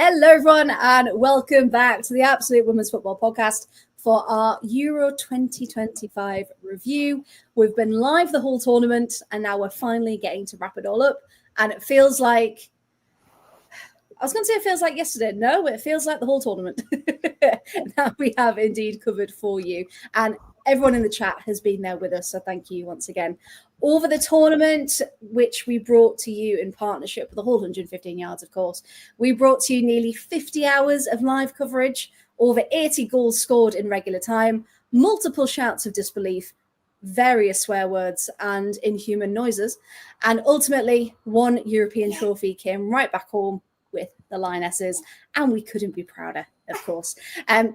Hello, everyone, and welcome back to the Absolute Women's Football Podcast for our Euro 2025 review. We've been live the whole tournament, and now we're finally getting to wrap it all up. And it feels like, I was going to say it feels like yesterday. No, it feels like the whole tournament that we have indeed covered for you. And everyone in the chat has been there with us, so thank you once again. Over the tournament, which we brought to you in partnership with the whole 115 yards, of course, we brought to you nearly 50 hours of live coverage, over 80 goals scored in regular time, multiple shouts of disbelief, various swear words and inhuman noises, and ultimately one European trophy came right back home with the Lionesses, and we couldn't be prouder, of course.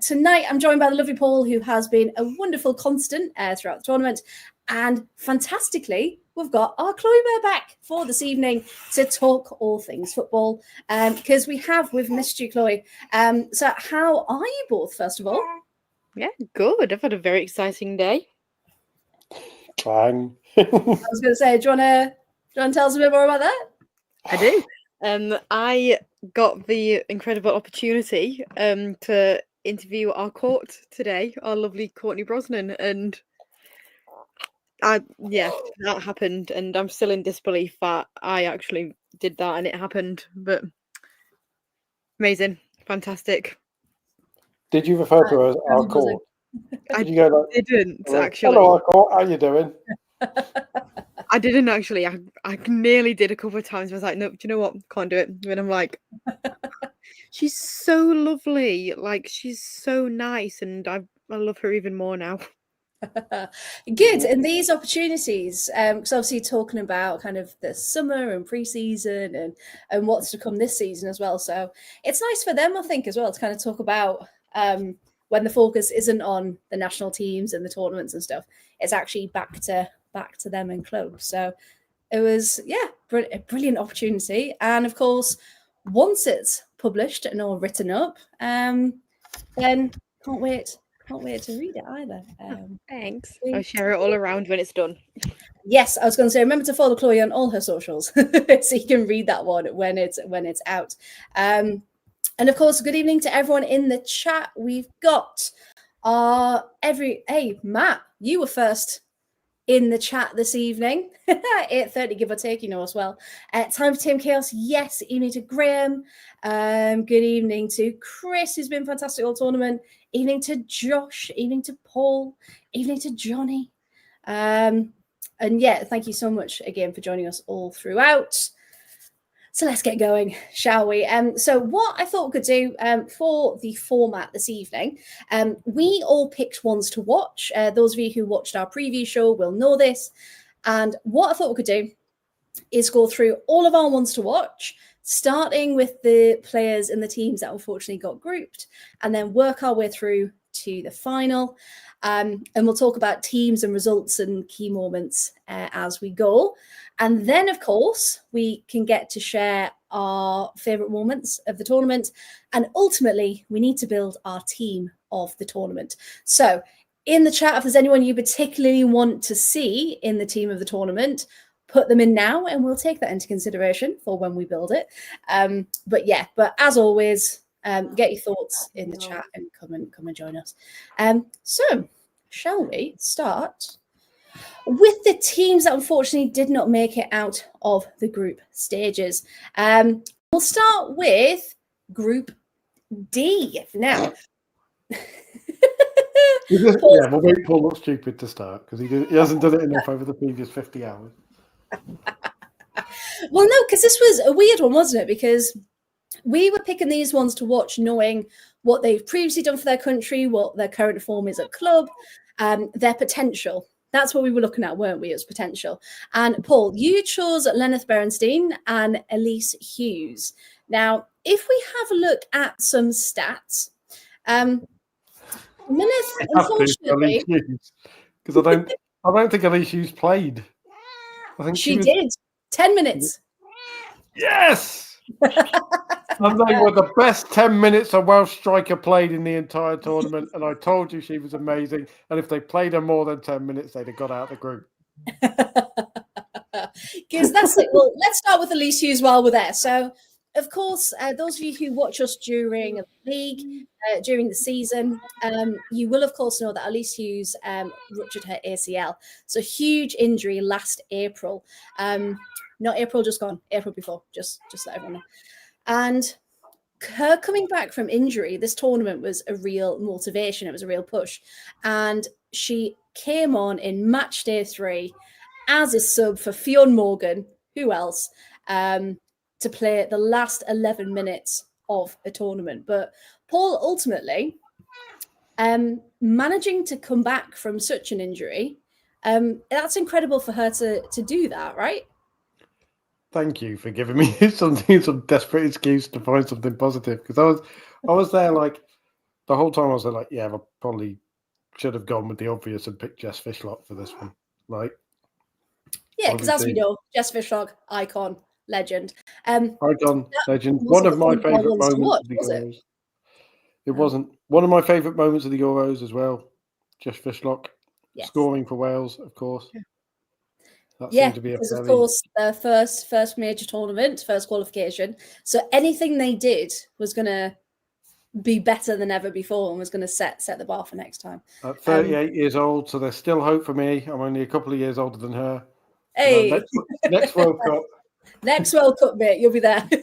Tonight, I'm joined by the lovely Paul, who has been a wonderful constant throughout the tournament. And fantastically, we've got our Chloe Bear back for this evening to talk all things football, because we've missed you, Chloe. So how are you both, first of all? Yeah, good. I've had a very exciting day. Bang. I was going to say, do you want to tell us a bit more about that? I do. I got the incredible opportunity to interview our court today, our lovely Courtney Brosnan, and that happened, and I'm still in disbelief that I actually did that and it happened, but amazing, fantastic. Did you refer to her as our court? I didn't actually. Hello, our court. How you doing? I didn't actually. I nearly did a couple of times. I was like, no, do you know what? Can't do it. And I'm like, she's so lovely. Like, she's so nice, and I love her even more now. Good. And these opportunities, because obviously talking about kind of the summer and pre-season and what's to come this season as well. So it's nice for them, I think, as well, to kind of talk about when the focus isn't on the national teams and the tournaments and stuff. It's actually back to them and clubs. So it was, a brilliant opportunity. And of course, once it's published and all written up, then can't wait to read it either. Thanks. I'll share it all around when it's done. Yes, I was going to say, remember to follow Chloe on all her socials so you can read that one when it's out. And of course, good evening to everyone in the chat. We've got hey, Matt, you were first in the chat this evening, 8:30 give or take, as well. Time for Team Chaos. Yes, evening to Graham. Good evening to Chris, who's been fantastic all tournament. Evening to Josh. Evening to Paul. Evening to Johnny. And thank you so much again for joining us all throughout. So let's get going, shall we? So what I thought we could do for the format this evening, we all picked ones to watch. Those of you who watched our preview show will know this. And what I thought we could do is go through all of our ones to watch, starting with the players and the teams that unfortunately got grouped, and then work our way through to the final. And we'll talk about teams and results and key moments as we go. And then, of course, we can get to share our favourite moments of the tournament. And ultimately, we need to build our team of the tournament. So in the chat, if there's anyone you particularly want to see in the team of the tournament, put them in now, and we'll take that into consideration for when we build it. But as always, get your thoughts in the chat and come and join us. So shall we start with the teams that unfortunately did not make it out of the group stages? We'll start with Group D now. We'll make Paul look stupid to start because he hasn't done it enough over the previous 50 hours. Well, no, because this was a weird one, wasn't it? Because we were picking these ones to watch knowing what they've previously done for their country, what their current form is at club, their potential. That's what we were looking at, weren't we, as potential? And Paul, you chose Lenneth Berenstein and Elise Hughes. Now, if we have a look at some stats, Lenneth, unfortunately, because I don't think Elise Hughes played. I think she did 10 minutes. Yes. And they were the best 10 minutes a Welsh striker played in the entire tournament. And I told you she was amazing. And if they played her more than 10 minutes, they'd have got out of the group. Because that's it. Well, let's start with Elise Hughes while we're there. So of course, those of you who watch us during the league, during the season, you will, of course, know that Elise Hughes ruptured her ACL. So huge injury last April. Not April just gone, April before, just let everyone know. And her coming back from injury, this tournament was a real motivation. It was a real push. And she came on in match day 3 as a sub for Fionn Morgan, who else, to play the last 11 minutes of a tournament. But Paul, ultimately, managing to come back from such an injury, that's incredible for her to do that, right? Thank you for giving me some desperate excuse to find something positive, because I was there like the whole time. I was like, yeah, I probably should have gone with the obvious and picked Jess Fishlock for this one. Like, yeah, because as we know, Jess Fishlock, icon, legend. Icon, legend. One of my favourite moments of the Euros. It wasn't one of my favourite moments of the Euros as well. Jess Fishlock scoring for Wales, of course. Yeah. That seemed to be because of course their first major tournament, first qualification. So anything they did was going to be better than ever before and was going to set the bar for next time. At 38 years old, so there's still hope for me. I'm only a couple of years older than her. Hey, you know, next World Cup. Next World Cup, mate, you'll be there. To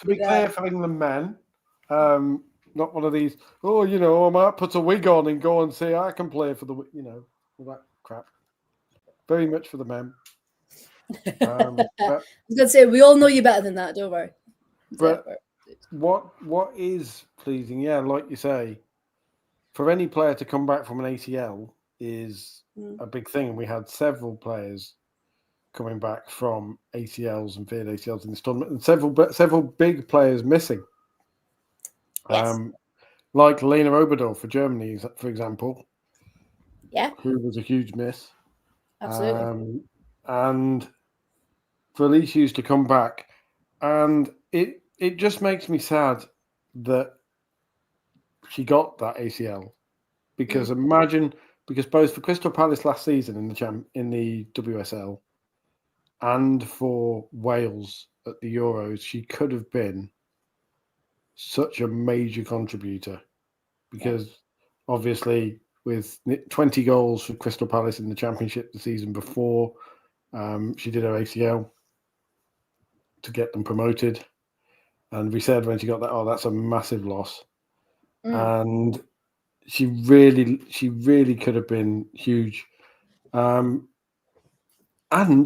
be clear, for England men, not one of these. Oh, you know, I might put a wig on and go and say I can play for the, you know, all that crap. Very much for the men. I was going to say, we all know you better than that. Don't worry. But what is pleasing, yeah, like you say, for any player to come back from an ACL is a big thing. And we had several players coming back from ACLs and feared ACLs in this tournament, and several big players missing. Yes. Like Lena Oberdorf for Germany, for example. Yeah. Who was a huge miss. Absolutely. And for Elise Hughes to come back, and it just makes me sad that she got that ACL, because because both for Crystal Palace last season in the WSL and for Wales at the Euros, she could have been such a major contributor, because obviously with 20 goals for Crystal Palace in the Championship the season before, she did her ACL to get them promoted. And we said when she got that, oh, that's a massive loss. And she really could have been huge. And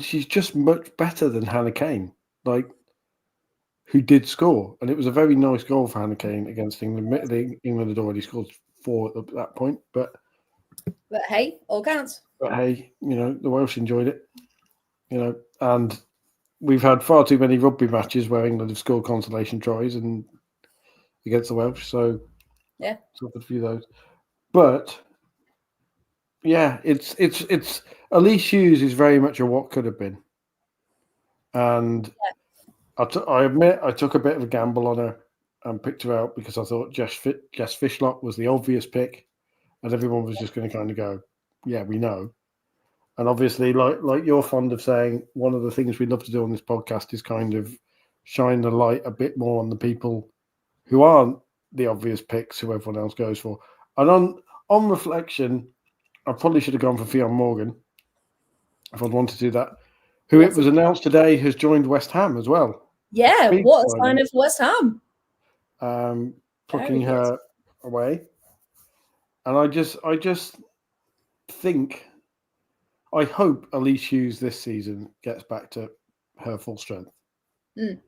she's just much better than Hannah Kane, who did score. And it was a very nice goal for Hannah Kane against England. England had already scored 4 at that point. But hey, all counts. But hey, you know, the Welsh enjoyed it. You know, and we've had far too many rugby matches where England have scored consolation tries and against the Welsh. So yeah, suffered a few of those. But yeah, it's Elise Hughes is very much a what could have been. And I admit I took a bit of a gamble on her and picked her out because I thought Jess Fishlock was the obvious pick, and everyone was just going to kind of go, yeah, we know. And obviously, like you're fond of saying, one of the things we love to do on this podcast is kind of shine the light a bit more on the people who aren't the obvious picks who everyone else goes for. And on reflection, I probably should have gone for Fionn Morgan if I'd wanted to do that, who it was announced today has joined West Ham as well. Yeah, what a sign of West Ham. Plucking her away. And I just think, I hope Elise Hughes this season gets back to her full strength. And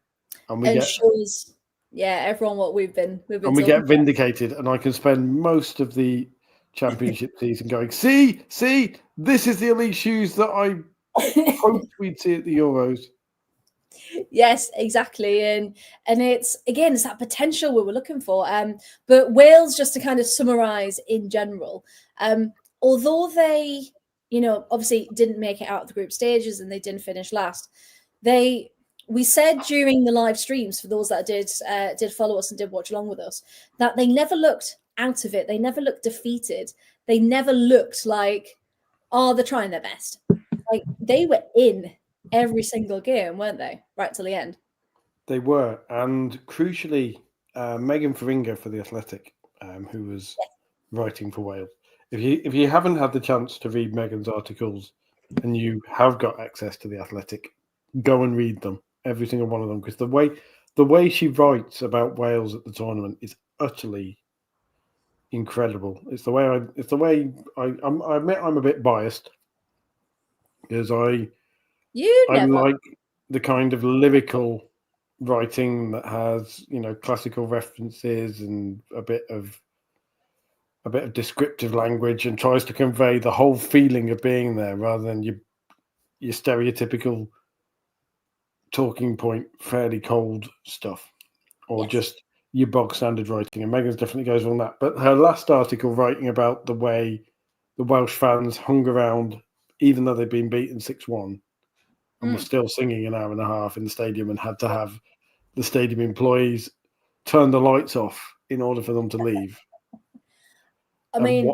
shows, everyone what we've been and we get vindicated, and I can spend most of the championship season going, see, this is the Elise Hughes that I hoped we'd see at the Euros. Yes, exactly. And it's that potential we were looking for. But Wales, just to kind of summarize in general, although they, obviously didn't make it out of the group stages and they didn't finish last, we said during the live streams, for those that did follow us and did watch along with us, that they never looked out of it. They never looked defeated. They never looked like, oh, they're trying their best. Like, they were in every single game, weren't they? Right till the end. They were, and crucially, Megan Feringa for the Athletic, who was writing for Wales. If you haven't had the chance to read Megan's articles, and you have got access to the Athletic, go and read them, every single one of them, because the way she writes about Wales at the tournament is utterly incredible. It's the way I admit I'm a bit biased because I like the kind of lyrical writing that has, you know, classical references and a bit of descriptive language and tries to convey the whole feeling of being there rather than your stereotypical talking point, fairly cold stuff, or just your bog standard writing. And Megan's definitely goes on that. But her last article writing about the way the Welsh fans hung around, even though they'd been beaten 6-1, and were still singing an hour and a half in the stadium and had to have the stadium employees turn the lights off in order for them to leave. I mean,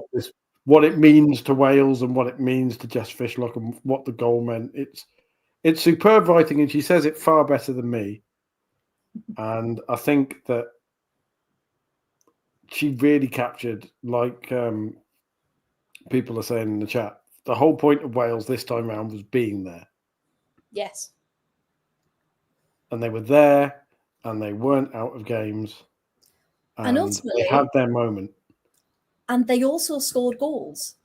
what it means to Wales and what it means to Jess Fishlock and what the goal meant. It's superb writing, and she says it far better than me. And I think that she really captured, like people are saying in the chat, the whole point of Wales this time round was being there. Yes. And they were there, and they weren't out of games. And ultimately, they had their moment. And they also scored goals.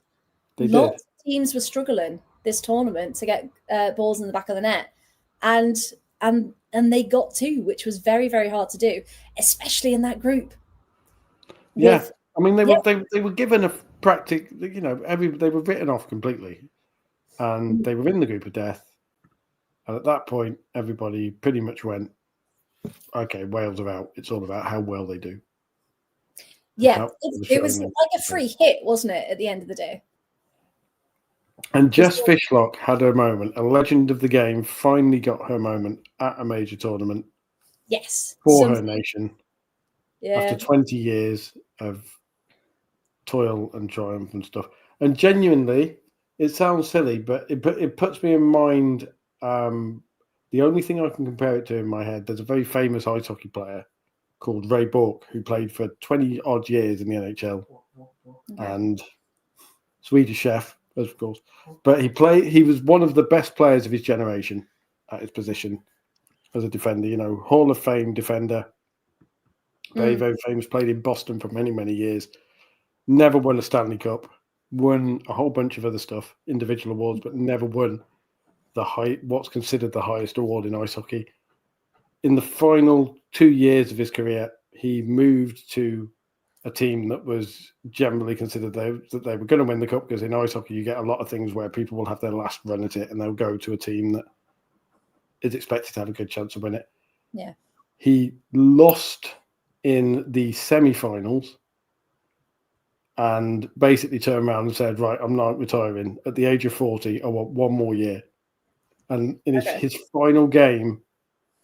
Lots of teams were struggling this tournament to get balls in the back of the net. And they got 2, which was very, very hard to do, especially in that group. Yeah. I mean, they were given a practice, you know, they were written off completely. And they were in the group of death. And at that point, everybody pretty much went, okay, Wales are out. It's all about how well they do. Yeah, it was like a free hit, wasn't it, at the end of the day? And Jess Fishlock had her moment. A legend of the game finally got her moment at a major tournament. Yes. For her nation. Yeah. After 20 years of toil and triumph and stuff. And genuinely, it sounds silly, but it puts me in mind. The only thing I can compare it to in my head, there's a very famous ice hockey player called Ray Bourque, who played for 20 odd years in the NHL, and Swedish chef, of course. But he was one of the best players of his generation at his position as a defender, you know, Hall of Fame defender, very, very famous, played in Boston for many, many years, never won a Stanley Cup, won a whole bunch of other stuff, individual awards, but never won what's considered the highest award in ice hockey. In the final 2 years of his career, he moved to a team that was generally considered that they were going to win the cup, because in ice hockey you get a lot of things where people will have their last run at it and they'll go to a team that is expected to have a good chance to win it. Yeah. He lost in the semi-finals and basically turned around and said, right, I'm not retiring. At the age of 40, I want one more year. And in his final game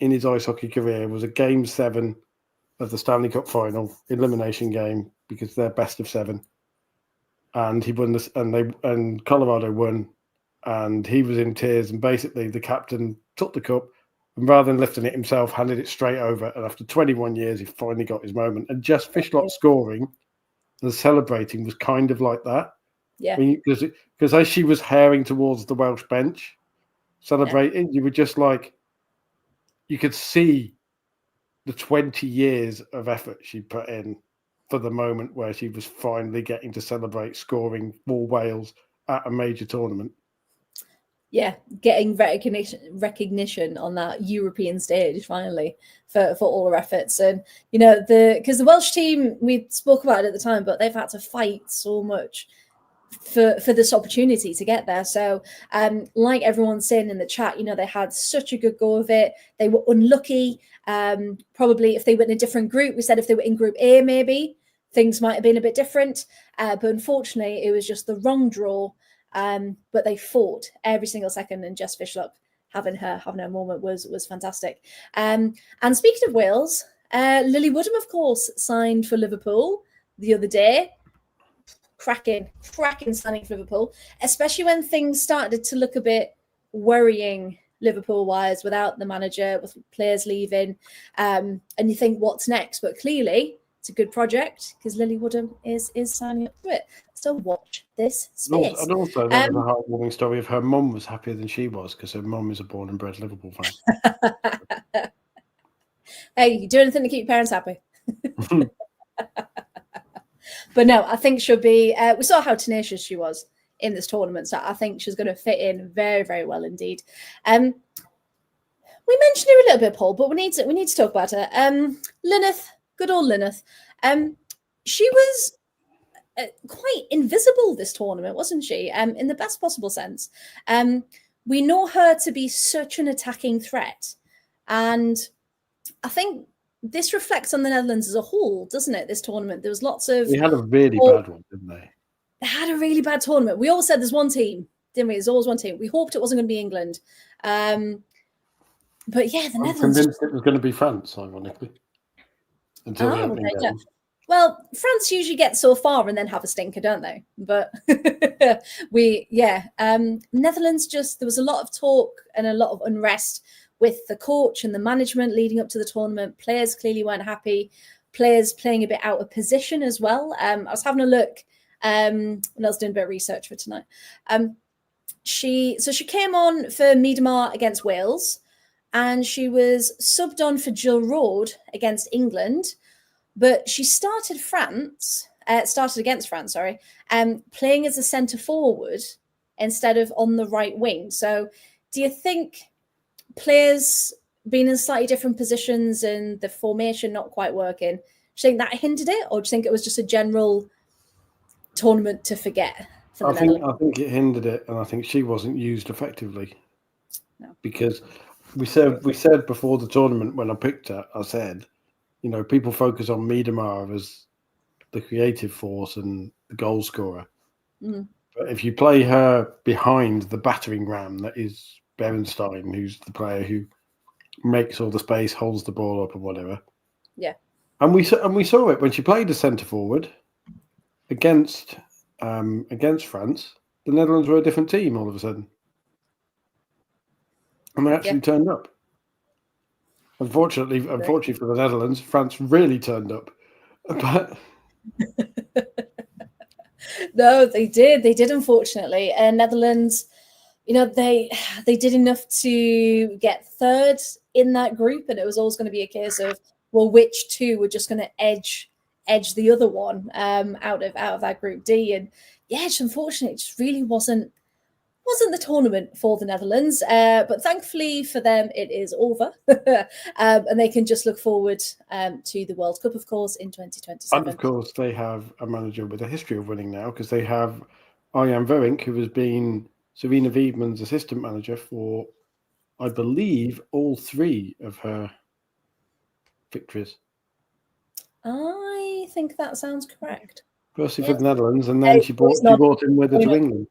in his ice hockey career was a Game 7 of the Stanley Cup final, elimination game, because they're best of 7. And he won this, and Colorado won, and he was in tears. And basically, the captain took the cup, and rather than lifting it himself, handed it straight over. And after 21 years, he finally got his moment. And just Fishlock scoring and celebrating was kind of like that. Yeah. Because as she was herring towards the Welsh bench, celebrating, you were just like, you could see the 20 years of effort she put in for the moment where she was finally getting to celebrate scoring for Wales at a major tournament. Yeah, getting recognition on that European stage finally for all her efforts. And, you know, because the Welsh team, we spoke about it at the time, but they've had to fight so much for this opportunity to get there. So like everyone's saying in the chat, you know, they had such a good go of it. They were unlucky. Probably if they were in a different group, we said if they were in Group A, maybe things might have been a bit different. But unfortunately, it was just the wrong draw. But they fought every single second, and Jess Fishlock having her moment was fantastic. And speaking of Wales, Lily Woodham, of course, signed for Liverpool the other day. Cracking signing for Liverpool, especially when things started to look a bit worrying Liverpool-wise, without the manager, with players leaving, and you think, what's next? But clearly, it's a good project because Lily Woodham is signing up to it. So watch this space. And also, that was a heartwarming story of her mum was happier than she was because her mum is a born and bred Liverpool fan. Hey, you do anything to keep your parents happy. But no, I think she'll be. We saw how tenacious she was in this tournament, so I think she's going to fit in very, very well indeed. We mentioned her a little bit, Paul, but we need to talk about her. Lyneth, good old Lyneth. She was quite invisible this tournament, wasn't she? In the best possible sense. We know her to be such an attacking threat, and I think this reflects on the Netherlands as a whole, doesn't it? This tournament, there was lots of. They had a really bad one, didn't they? They had a really bad tournament. We all said there's one team, didn't we? There's always one team. We hoped it wasn't going to be England, but yeah, the Netherlands. Convinced it was going to be France, ironically. Until the opening games. Well, France usually get so far and then have a stinker, don't they? But Netherlands there was a lot of talk and a lot of unrest with the coach and the management leading up to the tournament. Players clearly weren't happy. Players playing a bit out of position as well. I was having a look when I was doing a bit of research for tonight. She came on for Miedema against Wales, and she was subbed on for Jill Roord against England. But she started against France, playing as a centre forward instead of on the right wing. So do you think players being in slightly different positions and the formation not quite working, do you think that hindered it, or do you think it was just a general tournament to forget? I think it hindered it, and I think she wasn't used effectively. No. Because we said before the tournament when I picked her, I said, people focus on Miedema as the creative force and the goal scorer. Mm. But if you play her behind the battering ram that is Berenstein, who's the player who makes all the space, holds the ball up, or whatever. Yeah. And we saw it when she played as centre forward against France. The Netherlands were a different team all of a sudden, and they actually turned up. Unfortunately for the Netherlands, France really turned up. But no, they did. They did, unfortunately. And Netherlands, they did enough to get third in that group, and it was always going to be a case of, well, which two were just going to edge the other one out of that group D. And yeah, just unfortunately, it just really wasn't the tournament for the Netherlands, but thankfully for them, it is over, and they can just look forward to the World Cup, of course, in 2027. And of course, they have a manager with a history of winning now, because they have Arjan Verink, who has been Serena Wiedmann's assistant manager for, I believe, all three of her victories. I think that sounds correct. Firstly for the Netherlands, and then she brought him with her to England.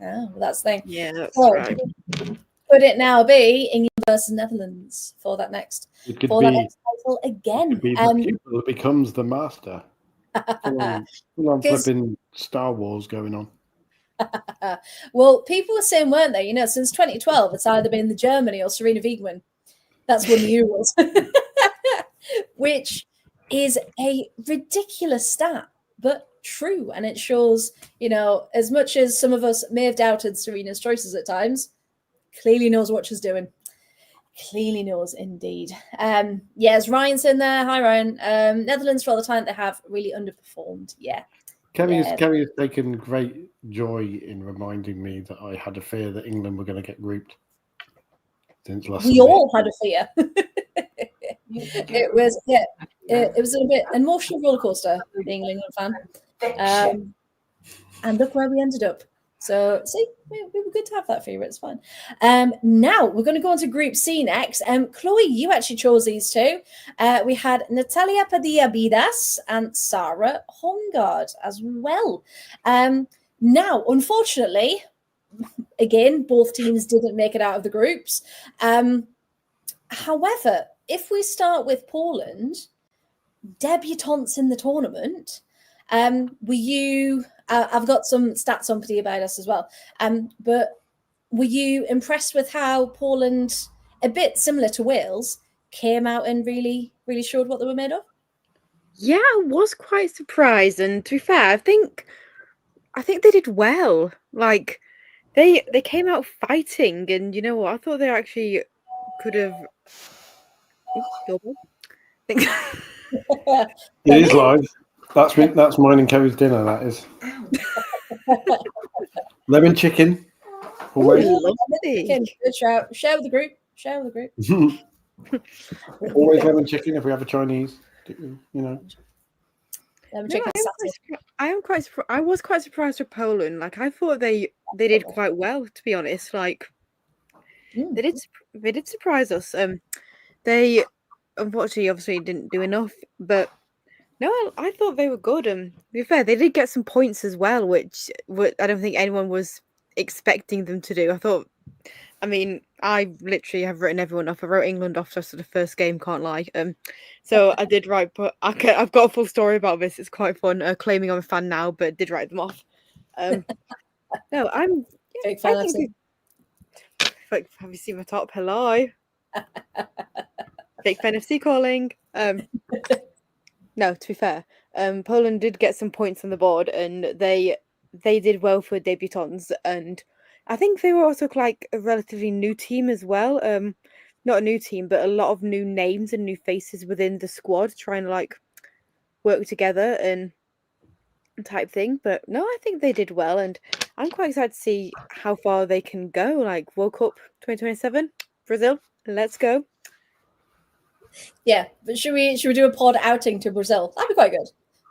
Oh, well, that's the thing. Yeah, that's right. Could it now be England versus Netherlands for that next? It could that next title again. It could be the pupil that becomes the master. Full on flipping Star Wars going on. Well, people were saying, weren't they? Since 2012, it's either been the Germany or Serena Wiedmann. That's won the Euros, which is a ridiculous stat, but true. And it shows, as much as some of us may have doubted Serena's choices at times, clearly knows what she's doing. Clearly knows indeed. Yes, Ryan's in there. Hi, Ryan. Netherlands, for all the talent they have, really underperformed. Yeah. Kerry has taken great joy in reminding me that I had a fear that England were going to get grouped. Since last we all had a fear. It was a bit emotional roller coaster being an England fan. And look where we ended up. So, see, we were good to have that fear. It's fine. Now, we're going to go on to Group C next. Chloe, you actually chose these two. We had Natalia Padilla-Bidas and Sarah Holmgaard as well. Now, unfortunately, again, both teams didn't make it out of the groups. However, if we start with Poland, debutantes in the tournament, I've got some stats on Padilla-Bidas as well. But were you impressed with how Poland, a bit similar to Wales, came out and really, really showed what they were made of? Yeah, I was quite surprised, and to be fair, I think they did well. Like they came out fighting, and you know what? I thought they actually could have. Ooh, doorbell. Think- It is live. That's mine and Kerry's dinner. That is lemon chicken. Always, Ooh, lovely. Good shout. Share with the group. Share with the group. always lemon chicken if we have a Chinese. You know. Lemon No, chicken I was quite surprised with Poland. Like I thought they did quite well, to be honest. Like they did surprise us. They unfortunately obviously didn't do enough, but no, I thought they were good. To be fair, they did get some points as well, which I don't think anyone was expecting them to do. I mean, I literally have written everyone off. I wrote England off just for the first game, can't lie. So I did write, but I've got a full story about this. It's quite fun. Claiming I'm a fan now, but did write them off. No, I'm Big fan of like, have you seen my top? Hello, Big fan FC calling. No, to be fair, Poland did get some points on the board, and they did well for debutants, and I think they were also like a relatively new team as well. Not a new team, but a lot of new names and new faces within the squad trying to like work together and type thing. But no, I think they did well, and I'm quite excited to see how far they can go. Like World Cup 2027, Brazil, let's go. Yeah, but should we do a pod outing to Brazil? That'd be quite good.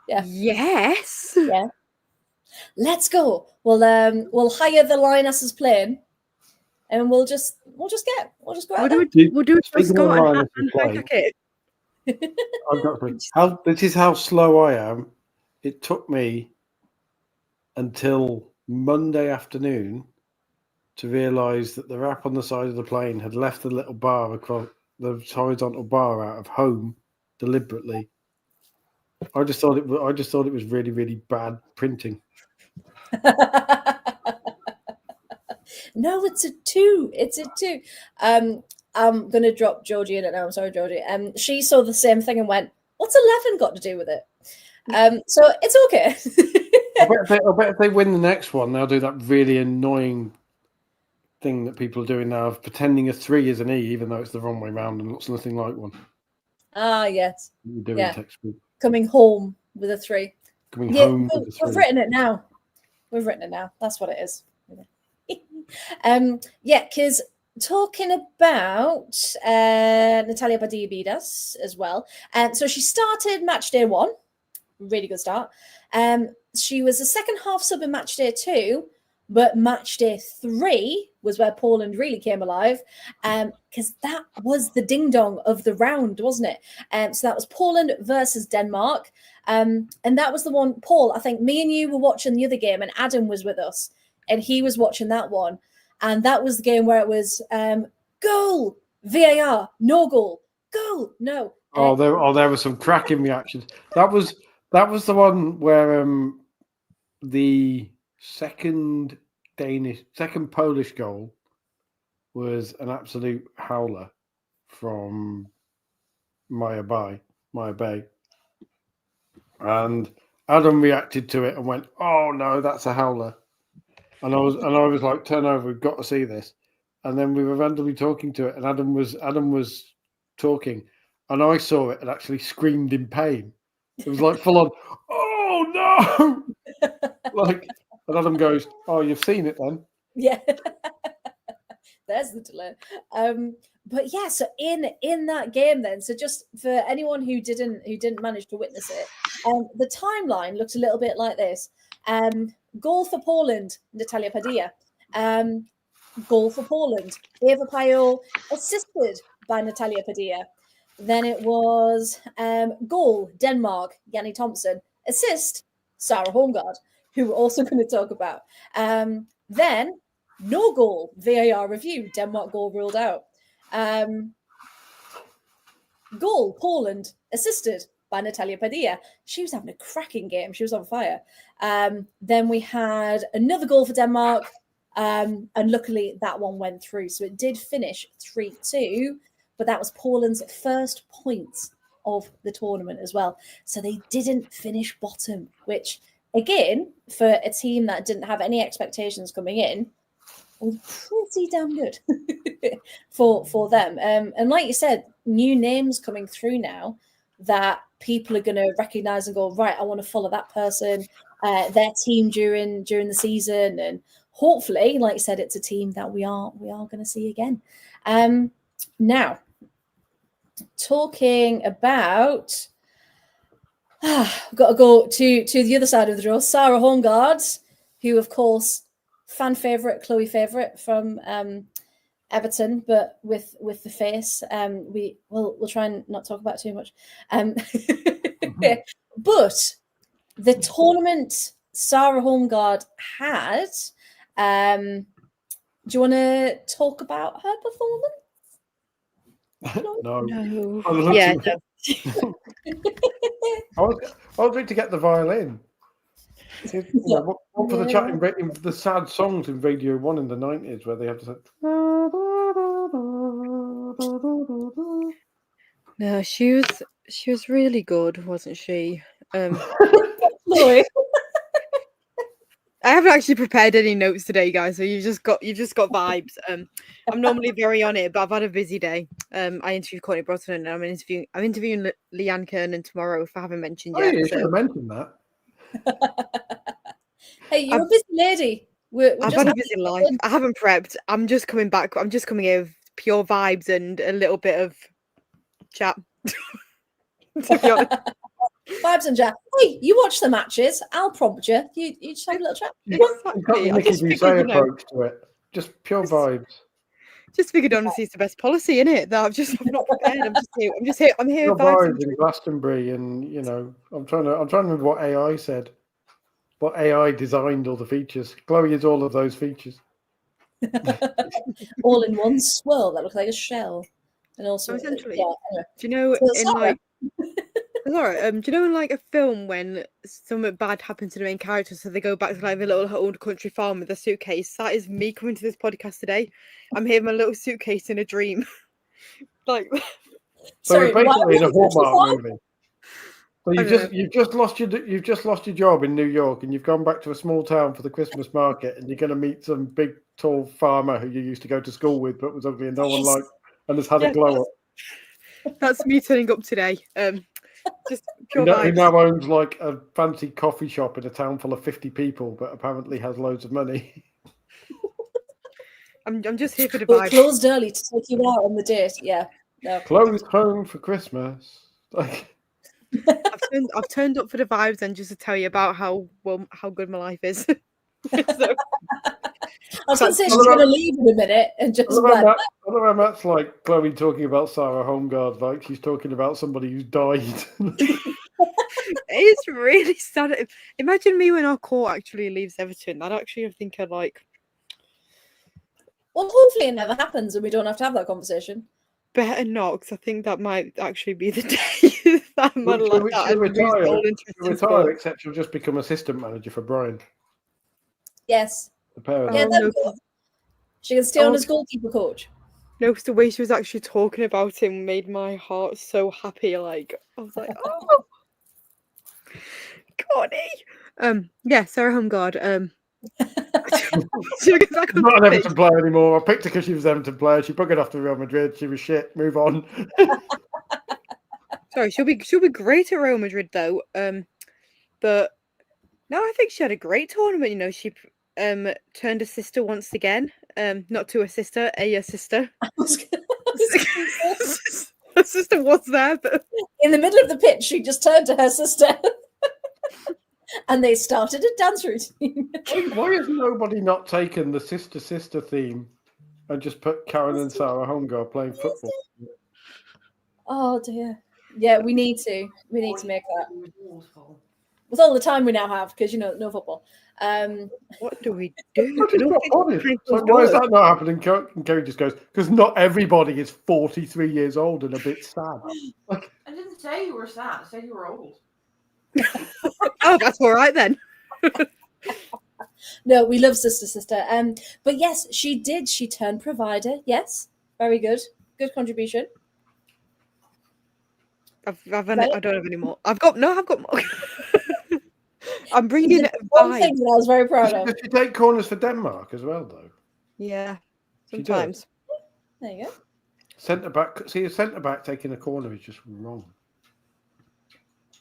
Yeah. Yes. Yeah. Let's go. We'll hire the Lionesses plane, and we'll just go out there. We'll do it for Speaking of Scott Lionesses and plane, it. I've got to. This is how slow I am. It took me until Monday afternoon to realise that the wrap on the side of the plane had left the little bar across the horizontal bar out of home deliberately. I just thought it was really, really bad printing. No, it's a 2. It's a 2. I'm gonna drop Georgie in it now. I'm sorry, Georgie. She saw the same thing and went, "What's 11 got to do with it?" So it's okay. I bet if they win the next one, they'll do that really annoying thing that people are doing now of pretending a 3 is an E, even though it's the wrong way round and looks nothing like one. Ah, yes. You do Yeah. in textbook. Coming home with a 3. Coming home with a 3. We've written it now. That's what it is. Yeah, because talking about Natalia Badia Bidas as well. So she started match day 1. Really good start. She was a second half sub in match day 2, but match day 3 was where Poland really came alive, because that was the ding dong of the round, wasn't it? So that was Poland versus Denmark, and that was the one. Paul, I think me and you were watching the other game, and Adam was with us, and he was watching that one, and that was the game where it was goal, VAR, no goal, goal, no. There were some cracking reactions. That was the one where the second Polish goal was an absolute howler from Maya Bay, and Adam reacted to it and went, "Oh no, that's a howler," and I was like, "Turn over, we've got to see this." And then we were randomly talking to it, and Adam was talking, and I saw it and actually screamed in pain. It was like full on, "Oh no!" Like, and Adam goes, "Oh, you've seen it then?" Yeah. There's the delay. But yeah, so in that game then, so just for anyone who didn't manage to witness it, the timeline looked a little bit like this. Goal for Poland, Natalia Padilla. Goal for Poland, Eva Pajol, assisted by Natalia Padilla. Then it was goal, Denmark, Yanni Thompson. Assist, Sarah Holmgaard, who we're also going to talk about. Then no goal, VAR review, Denmark goal ruled out. Goal, Poland, assisted by Natalia Padilla. She was having a cracking game. She was on fire. Then we had another goal for Denmark, And luckily that one went through. So it did finish 3-2, but that was Poland's first point of the tournament as well. So they didn't finish bottom, which again, for a team that didn't have any expectations coming in, was pretty damn good for them. And like you said, new names coming through now that people are going to recognize and go, right, I want to follow that person, their team during the season, and hopefully, like you said, it's a team that we are going to see again. Now, talking about, we've got to go to the other side of the draw. Sarah Holmgaard, who of course fan favorite, Chloe favorite from Everton, but with the face, we'll try and not talk about too much. But the tournament Sarah Holmgaard had, do you want to talk about her performance? No. Yeah. I was ready to get the violin. One for the chat in the sad songs in Radio 1 in the 90s where they have to say. No, she was really good, wasn't she? I haven't actually prepared any notes today, guys. So you've just got vibes. I'm normally very on it, but I've had a busy day. I interviewed Courtney Broughton, and I'm interviewing Leanne Kernan tomorrow. If I haven't mentioned yet, You should have mentioned that. Hey, you're a busy lady. I've had a busy life. I haven't prepped. I'm just coming back. I'm just coming here with pure vibes and a little bit of chat. To be honest. Vibes and chat. Hey, you watch the matches. I'll prompt you. You just have a little chat. You've got the Nikki Boucher approach to it. Just pure vibes. Just figured honesty is the best policy, isn't it? That I'm not prepared. I'm here. Pure vibes in Glastonbury, and I'm trying to remember what AI said. What AI designed all the features. Chloe is all of those features. All in one swirl that looked like a shell. And also, essentially, anyway. do you know So, in like Laura, do you know in like a film when something bad happens to the main character, so they go back to like the little old country farm with a suitcase? That is me coming to this podcast today. I'm here with my little suitcase in a dream. Like, so we're basically in a Hallmark movie. So you've just lost your job in New York, and you've gone back to a small town for the Christmas market, and you're going to meet some big tall farmer who you used to go to school with, but was ugly and no one liked, and has had a glow up. That's me turning up today. Just pure He now owns like a fancy coffee shop in a town full of 50 people, but apparently has loads of money. I'm just here for the vibe. Closed early to take you out on the date. Yeah. No. Closed home for Christmas. Like. I've turned up for the vibes and just to tell you about how good my life is. So, I was going to say she's going to leave in a minute and just. I don't know Matt's like Chloe talking about Sarah Holmgaard like she's talking about somebody who's died. It's really sad. Imagine me when our court actually leaves Everton. I'd actually think I'd like. Well, hopefully it never happens and we don't have to have that conversation. Better not, because I think that might actually be the day that I'm retire, except she'll just become assistant manager for Brian. Yes. The pair of them. She can stay on as goalkeeper coach. No, the way she was actually talking about him made my heart so happy. Like, I was like, oh, Courtney. Yeah, Sarah Holmgaard. Not an Everton player anymore. I picked her because she was an Everton player. She buggered off to Real Madrid. She was shit. Move on. Sorry, she'll be great at Real Madrid though. But no, I think she had a great tournament. She turned a sister once again. Not to a sister, a sister. Her sister was there, but in the middle of the pitch, she just turned to her sister. And they started a dance routine. Why has nobody not taken the sister theme and just put Karen and Sarah Holmgaard playing football? Oh dear. Yeah, we need to make that. With all the time we now have, because no football. What do we do? Why is that not happening? And Kerry just goes, because not everybody is 43 years old and a bit sad. I didn't say you were sad. I said you were old. Oh, that's all right then. No, we love sister. But yes, she did. She turned provider. Yes, very good. Good contribution. I don't Right? have any more. I've got more. I'm bringing One vibes. thing that I was very proud of. Does she take corners for Denmark as well, though? Yeah, She does. sometimes. There you go. Centre back. See, a centre back taking a corner is just wrong.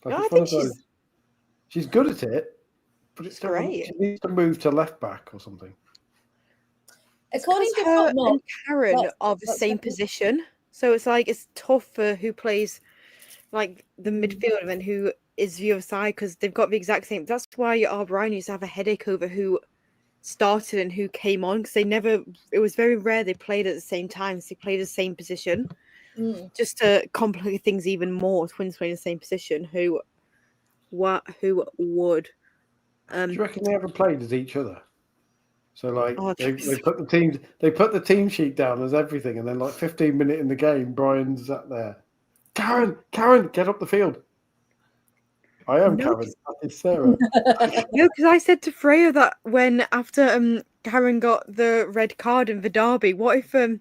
Like, No, it's I one think of those. She's good at it, but it's great. She needs to move to left back or something. According to her Football, and Karen that's- are the that's same definitely- position, so it's like it's tough for who plays like the midfield and then who is the other side because they've got the exact same. That's why our Brian used to have a headache over who started and who came on because they never. It was very rare they played at the same time. So they played the same position just to complicate things even more. Twins playing the same position. Who would? Do you reckon they ever played as each other? So like Oh, they put the team sheet down as everything, and then like 15 minutes in the game, Brian's sat there. Karen, get up the field. I am No, Karen. That is Sarah. No, because I said to Freya that when after Karen got the red card in the derby, what if when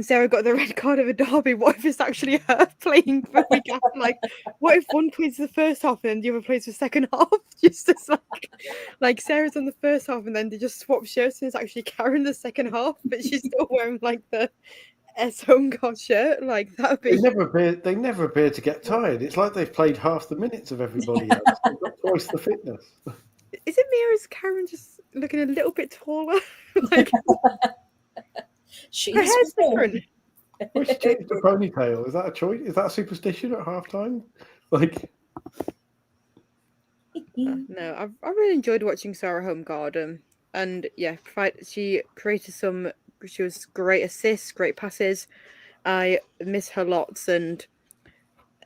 Sarah got the red card in the derby, what if it's actually her playing for the week after? Like, what if one plays the first half and the other plays the second half? Just as like Sarah's on the first half and then they just swap shirts and it's actually Karen the second half, but she's still wearing like the Holmgaard shirt. Like that'd be. They never appear to get tired. It's like they've played half the minutes of everybody else. They've got twice the fitness. Is it me or is Karen just looking a little bit taller? Like She's her hair's different. Why she changed the ponytail? Is that a choice? Is that a superstition at half time? Like, No, I really enjoyed watching Sarah Holmgaard. And yeah, she created some. She was great assists, great passes. I miss her lots, and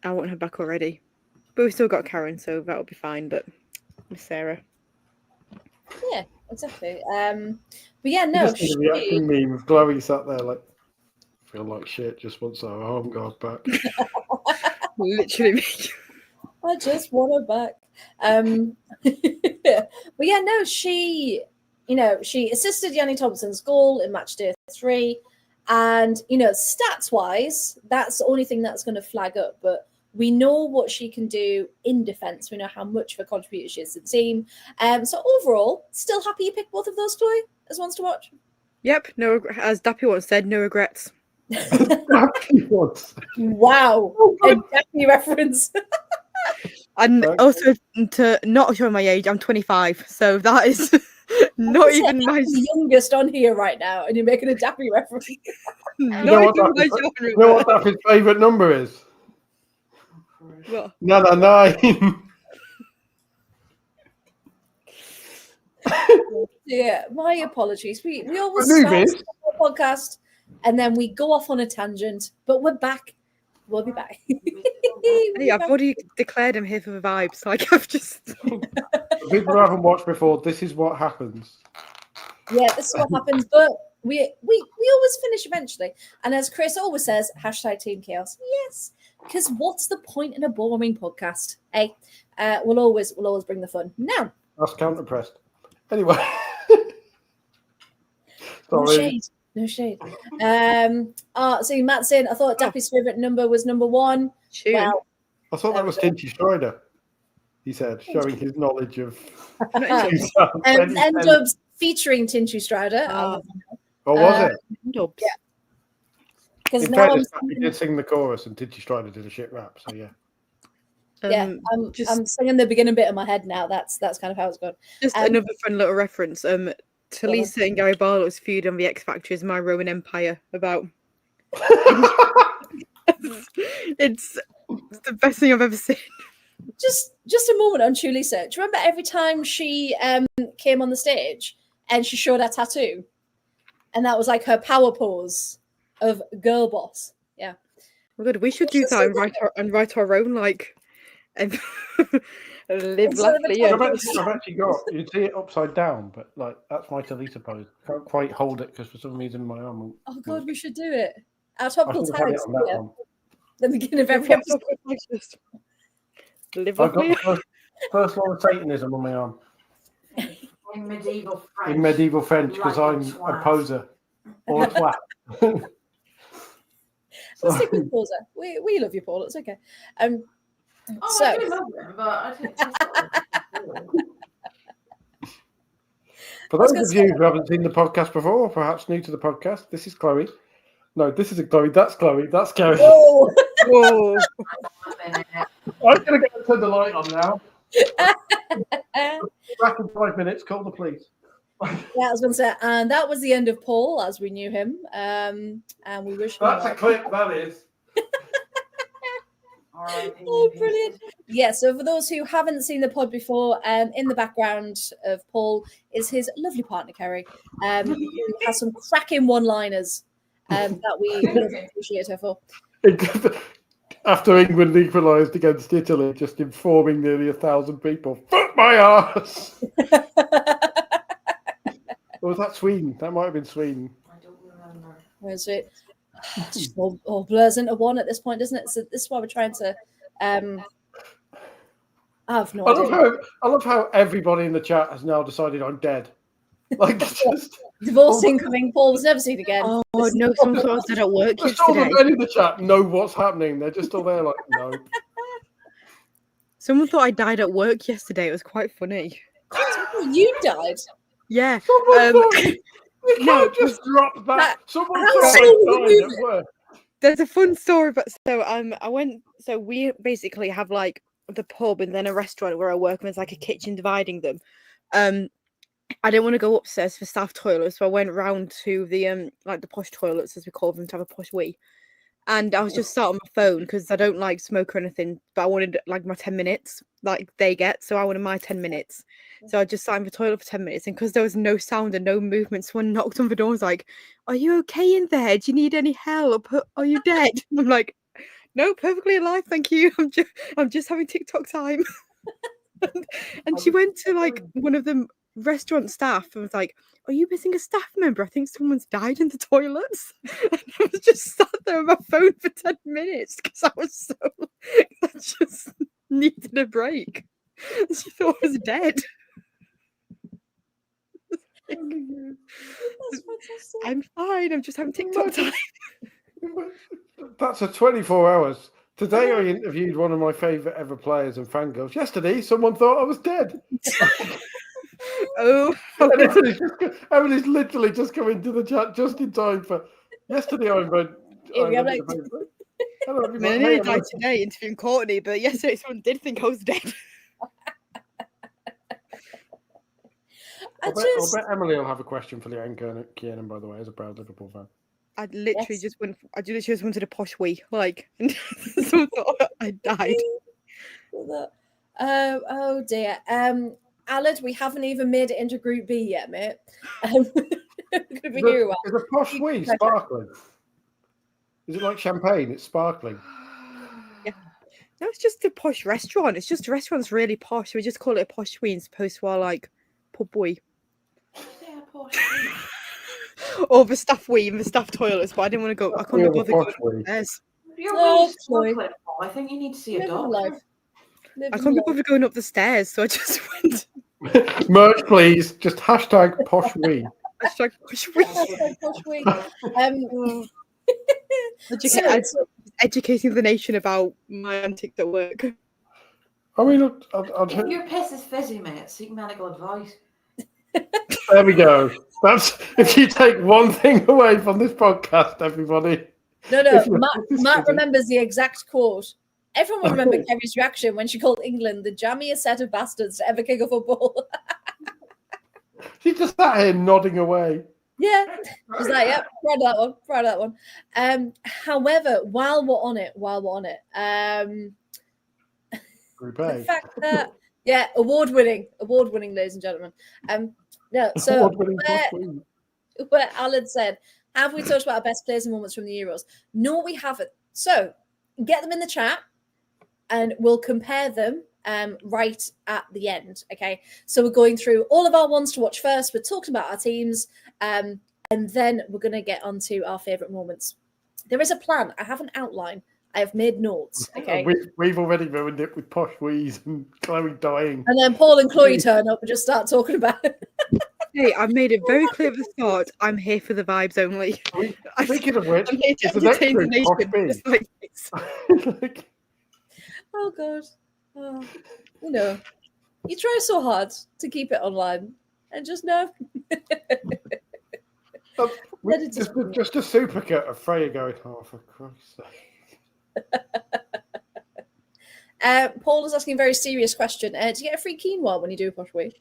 I want her back already. But we still got Karen, so that'll be fine. But miss Sarah. Yeah, exactly. But yeah, you no, just see the reaction meme of Chloe sat there like, feel like shit. Just want our home guard back. Literally me. I just want her back. But yeah, no, she assisted Yanni Thompson's goal in match day 3. And, stats wise, that's the only thing that's going to flag up. But we know what she can do in defence. We know how much of a contributor she is to the team. So overall, still happy you picked both of those, Chloe, as ones to watch? Yep. No, as Dappy once said, no regrets. Wow. A Dappy reference. And also, to not show my age, I'm 25, so that is not even my. I'm the youngest on here right now, and you're making a Dappy reference. Not even my genre. You know what Dappy's favourite number is? What? 9. Yeah, my apologies. We always start the podcast and then we go off on a tangent, but we're back. We'll be back. Hey, I've already declared I'm here for the vibes. Like I've just. For people who haven't watched before, this is what happens. Yeah, this is what happens, but we always finish eventually. And as Chris always says, #Team Chaos. Yes, because what's the point in a boring podcast? Hey, we'll always bring the fun. Now, That's counter-pressed. Anyway. No shade. So Matt's saying, I thought Dappy's favourite number was number 1. Shoot. Well, I thought that was Tinchy Strider, he said, showing his knowledge of N-Dubs featuring Tinchy Strider. Or was it? Dubs. Yeah. Because In now fairness, he did sing the chorus and Tinchy Strider did a shit rap, so yeah. I'm singing the beginning bit in my head now. That's kind of how it's going. Just another fun little reference. Talisa and Gary Barlow's feud on the X Factor is My Roman Empire about. It's the best thing I've ever seen. Just a moment on Tulisa. Do you remember every time she came on the stage and she showed her tattoo, and that was like her power pose of girl boss? Yeah. Oh, good. We should do that and write our own like. And live lovely. Yeah. I've actually got. You'd see it upside down, but like that's my Talisa pose. Can't quite hold it because for some reason my arm. Oh God, we should do it. Our topical tags. Yeah. The beginning of every episode. Live I've lovely. got the first law of Satanism on my arm. In medieval French. In medieval French, because Like a I'm a twat. poser or a twat. Let's stick with Paul. We love you, Paul. It's okay. Oh, So I do love him, but I think For was those gonna of you who haven't seen the podcast before, or perhaps new to the podcast, this is Chloe. No, this isn't Chloe. That's Chloe. That's Gary. oh, Whoa. I'm going to go and turn the light on now. Back in 5 minutes. Call the police. yeah, I was going to say, and that was the end of Paul as we knew him. And we wish him That's well. a clip, that is. Oh, brilliant. Yeah, so for those who haven't seen the pod before, in the background of Paul is his lovely partner, Kerry, who has some cracking one-liners that we really appreciate her for. After England equalised against Italy, just informing nearly 1,000 people, fuck my arse! Or was that Sweden? That might have been Sweden. I don't remember. Where's it? It's just all blurs into one at this point, doesn't it? So this is why we're trying to. I have no idea. I love how everybody in the chat has now decided I'm dead. Like, just Divorce incoming. Paul was never seen again. Oh no, someone thought I was dead at work just all the yesterday. men in the chat know what's happening. They're just all there like, no. Someone thought I died at work yesterday. It was quite funny. You died. Yeah. You no, can't just drop that. Someone how thought soon I did died you at move work. There's a fun story, but I went. So we basically have like the pub and then a restaurant where I work, and there's like a kitchen dividing them. I didn't want to go upstairs for staff toilets, so I went round to the like the posh toilets as we call them to have a posh wee. And I was just sat on my phone because I don't like smoke or anything, but I wanted like my 10 minutes, like they get. So I wanted my 10 minutes. So I just sat in the toilet for 10 minutes. And because there was no sound and no movement, someone knocked on the door and was like, "Are you okay in there? Do you need any help? Are you dead?" And I'm like, "No, perfectly alive, thank you. I'm just having TikTok time." And she went to like one of the restaurant staff and was like, "Are you missing a staff member? I think someone's died in the toilets." And I was just sat there on my phone for 10 minutes because I just needed a break. And she thought I was dead. That's fantastic. I'm fine. I'm just having TikTok time. That's a 24 hours. Today I interviewed one of my favourite ever players and fangirls. Yesterday, someone thought I was dead. Oh, Emily's literally just come into the chat just in time for yesterday. I went. I'm like, Hello, I mean, I nearly died today interviewing Courtney, but yesterday someone did think I was dead. I'll bet Emily will have a question for Leanne Kiernan, by the way, as a proud Liverpool fan. I literally Yes. just wanted a posh wee, like, and someone thought I died. Oh dear. Aled, we haven't even made it into Group B yet, mate. Gonna be here a while. Is a posh wee sparkling? Is it like champagne? It's sparkling. Yeah. No, it's just a posh restaurant. It's just a restaurant's really posh. So we just call it a posh wee as opposed to our like pub wee. Yeah, poor Or the staff wee and the staff toilets, but I didn't want to go. I couldn't be bothered going upstairs. You're Oh, really Chloe. struggling, Paul. I think you need to see a Living doctor. life. I couldn't be bothered going up the stairs, so I just went. Merch, please. Just hashtag posh wee. Hashtag posh wee. Educating the nation about my antics at work. I mean, If your piss is fizzy, mate, seek medical advice. there we go. That's if you take one thing away from this podcast, everybody. No. Matt remembers the exact quote. Everyone will remember Kerry's reaction when she called England the jammiest set of bastards to ever kick a football. She just sat here nodding away. Yeah, she's like, "Yep, proud of that one." However, while we're on it, Group the A. fact that award-winning, ladies and gentlemen. No, so Award-winning posh wee. where Alan said, "Have we talked about our best players and moments from the Euros?" No, we haven't. So get them in the chat, and we'll compare them right at the end. Okay, so we're going through all of our ones to watch first. We're talking about our teams, and then we're going to get onto our favourite moments. There is a plan. I have an outline. I have made notes. Okay. We've already ruined it with Posh Wheeze and Chloe dying. And then Paul and Chloe turn up and just start talking about it. Hey, I've made it very clear at the start. I'm here for the vibes only. Speaking of which, I'm here to it's the next entertain the group, Posh nation. B. Just like this. Oh, God. Oh, you know, you try so hard to keep it online and just no. Just a supercut of Freya going, oh, for Christ's sake. Paul is asking a very serious question. Do you get a free quinoa when you do a posh way?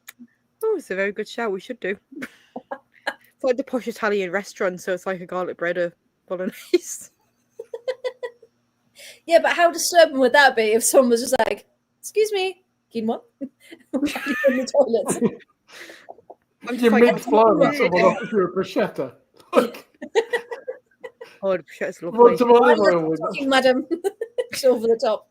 Oh, it's a very good shout. We should do. It's like the posh Italian restaurant, so it's like a garlic bread of bolognese. Yeah, but how disturbing would that be if someone was just like, "Excuse me, quinoa," in the toilets? You're mid-flow and someone offers you a bruschetta. Look. Oh, the bruschetta's lovely. Want some olive oil with Talking, madam. It's over the top.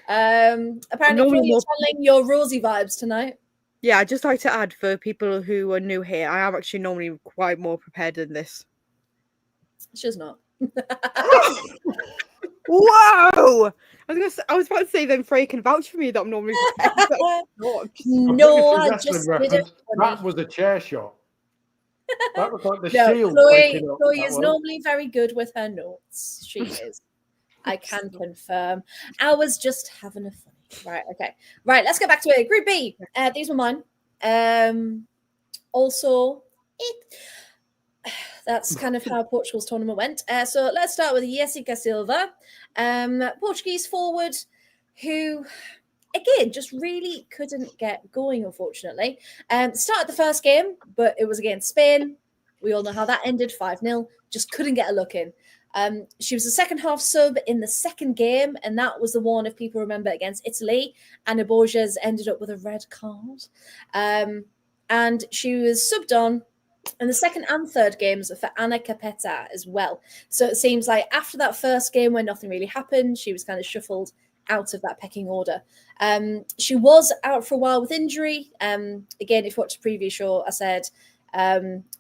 Apparently, normally you're telling your rosy vibes tonight. Yeah, I'd just like to add for people who are new here, I am actually normally quite more prepared than this. She's not. Whoa! I was about to say then Freya can vouch for me that I'm normally prepared. No, I just did it. That was a chair shot. That was like the No, shield. Chloe is normally very good with her notes. She is. I can confirm. I was just having a fun. Right, okay. Right, let's get back to it. Group B. These were mine. That's kind of how Portugal's tournament went. So let's start with Jessica Silva, Portuguese forward, who, again, just really couldn't get going, unfortunately. Started the first game, but it was against Spain. We all know how that ended, 5-0. Just couldn't get a look in. She was a second half sub in the second game, and that was the one, if people remember, against Italy. Anna Borges ended up with a red card. And she was subbed on in the second and third games for Anna Capetta as well. So it seems like after that first game where nothing really happened, she was kind of shuffled out of that pecking order. She was out for a while with injury. Again, if you watched the previous show, I said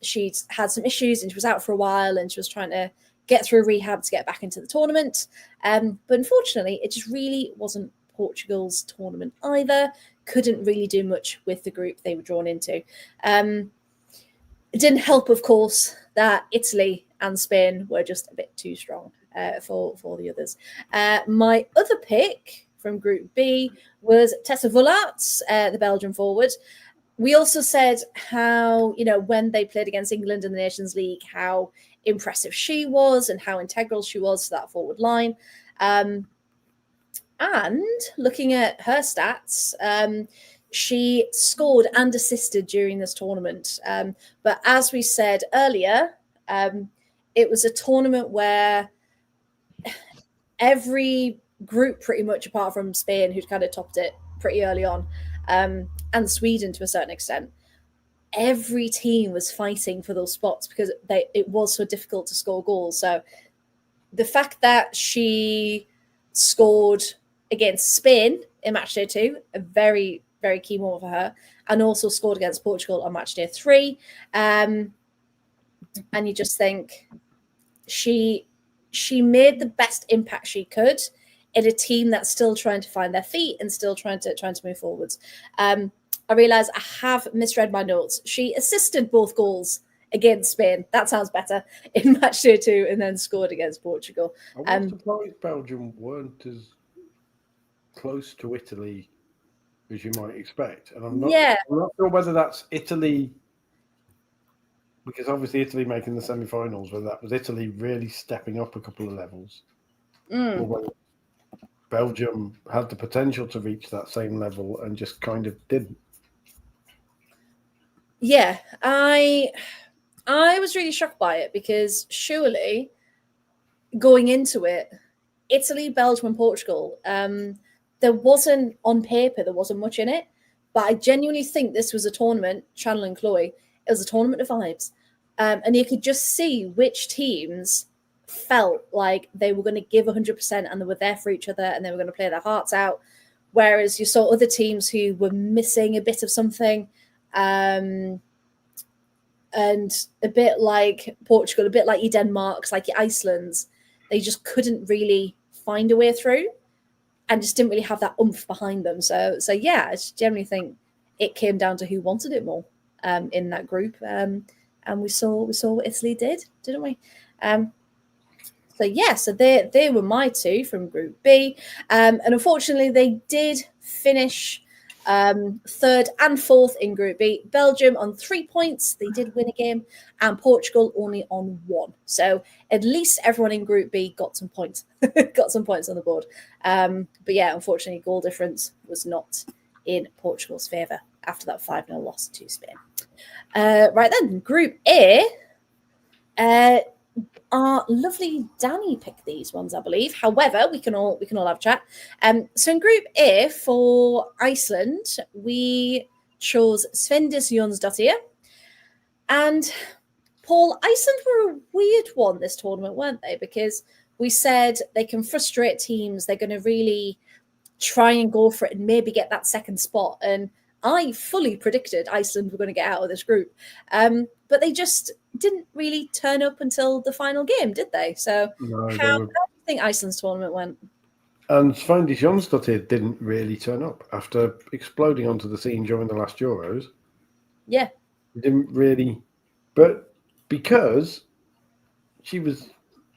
she'd had some issues and she was out for a while and she was trying to get through rehab to get back into the tournament. But unfortunately, it just really wasn't Portugal's tournament either. Couldn't really do much with the group they were drawn into. It didn't help, of course, that Italy and Spain were just a bit too strong for the others. My other pick from Group B was Tessa Vullaerts, the Belgian forward. We also said how, when they played against England in the Nations League, how impressive she was and how integral she was to that forward line. And looking at her stats, she scored and assisted during this tournament. But as we said earlier, it was a tournament where every group, pretty much apart from Spain, who'd kind of topped it pretty early on, and Sweden to a certain extent, every team was fighting for those spots because it was so difficult to score goals. So the fact that she scored against Spain in match day 2, a very, very key moment for her, and also scored against Portugal on match day 3. And you just think she made the best impact she could in a team that's still trying to find their feet and still trying to move forwards. I realise I have misread my notes. She assisted both goals against Spain. That sounds better. In match day 2 and then scored against Portugal. I was surprised Belgium weren't as close to Italy as you might expect. And I'm not sure whether that's Italy, because obviously Italy making the semi-finals, whether that was Italy really stepping up a couple of levels, or whether Belgium had the potential to reach that same level and just kind of didn't. Yeah, I was really shocked by it because surely going into it, Italy, Belgium, and Portugal, there wasn't much in it, but I genuinely think this was a tournament, Channel and Chloe, it was a tournament of vibes. And you could just see which teams felt like they were going to give 100% and they were there for each other and they were going to play their hearts out. Whereas you saw other teams who were missing a bit of something. And a bit like Portugal, a bit like your Denmarks, like your Icelands, they just couldn't really find a way through, and just didn't really have that oomph behind them. So yeah, I generally think it came down to who wanted it more in that group, and we saw what Italy did, didn't we? So yeah, so they were my two from Group B, and unfortunately they did finish third and fourth in Group B. Belgium on 3 points, they did win a game, and Portugal only on 1. So at least everyone in Group B got some points, got some points on the board. But yeah, unfortunately, goal difference was not in Portugal's favour after that 5-0 loss to Spain. Right then, Group A. Our lovely Danny picked these ones, I believe. However, we can all have a chat. So in Group A for Iceland, we chose Svendis Jónsdóttir. And Paul, Iceland were a weird one this tournament, weren't they? Because we said they can frustrate teams. They're going to really try and go for it and maybe get that second spot. And I fully predicted Iceland were going to get out of this group. But they just didn't really turn up until the final game, did they? So how do you think Iceland's tournament went? And Svendis Jónsdóttir didn't really turn up after exploding onto the scene during the last Euros. Yeah. Didn't really, but because she was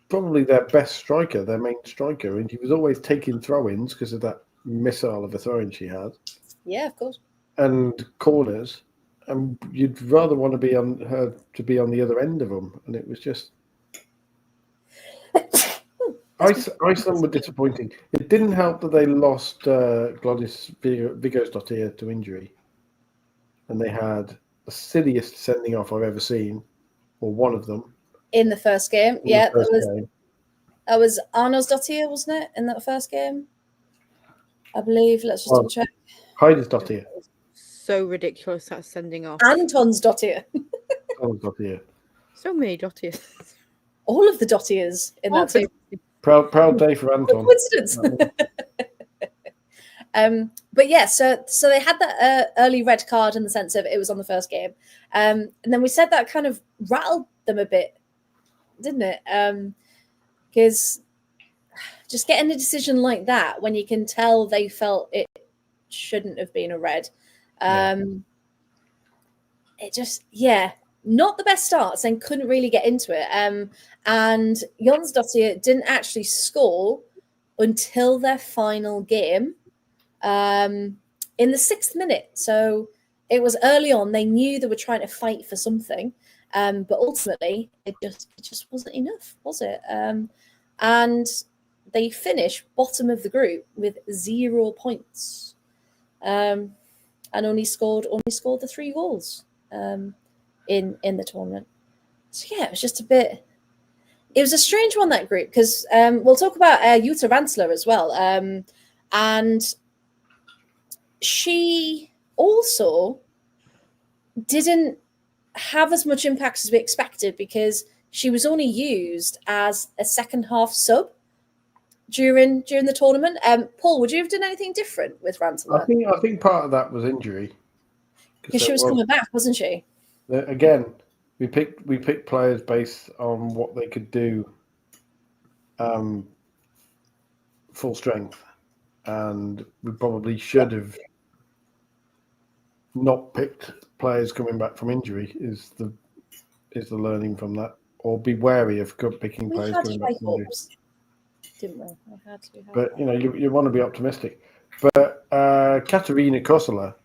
probably their best striker, their main striker, and she was always taking throw-ins because of that missile of a throw-in she had. Yeah, of course. And corners, and you'd rather want to be on her to be on the other end of them, and it was just Iceland were disappointing. It didn't help that they lost Gladys Vigosdottir to injury, and they had the silliest sending off I've ever seen, or one of them in the first game. Yeah, that was Arnarsdottir, wasn't it, in that first game? I believe. Let's just double check. Heidersdottir. So ridiculous that sending off. Antonsdottir. Dottir. So many Dottiers. All of the Dottiers in that team. Proud day for Anton. Coincidence. But yeah, so they had that early red card in the sense of it was on the first game, and then we said that kind of rattled them a bit, didn't it? Because just getting a decision like that when you can tell they felt it shouldn't have been a red, it just not the best starts and couldn't really get into it. And Jónsdóttir didn't actually score until their final game. In the 6th minute. So it was early on. They knew they were trying to fight for something, but ultimately it just wasn't enough, was it? And they finished bottom of the group with 0 points, and only scored the 3 goals in the tournament. So yeah, it was just a bit. It was a strange one, that group, because we'll talk about Jutta Rantzler as well, and she also didn't have as much impact as we expected because she was only used as a second half sub during the tournament. Paul, would you have done anything different with Rantzler? I think part of that was injury because she was coming back, wasn't she? Again, we picked players based on what they could do, full strength. And we probably should have not picked players coming back from injury. Is the learning from that, or be wary of picking players coming back from injury. Didn't we? I had to. But you want to be optimistic. But Katarina Kosola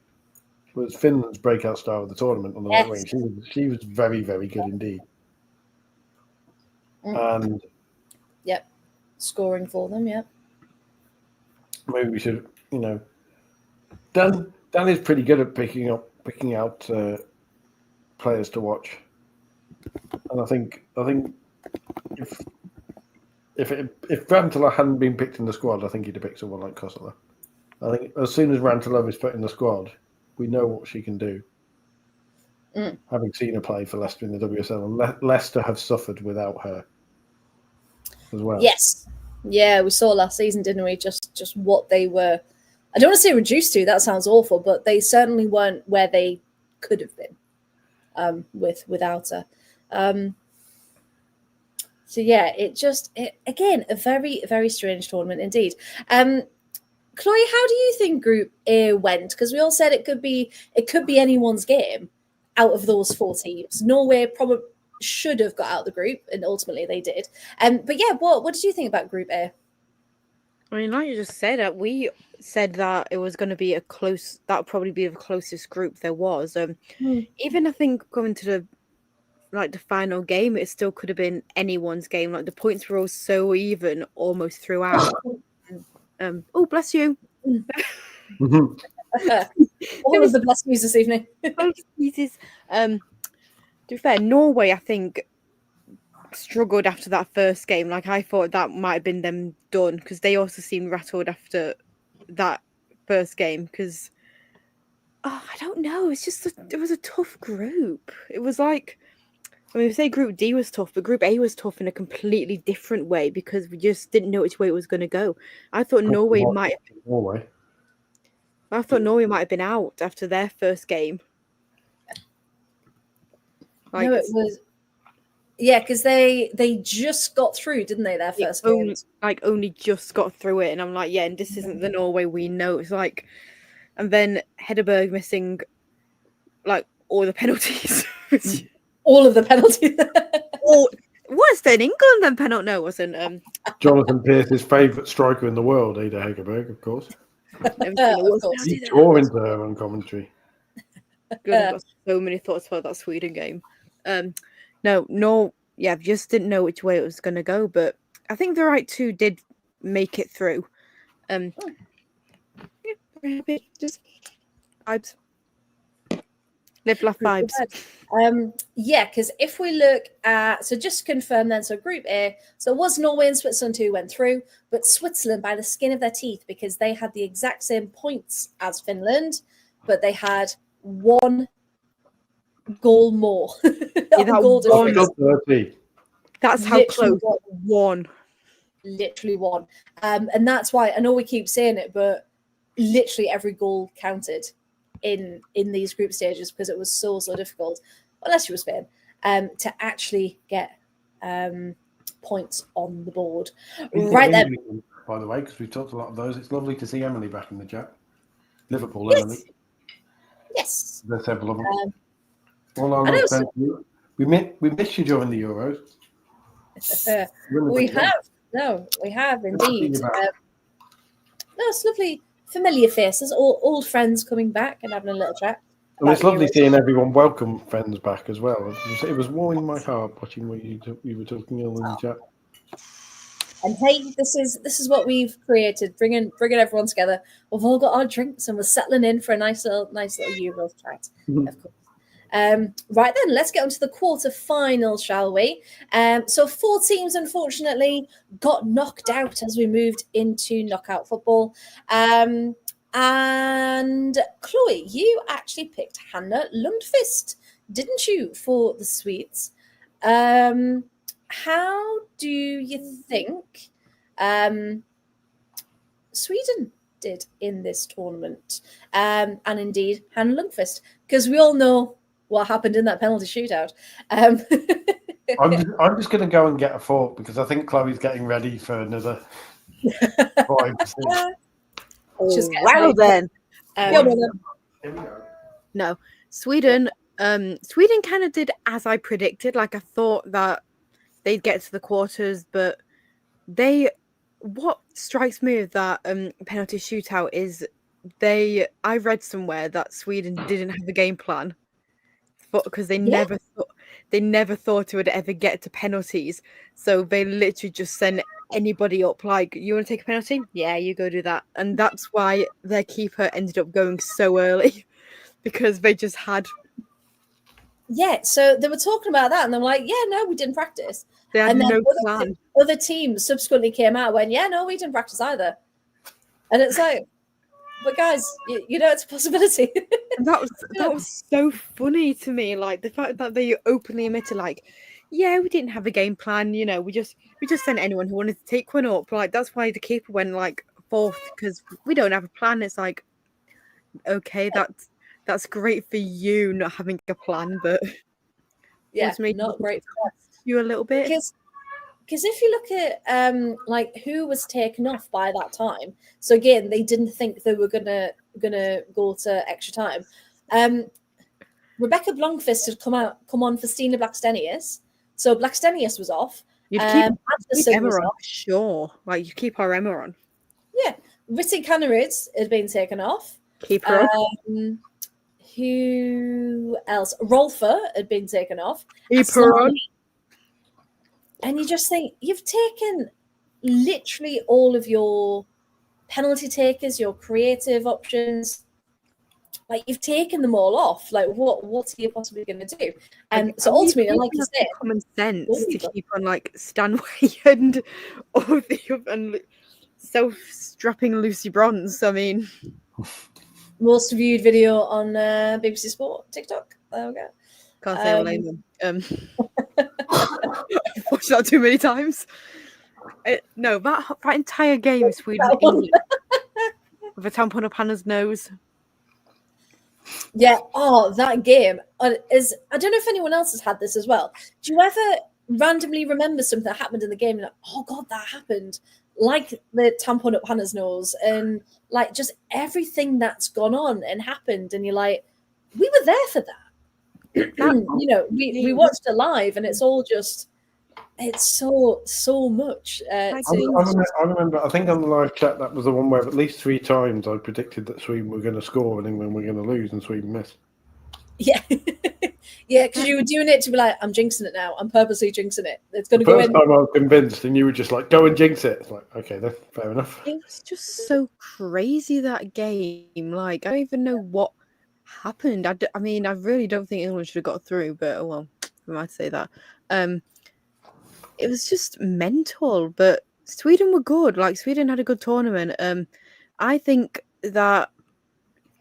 was Finland's breakout star of the tournament on the right wing. She was very, very good indeed. And scoring for them. Maybe we should, Dan is pretty good at picking out players to watch, and I think if Rantzler hadn't been picked in the squad, I think he'd have picked someone like Kosola. I think as soon as Rantzler is put in the squad, we know what she can do. Having seen her play for Leicester in the WSL, and Leicester have suffered without her as well. Yes. Yeah, we saw last season, didn't we? Just what they were. I don't want to say reduced to. That sounds awful, but they certainly weren't where they could have been without her. So yeah, again, a very, very strange tournament indeed. Chloe, how do you think Group A went? Because we all said it could be anyone's game out of those 4 teams. Norway probably should have got out of the group, and ultimately they did. But yeah, what did you think about Group A? I mean, like you just said, we said that it was going to be that would probably be the closest group there was. Even I think going to the final game, it still could have been anyone's game. Like the points were all so even almost throughout. Oh, bless you. All of the blessed news this evening. To be fair, Norway, I think, struggled after that first game. Like I thought that might have been them done, because they also seemed rattled after that first game. Because I don't know, it's just it was a tough group. It was like, I mean, we say Group D was tough, but Group A was tough in a completely different way because we just didn't know which way it was going to go. I thought Norway might have been out after their first game. Like, no, it was. Yeah, because they just got through, didn't they? Their first game. Only just got through it, and I'm like, yeah, and this isn't the Norway we know. It's like, and then Hedberg missing like all the penalties. All of the penalties. Or worse than England than penalty. No, it wasn't. Jonathan Pearce's favourite striker in the world, Ada Hegerberg, of course. He tore into her on commentary. Good, I've got so many thoughts about that Sweden game. Just didn't know which way it was going to go, but I think the right two did make it through. Just vibes. Live, laugh, vibes. Because if we look at, so just to confirm then, so Group A, so it was Norway and Switzerland who went through, but Switzerland by the skin of their teeth, because they had the exact same points as Finland, but they had 1 goal more. That's how close. 1. Literally 1. And that's why, I know we keep saying it, but literally every goal counted in these group stages, because it was so difficult, unless you were Spain, to actually get points on the board. Right then. By the way, because we've talked a lot of those, it's lovely to see Emily back in the chat. Liverpool, yes. Emily. Yes. There's several of them. We missed you during the Euros. We have indeed. It's lovely, familiar faces, old friends coming back and having a little chat. And it's lovely seeing everyone welcome friends back as well. It was warming my heart watching what you were talking in the chat. And hey, this is what we've created, bringing everyone together. We've all got our drinks and we're settling in for a nice little Euros chat, of course. Right then, let's get on to the quarterfinal, shall we? So 4 teams, unfortunately, got knocked out as we moved into knockout football. And Chloe, you actually picked Hannah Lundqvist, didn't you, for the Swedes? How do you think Sweden did in this tournament? And indeed, Hannah Lundqvist, because we all know what happened in that penalty shootout. I'm just going to go and get a fork, because I think Chloe's getting ready for another 5. Well then. Here we go. No, Sweden. Sweden kind of did as I predicted. Like I thought that they'd get to the quarters, but what strikes me with that penalty shootout is I read somewhere that Sweden didn't have a game plan, because they never thought it would ever get to penalties. So they literally just sent anybody up, like, you want to take a penalty? Yeah, you go do that. And that's why their keeper ended up going so early, because they just had. Yeah, so they were talking about that, and they're like, "Yeah, no, we didn't practice." They had and then no plan. Other teams subsequently came out and went, "Yeah, no, we didn't practice either." And it's like, but guys, you know it's a possibility. And that was so funny to me, like the fact that they openly admitted, like, yeah, we didn't have a game plan. You know, we just sent anyone who wanted to take one up. Like that's why the keeper went like 4th, because we don't have a plan. It's like, okay, that's great for you not having a plan, but yeah, not great for us. You a little bit, because if you look at like who was taken off by that time, so again they didn't think they were gonna go to extra time. Rebecca Blomqvist had come on for Stina Blackstenius, so Blackstenius was off. You'd keep Anderson Emma was on, off. sure. Like you keep our Emma on. Yeah, Ritty Kanarids had been taken off. Keep her on. Who else? Rolfer had been taken off. Keep her on. And you just think you've taken literally all of your penalty takers, your creative options. Like you've taken them all off. Like what are you possibly going to do? And so ultimately, like you said, common sense to keep on like Stanway and all the and self-strapping Lucy Bronze. I mean, most viewed video on BBC Sport TikTok. There we go. Can't say I blame them. I've watched that too many times. No, that entire game is Sweden England with a tampon up Hannah's nose. Yeah. Oh, that game is. I don't know if anyone else has had this as well. Do you ever randomly remember something that happened in the game? And like, oh God, that happened. Like the tampon up Hannah's nose, and like just everything that's gone on and happened, and you're like, we were there for that. You know, we watched it live, and it's all just. It's so much. I remember. I think on the live chat that was the one where at least 3 times I predicted that Sweden were going to score and England were going to lose, and Sweden missed. Yeah, yeah, because you were doing it to be like, I'm jinxing it now. I'm purposely jinxing it. It's going to go in. First time I was convinced, and you were just like, "Go and jinx it." It's like, okay, then, fair enough. It was just so crazy that game. Like, I don't even know what happened. I mean, I really don't think England should have got through, but oh well, we might say that. It was just mental, but Sweden were good. Like Sweden had a good tournament. I think that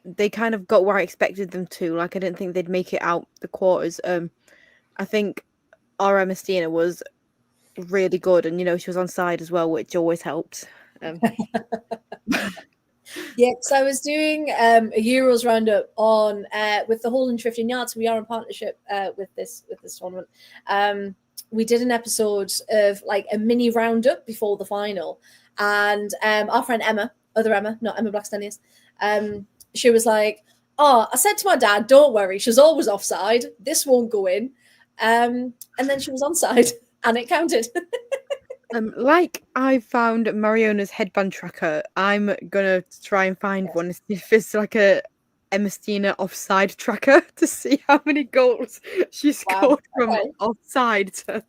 they kind of got where I expected them to. Like I didn't think they'd make it out the quarters. I think our Emma Stina was really good, and you know she was on side as well, which always helped. Yeah, so I was doing a Euros roundup on with the Hall and 15 Yards. We are in partnership with this tournament. We did an episode of like a mini roundup before the final, and our friend Emma, other Emma, not Emma Blackstenius, she was like, "Oh, I said to my dad, don't worry, she's always offside. This won't go in," and then she was onside, and it counted. Like I found Mariona's headband tracker, I'm gonna try and find one if it's like a Emma Stina offside tracker to see how many goals she scored from offside to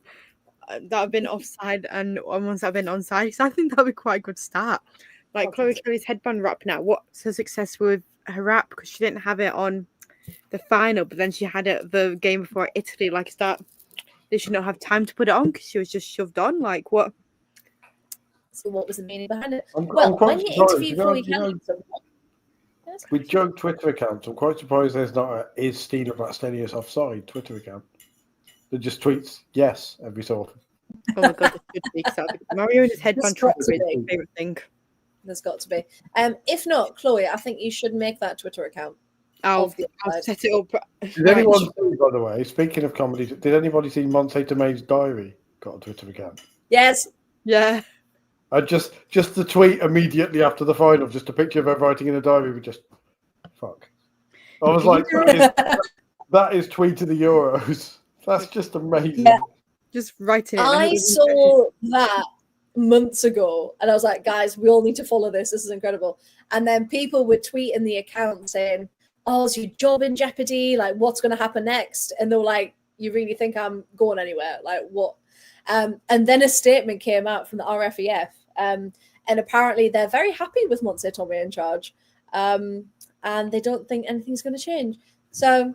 that have been offside and ones that have been onside. So I think that would be quite a good start. Like Chloe Kelly's headband wrap now. What's her success with her wrap? Because she didn't have it on the final, but then she had it the game before Italy. Like, is that they should not have time to put it on because she was just shoved on? Like, what? So what was the meaning behind it? I'm Well, quite when you surprised, interview Chloe Kelly, with joke Twitter accounts, I'm quite surprised there's not a "Is Stina Blackstenius offside" Twitter account that just tweets yes every so often. Oh my god, it should be Mariona's headband tracker is my favorite thing. There's got to be. If not, Chloe, I think you should make that Twitter account. I'll set it up. Did anyone see, by the way, speaking of comedy, did anybody see Monse Tomei's diary got a Twitter account? Yes. Yeah. I just the tweet immediately after the final, just a picture of her writing in a diary with just fuck. I was like, that is tweet of the Euros. That's just amazing. Yeah. Just writing it. I saw that months ago and I was like, guys, we all need to follow this. This is incredible. And then people would tweet in the account saying, "Oh, is your job in jeopardy? Like, what's going to happen next?" And they were like, "You really think I'm going anywhere? Like, what?" And then a statement came out from the RFEF. And apparently they're very happy with Monse Tomei in charge. And they don't think anything's going to change. So,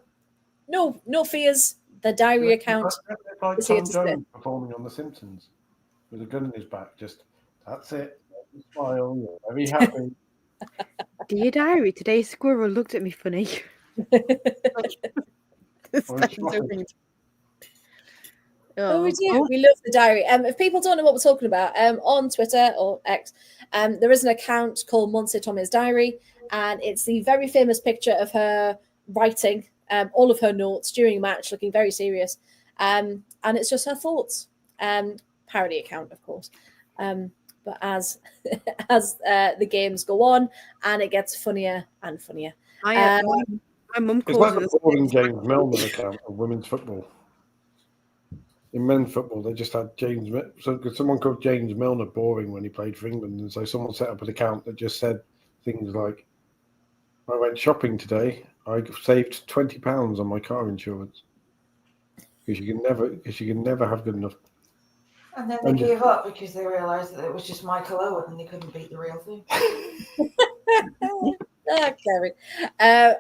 no fears. The diary account like is here Tom to stay. Jones performing on The Simpsons with a gun in his back. Just, that's it. Smile. You're very happy. Dear diary, today's squirrel looked at me funny. Oh, we do. We love the diary. If people don't know what we're talking about, on Twitter or X, there is an account called Monse Tomei's Diary, and it's the very famous picture of her writing all of her notes during a match, looking very serious. And it's just her thoughts. parody account, of course. But as the games go on, and it gets funnier and funnier. My mum It's calls like it the boring James Milner account of women's football. In men's football, they just had someone called James Milner boring when he played for England, and so someone set up an account that just said things like, "I went shopping today. I saved £20 on my car insurance." Because you can never have good enough. And then they gave up because they realised that it was just Michael Owen and they couldn't beat the real thing. Kevin.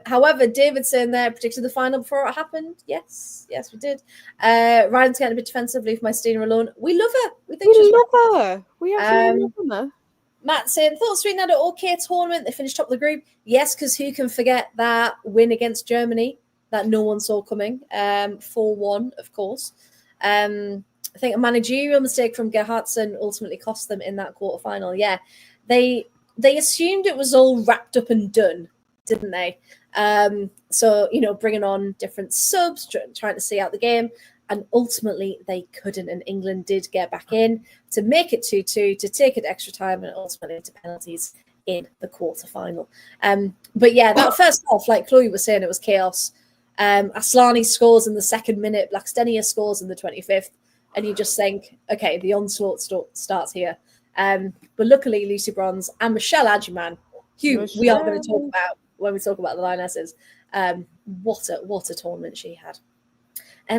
However, David saying there predicted the final before it happened. Yes, we did. Ryan's getting a bit defensive. Leave my Stina alone. We love her. We think she's love her. We absolutely love her. Matt saying thought Sweden had an okay tournament. They finished top of the group. Yes, because who can forget that win against Germany that no one saw coming? 4-1, of course. I think a managerial mistake from Gerhardsson ultimately cost them in that quarterfinal. Yeah, they assumed it was all wrapped up and done, didn't they? So, bringing on different subs, trying to see out the game. And ultimately, they couldn't. And England did get back in to make it 2-2, to take it extra time, and ultimately to penalties in the quarterfinal. But yeah, that first half, like Chloe was saying, it was chaos. Aslani scores in the 2nd minute. Blackstenia scores in the 25th. And you just think, okay, the onslaught starts here. But luckily, Lucy Bronze and Michelle Adjuman, who we are going to talk about when we talk about the Lionesses, what a tournament she had.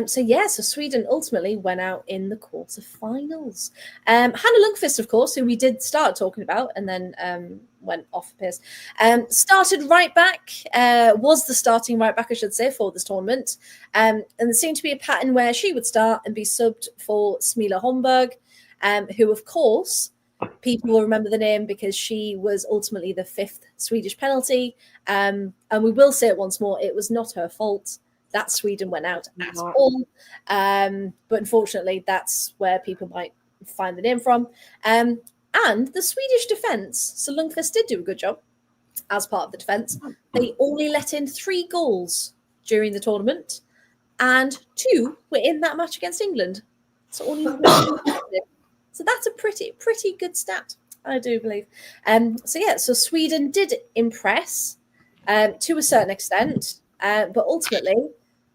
So Sweden ultimately went out in the quarterfinals. Hannah Lundqvist, of course, who we did start talking about and then went off pace, started right back, was the starting right back, I should say, for this tournament. And there seemed to be a pattern where she would start and be subbed for Smila Holmgaard, who, of course, people will remember the name because she was ultimately the 5th Swedish penalty. And we will say it once more, it was not her fault that Sweden went out at all. But unfortunately, that's where people might find the name from. And the Swedish defence, so Lundqvist did do a good job as part of the defence. They only let in 3 goals during the tournament, and 2 were in that match against England. So only 1. So that's a pretty good stat, I do believe. So Sweden did impress to a certain extent, but ultimately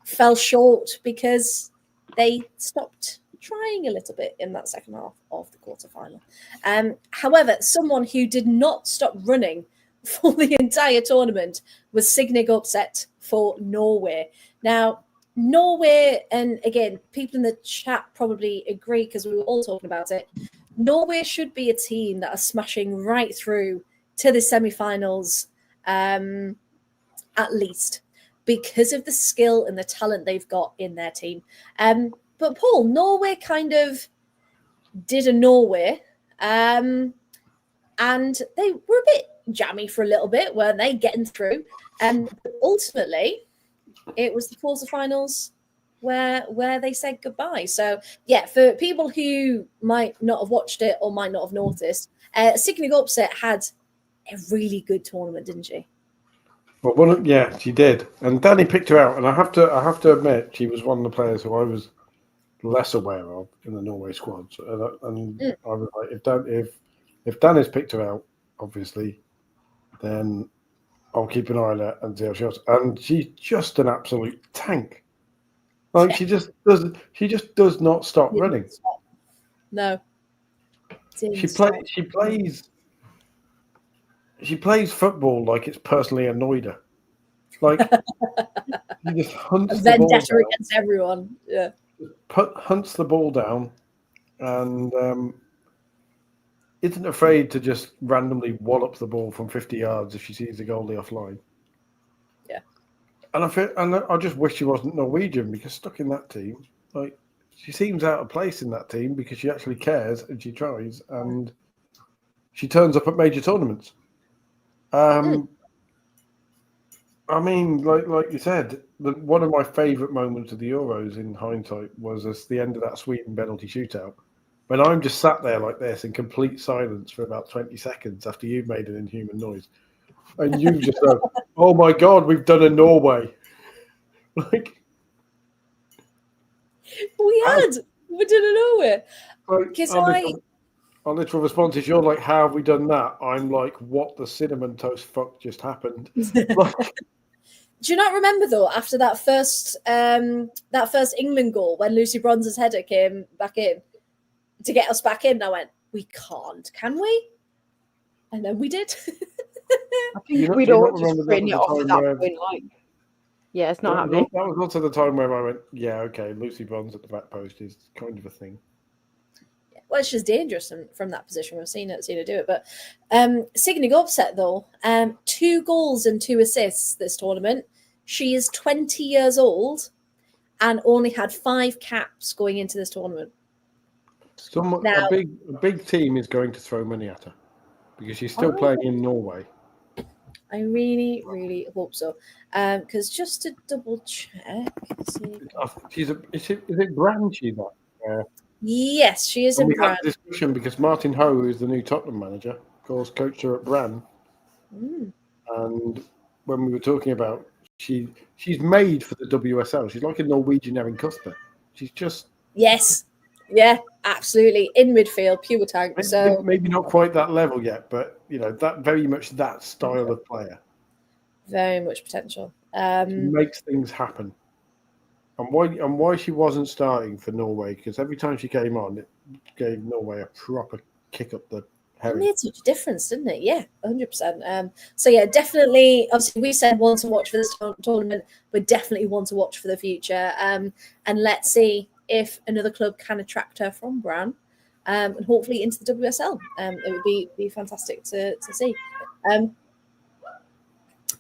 fell short because they stopped trying a little bit in that second half of the quarterfinal. However, someone who did not stop running for the entire tournament was Signig Upset for Norway. Now, Norway, and again, people in the chat probably agree because we were all talking about it, Norway should be a team that are smashing right through to the semi-finals, at least, because of the skill and the talent they've got in their team. But Paul, Norway kind of did a Norway, and they were a bit jammy for a little bit, weren't they, getting through? But ultimately, it was the quarterfinals where they said goodbye. So, yeah, for people who might not have watched it or might not have noticed, Signig Upset had a really good tournament, didn't she? Well, yeah, she did, and Danny picked her out. And I have to admit, she was one of the players who I was less aware of in the Norway squad. And I was like, if Danny's picked her out, obviously, then I'll keep an eye on her and see how she goes. And she's just an absolute tank. Like she just does not stop running. No. She plays football like it's personally annoyed her. Like she just hunts the ball down. Against everyone. Yeah. Hunts the ball down and isn't afraid to just randomly wallop the ball from 50 yards if she sees the goalie offline. Yeah. And I just wish she wasn't Norwegian, because stuck in that team, like she seems out of place in that team because she actually cares and she tries and she turns up at major tournaments. I mean, like you said, one of my favourite moments of the Euros in hindsight was at the end of that Sweden penalty shootout, when I'm just sat there like this in complete silence for about 20 seconds after you've made an inhuman noise. And you've just said, oh my God, we've done a Norway. Like, we We didn't know it. Like, Because our literal response is, you're like, how have we done that? I'm like, what the cinnamon toast fuck just happened? Like, do you not remember though, after that first England goal when Lucy Bronze's header came back in to get us back in? I went, we can't, can we? And then we did. I think do we'd you all not just remember that written was it the off time at that where- point. Like, yeah, it's not that happening. was also the time where I went, yeah, okay, Lucy Bronze at the back post is kind of a thing. Well, it's just dangerous from that position. We've seen her do it. But Signe Gobset, though, 2 goals and 2 assists this tournament. She is 20 years old and only had 5 caps going into this tournament. A big team is going to throw money at her because she's still playing in Norway. I really, really hope so. Because just to double check, Is it Brand she's at? Yes, she is And in we had Brand. a discussion because Martin Ho, who's the new Tottenham manager, of course, coached her at Bran. And when we were talking about, she's made for the WSL. She's like a Norwegian Erin Cuthbert. She's just Yeah, absolutely in midfield, pure tank. So maybe not quite that level yet, but that very much that style of player. Very much potential. She makes things happen. And why she wasn't starting for Norway, because every time she came on, it gave Norway a proper kick up the It herring. made such a difference, didn't it? Yeah, 100%. So yeah, definitely. Obviously, we said one to watch for this tournament, but definitely one to watch for the future. And let's see if another club can attract her from Bran, and hopefully into the WSL. It would be fantastic to see.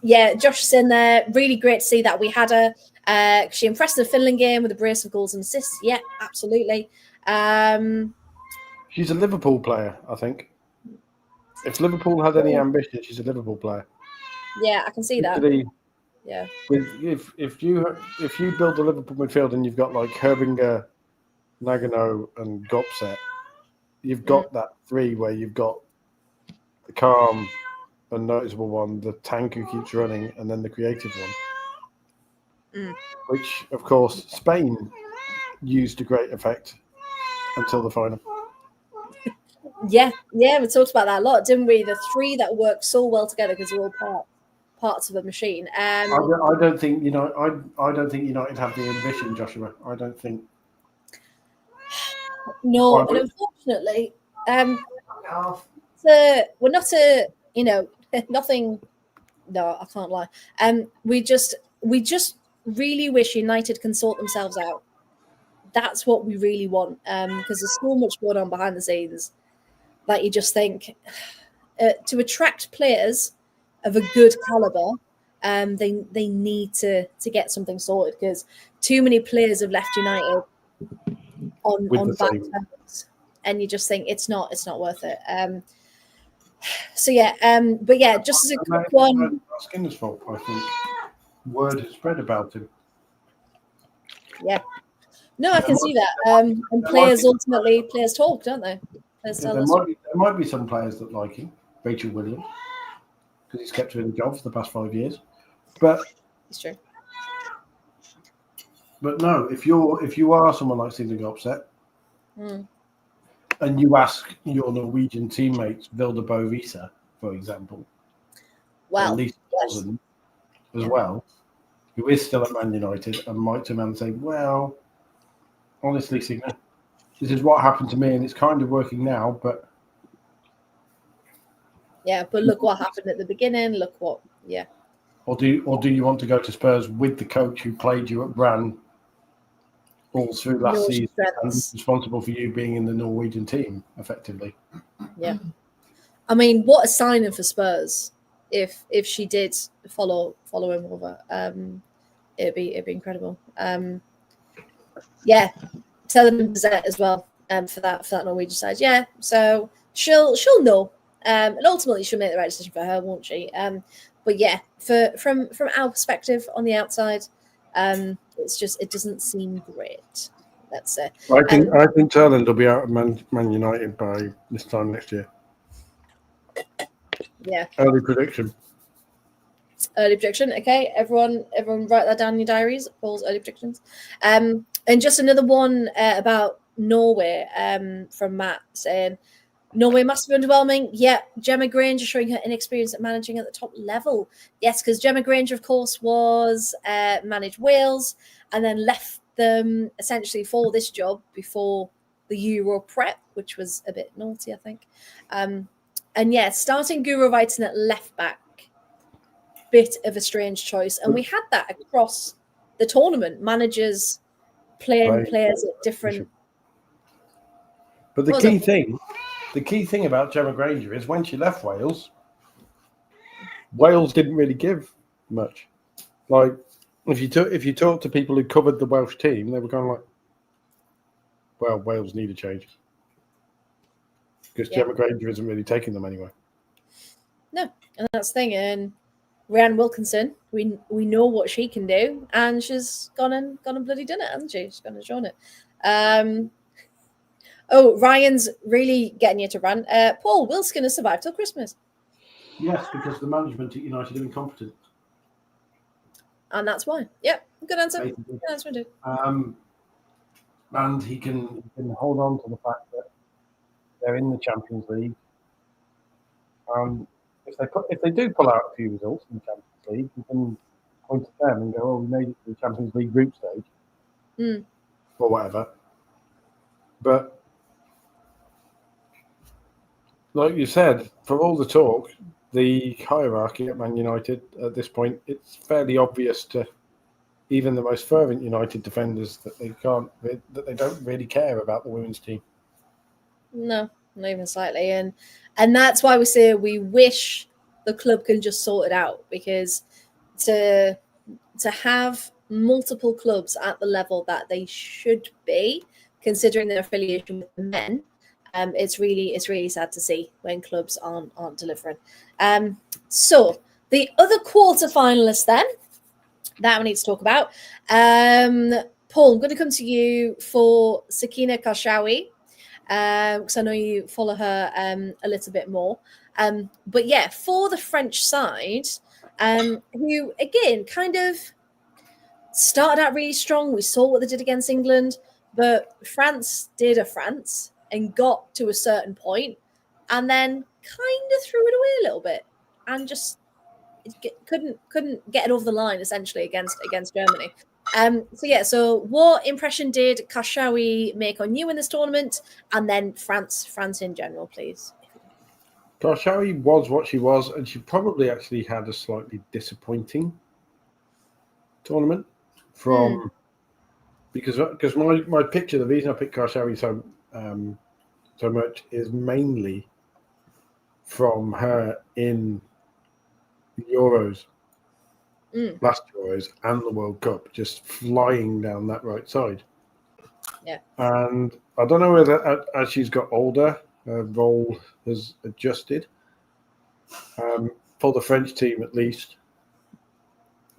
Yeah, Josh is in there. Really great to see that we had her. She impressed in the Finland game with a brace of goals and assists. Yeah, absolutely. She's a Liverpool player, I think. If Liverpool had any ambition, she's a Liverpool player. Yeah, I can see that. Yeah. If you build a Liverpool midfield and you've got like Herbinger, Nagano, and Gopset, you've got that 3 where you've got the calm, unnoticeable one, the tank who keeps running, and then the creative one. Which, of course, Spain used to great effect until the final. Yeah, we talked about that a lot, didn't we? The 3 that work so well together because they're all parts of a machine. I don't think I don't think United have the ambition, Joshua. I don't think. No, and unfortunately, we're not nothing. No, I can't lie. We just really wish United can sort themselves out. That's what we really want, because there's so much going on behind the scenes that you just think to attract players of a good caliber, they need to get something sorted because too many players have left United on bad terms, and you just think it's not worth it. So yeah, but yeah, just as a quick one. Skinner's fault, I think. Word has spread about him. Yeah. No, I can see that. And players talk, don't they? There might be some players that like him, Rachel Williams, because he's kept her in the job for the past 5 years. But it's true. But no, if you are someone like Signe Gopset, and you ask your Norwegian teammates, Vilde Bovisa, for example, or Lisa Olsen as well, who is still at Man United, and might turn around and say, well, honestly, Signe, this is what happened to me, and it's kind of working now, but yeah, but look what happened at the beginning. Look what, yeah. Or do you want to go to Spurs with the coach who played you at Brann all through last season and responsible for you being in the Norwegian team, effectively? Yeah. I mean, what a signing for Spurs if she did follow him over. It'd be incredible. Yeah, Telemann Bazette as well. For that Norwegian side, yeah. So she'll know, and ultimately she'll make the right decision for her, won't she? But yeah, from our perspective on the outside, it's just it doesn't seem great. Let's say. I think Telemann will be out of Man United by this time next year. Yeah. Early prediction. Okay, everyone write that down in your diaries. Paul's early predictions. And just another one about Norway from Matt saying, Norway must be underwhelming. Yeah, Gemma Granger showing her inexperience at managing at the top level. Yes, because Gemma Granger, of course, was managed Wales and then left them essentially for this job before the Euro prep, which was a bit naughty, I think. And yeah, starting Guro Vaitin at left back, bit of a strange choice. And we had that across the tournament, managers playing players at different. But the key thing about Gemma Granger is when she left Wales, Wales didn't really give much. Like if you talk to people who covered the Welsh team, they were kind of like, well, Wales need a change because Gemma Granger isn't really taking them anywhere. No, and that's the thing. And Rhiannon Wilkinson, we know what she can do, and she's gone and bloody done it, hasn't she? She's gone and shown it. Oh, Ryan's really getting you to run. Paul, will Skinner survive till Christmas? Yes, because the management at United are incompetent. And that's why. Yep, good answer. Good answer indeed. And he can hold on to the fact that they're in the Champions League. If they do pull out a few results in the Champions League, you can point at them and go, "Oh, we made it to the Champions League group stage," or whatever. But like you said, for all the talk, the hierarchy at Man United at this point, it's fairly obvious to even the most fervent United defenders that they don't really care about the women's team. No, not even slightly. And that's why we say we wish the club can just sort it out, because to have multiple clubs at the level that they should be, considering their affiliation with the men, it's really sad to see when clubs aren't delivering. So the other quarterfinalists then that we need to talk about. Paul, I'm going to come to you for Sakina Karshawi, because I know you follow her a little bit more. But yeah, for the French side, who again kind of started out really strong. We saw what they did against England, but France did a France and got to a certain point and then kind of threw it away a little bit and just couldn't get it over the line essentially against Germany. So what impression did Karshawi make on you in this tournament, and then France in general, please? Karshawi was what she was, and she probably actually had a slightly disappointing tournament because my picture, the reason I picked Karshawi so much is mainly from her in the Euros, last Euros and the World Cup, just flying down that right side. Yeah. And I don't know whether as she's got older, her role has adjusted for the French team at least.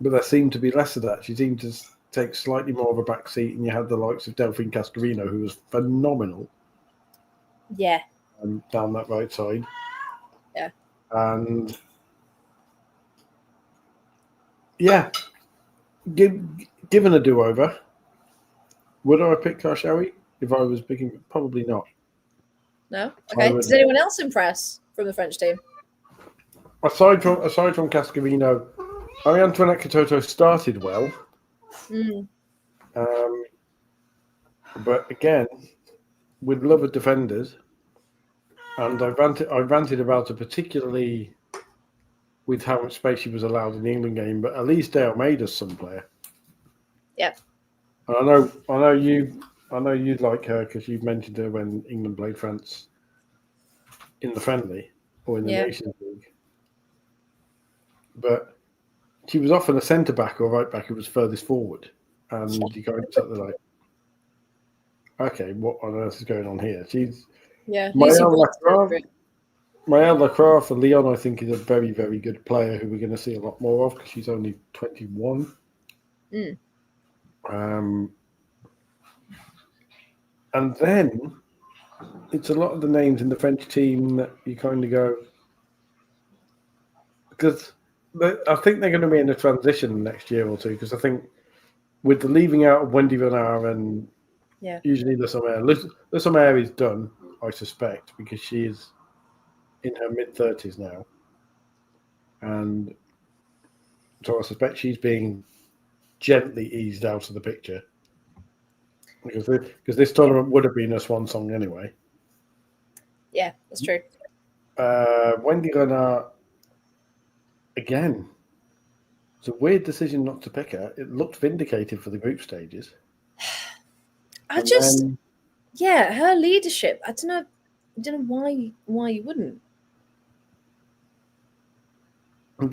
But there seemed to be less of that. She seemed to take slightly more of a back seat, and you had the likes of Delphine Cascarino, who was phenomenal. Yeah. Down that right side. Yeah. And yeah, given a do-over, would I have picked Karshawi if I was picking? Probably not. No? Okay. Does anyone else impress from the French team? Aside from Cascarino, Marie-Antoinette Katoto started well. But again, with love of defenders, and I ranted about it particularly with how much space she was allowed in the England game, but Elise de Almeida's some player. Yeah. And I know you'd like her because you've mentioned her when England played France in the friendly or in the Nations League. But she was often a centre back or right back who was furthest forward, and you go sat there like, okay, what on earth is going on here? She's Maëlle Lacroix for Lyon, I think, is a very, very good player who we're going to see a lot more of because she's only 21. And then it's a lot of the names in the French team that you kind of go, because I think they're going to be in a transition next year or two, because I think with the leaving out of Wendy Renard and Yeah. Usually Le Sommer is done, I suspect, because she is in her mid-30s now. And so I suspect she's being gently eased out of the picture. Because this tournament would have been a swan song anyway. Yeah, that's true. Wendy Renard, again, it's a weird decision not to pick her. It looked vindicated for the group stages. Yeah, her leadership. I don't know why you wouldn't.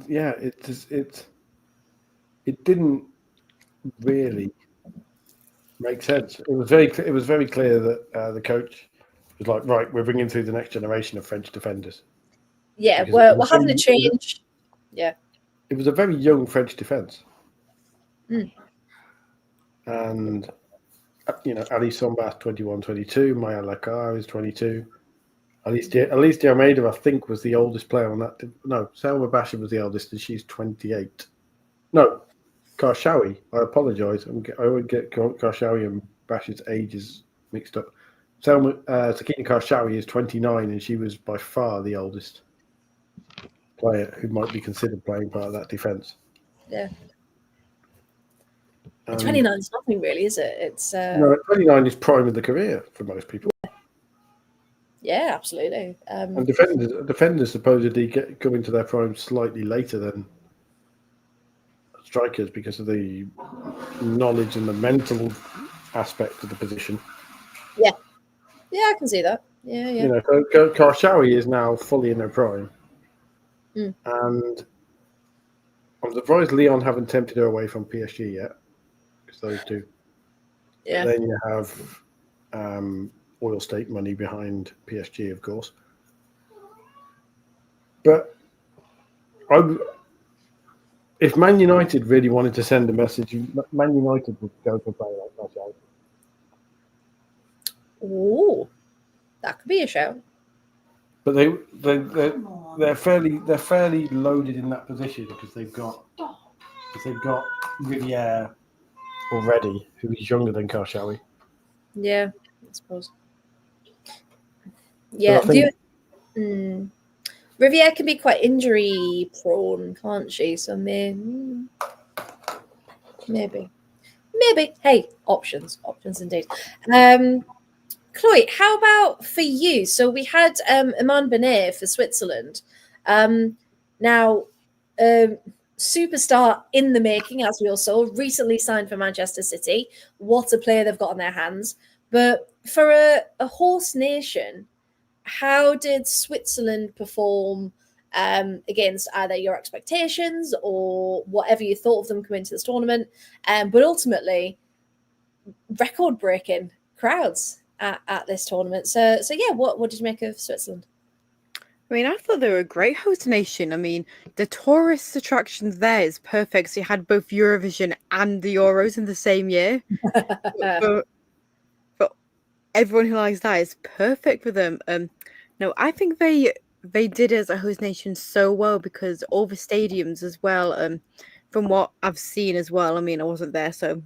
Yeah, it didn't really make sense. It was very clear that the coach was like, right, we're bringing through the next generation of French defenders. Yeah, Because we're having a change. Yeah, it was a very young French defense, Mm. and Ali Sombas 21, 22, Maya Lacar is 22. Alice Almeida, I think, was the oldest player on that. No, Selma Basha was the eldest, and she's 28. No, Karshawi. I apologise. I would get Karshawi and Basha's ages mixed up. Sakina Karshawi is 29, and she was by far the oldest player who might be considered playing part of that defence. Yeah. 29 is nothing really, is it? It's no, 29 is prime of the career for most people. Yeah, absolutely. And defenders supposedly come into their prime slightly later than strikers because of the knowledge and the mental aspect of the position. Yeah, I can see that. Yeah. Karshawi is now fully in their prime, Mm. and I'm surprised Lyon haven't tempted her away from PSG yet. Because those two. Yeah. Then you have oil state money behind PSG, of course. But if Man United really wanted to send a message, Man United would go for a player like Karshawi. Oh, that could be a shout. But they're fairly loaded in that position because they've got Riviere already, who is younger than Karshawi. Yeah, I suppose. Yeah, Riviere can be quite injury prone, can't she? So maybe. Hey, options indeed. Chloe, how about for you? So we had Iman Benet for Switzerland. Now, superstar in the making, as we all saw, recently signed for Manchester City. What a player they've got on their hands. But for a host nation, how did Switzerland perform against either your expectations or whatever you thought of them coming into this tournament? But ultimately, record-breaking crowds at this tournament. So yeah, what did you make of Switzerland? I mean, I thought they were a great host nation. I mean, the tourist attractions there is perfect. So you had both Eurovision and the Euros in the same year. for everyone who likes that, it's perfect for them. No, I think they did as a host nation so well because all the stadiums as well. From what I've seen as well. I mean, I wasn't there, so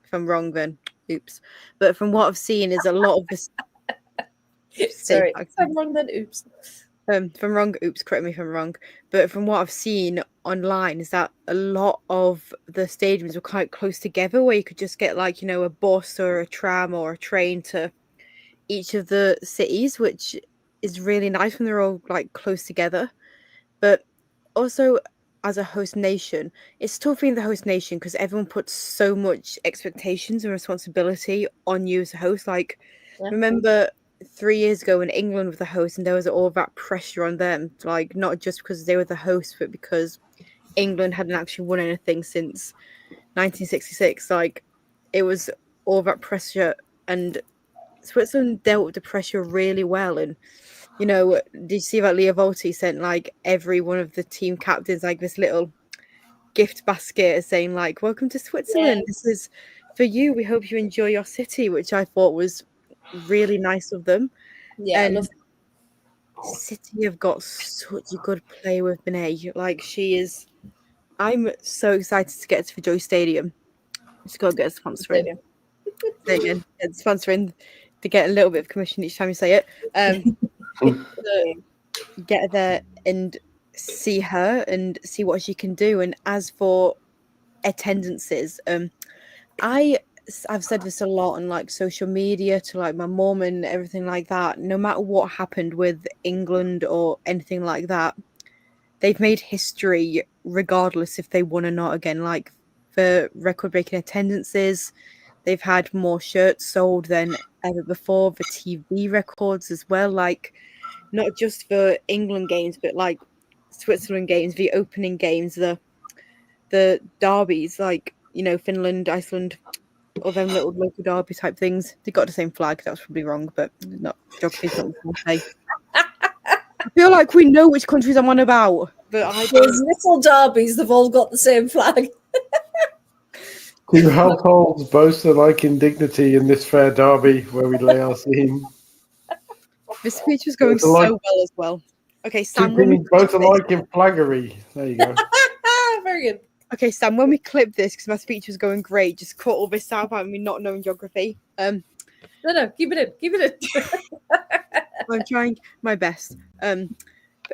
if I'm wrong, then oops. But from what I've seen, is a lot of this. Sorry, if I'm wrong, then oops. If I'm wrong, oops, correct me if I'm wrong. But from what I've seen online, is that a lot of the stadiums were quite close together, where you could just get like a bus or a tram or a train to each of the cities, which is really nice when they're all like close together. But also, as a host nation, it's tough being the host nation because everyone puts so much expectations and responsibility on you as a host. Like, remember 3 years ago when England was the host and there was all that pressure on them, like not just because they were the host, but because England hadn't actually won anything since 1966. Like, it was all that pressure, and Switzerland dealt with the pressure really well. And did you see that Leo Volti sent like every one of the team captains like this little gift basket saying like, welcome to Switzerland, This is for you, we hope you enjoy your city, which I thought was really nice of them. Yeah, and I love City have got such a good player with Benet. Like, she is, I'm so excited to get to the Joy Stadium. Just go get a sponsor. Say it again. It's sponsoring to get a little bit of commission each time you say it. To get there and see her and see what she can do. And as for attendances, I've said this a lot on like social media to like my mom and everything like that. No matter what happened with England or anything like that, they've made history regardless if they won or not again. Like for record-breaking attendances, they've had more shirts sold than ever before. The TV records as well, like not just for England games, but like Switzerland games, the opening games, the derbies, like Finland, Iceland, all them little local derby type things. They got the same flag. That was probably wrong, but not geography's not what I say. I feel like we know which countries I'm on about, but I don't. Those little derbies, they've all got the same flag. Two households boast alike in dignity in this fair derby where we lay our scene. The speech was going Both so alike- well as well. Okay, Two Sam. When we teams both clip this, alike in flaggery. There you go. Very good. okay, Sam, when we clip this, because my speech was going great, just cut all this out about me not knowing geography. No, keep it in. I'm trying my best. But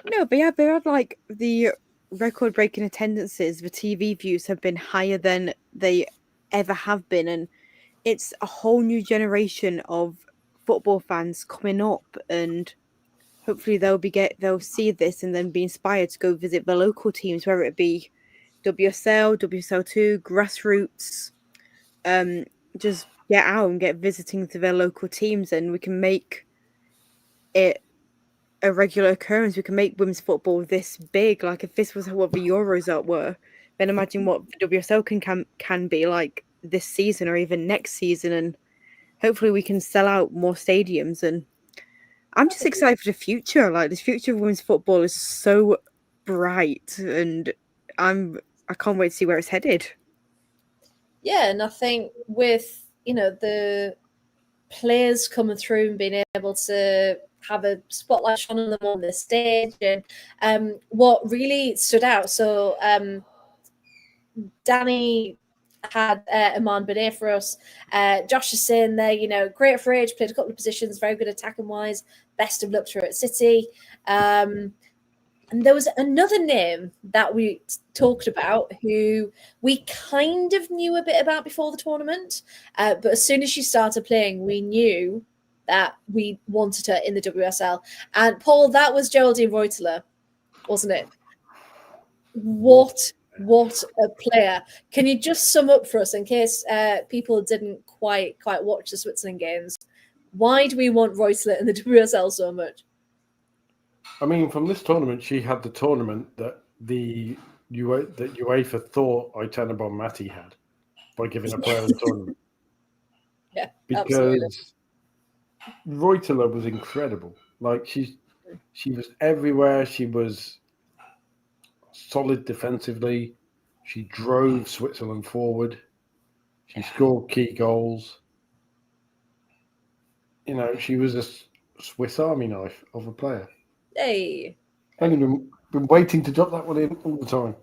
no, they had like the record-breaking attendances. The TV views have been higher than they ever have been, and it's a whole new generation of football fans coming up, and hopefully they'll see this and then be inspired to go visit the local teams, whether it be WSL, WSL2, grassroots. Just get out and get visiting to their local teams, and we can make it a regular occurrence. We can make women's football this big. Like if this was what the Euros were, then imagine what the WSL can be like this season or even next season, and hopefully we can sell out more stadiums. And I'm just excited for the future. Like the future of women's football is so bright, and I can't wait to see where it's headed. Yeah, and I think with the players coming through and being able to have a spotlight shone on them on the stage, and what really stood out. So Danny had Aman Benet for us. Josh is saying there, great for age, played a couple of positions, very good attacking wise. Best of luck to her at City. And there was another name that we talked about who we kind of knew a bit about before the tournament. But as soon as she started playing, we knew that we wanted her in the WSL. And Paul, that was Geraldine Reuteler, wasn't it? What a player. Can you just sum up for us in case people didn't quite watch the Switzerland games? Why do we want Reuteler in the WSL so much? I mean, from this tournament, she had the tournament that UEFA thought Aitana Bonmati had by giving a player the tournament. Yeah, because absolutely. Reuteler was incredible. Like she was everywhere. She was solid defensively. She drove Switzerland forward. She scored key goals. She was a Swiss Army knife of a player. Hey. Only been waiting to drop that one in all the time.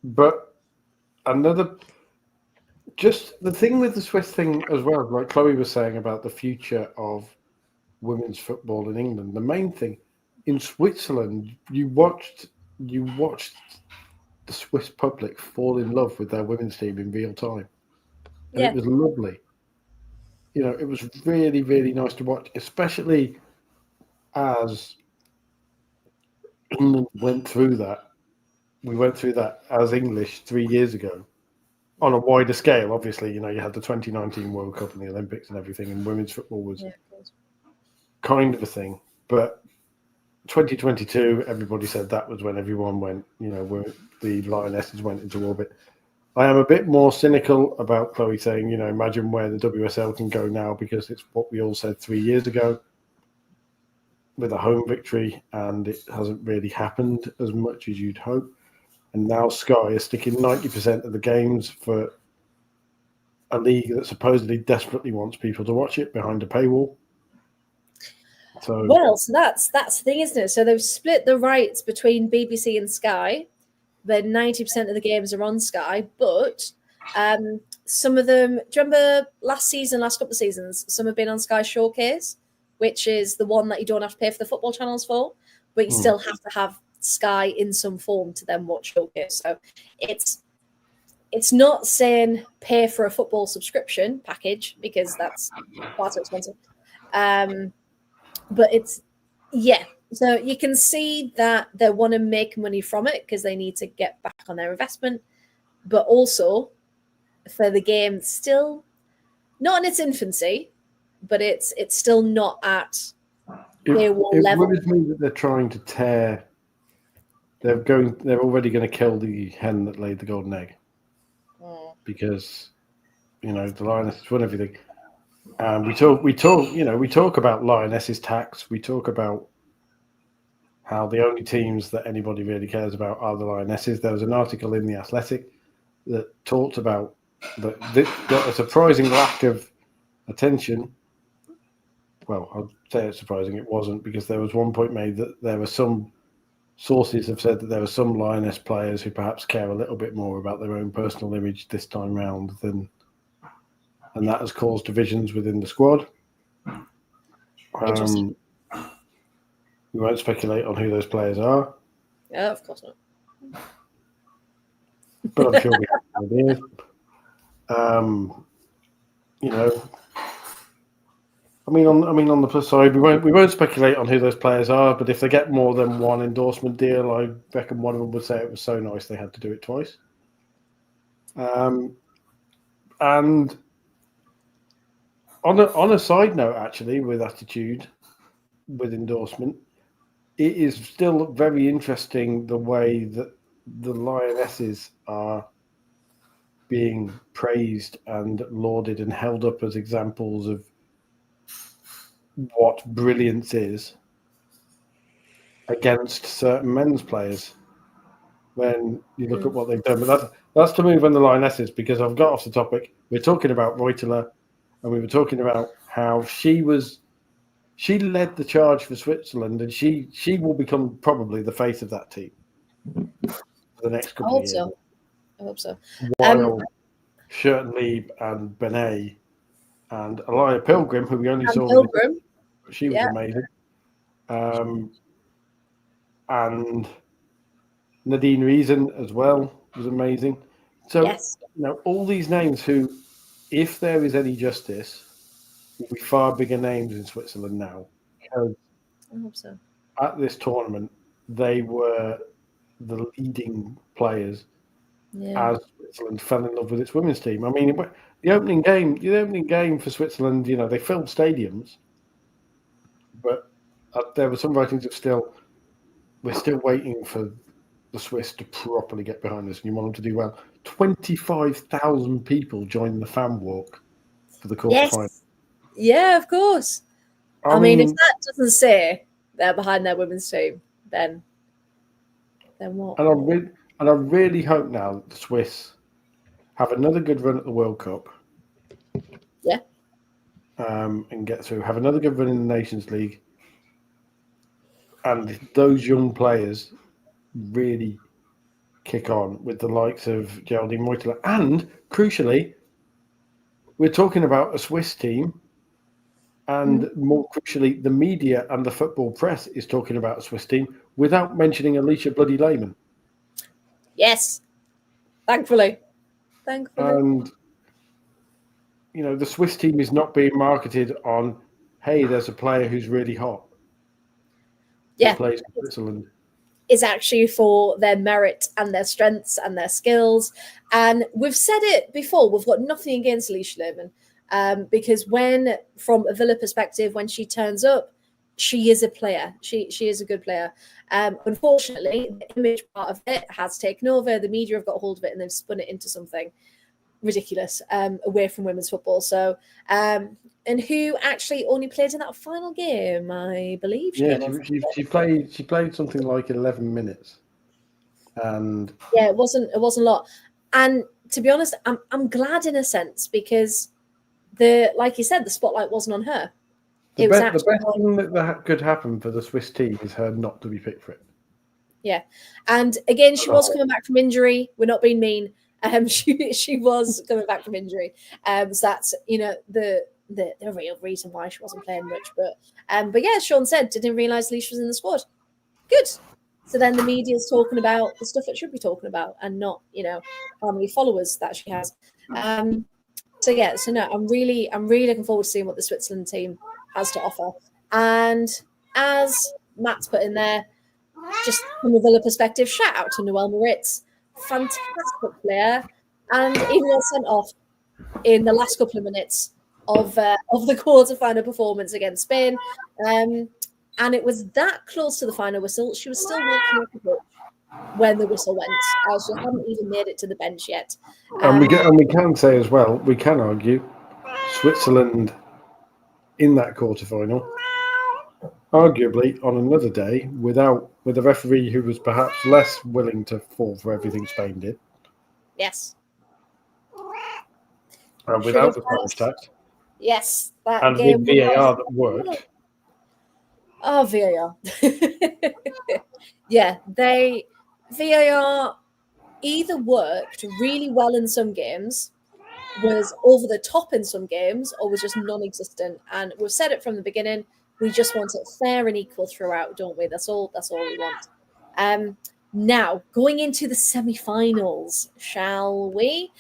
But just the thing with the Swiss thing as well, like Chloe was saying about the future of women's football in England. The main thing in Switzerland, you watched the Swiss public fall in love with their women's team in real time. And It was lovely. It was really, really nice to watch, especially as England went through that. We went through that as English 3 years ago on a wider scale. Obviously, you had the 2019 World Cup and the Olympics and everything, and women's football was kind of a thing. But 2022, everybody said that was when everyone went, where the Lionesses went into orbit. I am a bit more cynical about Chloe saying, imagine where the WSL can go now, because it's what we all said 3 years ago with a home victory, and it hasn't really happened as much as you'd hope. And now Sky is sticking 90% of the games for a league that supposedly desperately wants people to watch it behind a paywall. So that's the thing, isn't it? So they've split the rights between BBC and Sky. Then 90% of the games are on Sky, but Some of them, do you remember last couple of seasons, some have been on Sky Showcase, which is the one that you don't have to pay for the football channels for, but you still have to have Sky in some form to then watch Showcase. So it's not saying pay for a football subscription package, because that's far too expensive. But it's, yeah. So you can see that they want to make money from it because they need to get back on their investment. But also, for the game, still not in its infancy, but it's still not at It level. worries me that they're trying to tear. They're already going to kill the hen that laid the golden egg, because the Lionesses won everything. And we talk about Lionesses tax. We talk about how the only teams that anybody really cares about are the Lionesses. There was an article in The Athletic that talked about that got a surprising lack of attention. Well, I'd say it's surprising. It wasn't, because there was one point made that there were some sources have said that there were some Lioness players who perhaps care a little bit more about their own personal image this time round and that has caused divisions within the squad. Interesting. We won't speculate on who those players are. Yeah, of course not. But I'm sure we have ideas. On the plus side, we won't speculate on who those players are. But if they get more than one endorsement deal, I reckon one of them would say it was so nice they had to do it twice. And on a side note, actually, with attitude, with endorsement, it is still very interesting the way that the Lionesses are being praised and lauded and held up as examples of what brilliance is against certain men's players. When you look at what they've done, but that's to move on the Lionesses, because I've got off the topic. We're talking about Reuteler, and we were talking about how she led the charge for Switzerland, and she will become probably the face of that team for the next couple of years. I hope so. While Schurtenlieb and Benet and Elia Pilgrim, who we only saw, she was amazing. And Nadine Reason as well was amazing. So all these names who, if there is any justice, will be far bigger names in Switzerland now. Because I hope so. At this tournament, they were the leading players as Switzerland fell in love with its women's team. I mean, the opening game for Switzerland, they filled stadiums, but there were some writings of we're still waiting for the Swiss to properly get behind this, and you want them to do well. 25,000 people joined the fan walk for the quarterfinal. Yes. Yeah, of course. I mean, if that doesn't say they're behind their women's team, then what? And I really hope now that the Swiss have another good run at the World Cup. Yeah. And get through. Have another good run in the Nations League. And those young players really kick on with the likes of Geraldine Reuteler. And, crucially, we're talking about a Swiss team. And more crucially, the media and the football press is talking about a Swiss team without mentioning Alicia Bloody Lehman. Yes. Thankfully. And, the Swiss team is not being marketed on, hey, there's a player who's really hot. Yeah. Plays in Switzerland. Is actually for their merit and their strengths and their skills. And we've said it before, we've got nothing against Alicia Lehman, because from a Villa perspective, when she turns up, she is a player. She is a good player. Unfortunately, the image part of it has taken over. The media have got hold of it and they've spun it into something ridiculous away from women's football. So, and who actually only played in that final game, I believe. She played something like 11 minutes, and it wasn't a lot. And to be honest, I'm glad in a sense, because like you said, the spotlight wasn't on her. The best thing that could happen for the Swiss team is her not to be picked for it. Yeah, and again, she was coming back from injury. We're not being mean. She was coming back from injury. So that's the real reason why she wasn't playing much. But yeah, Sean said didn't realise Leash was in the squad. Good. So then the media's talking about the stuff it should be talking about, and not how many followers that she has. So no, I'm really looking forward to seeing what the Switzerland team has to offer. And as Matt's put in there, just from a Villa perspective, shout out to Noelle Moritz, fantastic player, and even got sent off in the last couple of minutes of the quarterfinal performance against Spain. And it was that close to the final whistle. She was still walking off the pitch when the whistle went. She hadn't even made it to the bench yet. And we can say as well, we can argue, Switzerland in that quarterfinal, arguably on another day, with a referee who was perhaps less willing to fall for everything Spain did. Yes. And without the Spanish tax. Yes. And with VAR that worked. Oh, VAR. Yeah, VAR either worked really well in some games, was over the top in some games, or was just non-existent. And we've said it from the beginning, we just want it fair and equal throughout, don't we? That's all we want. Now, going into the semi-finals, shall we?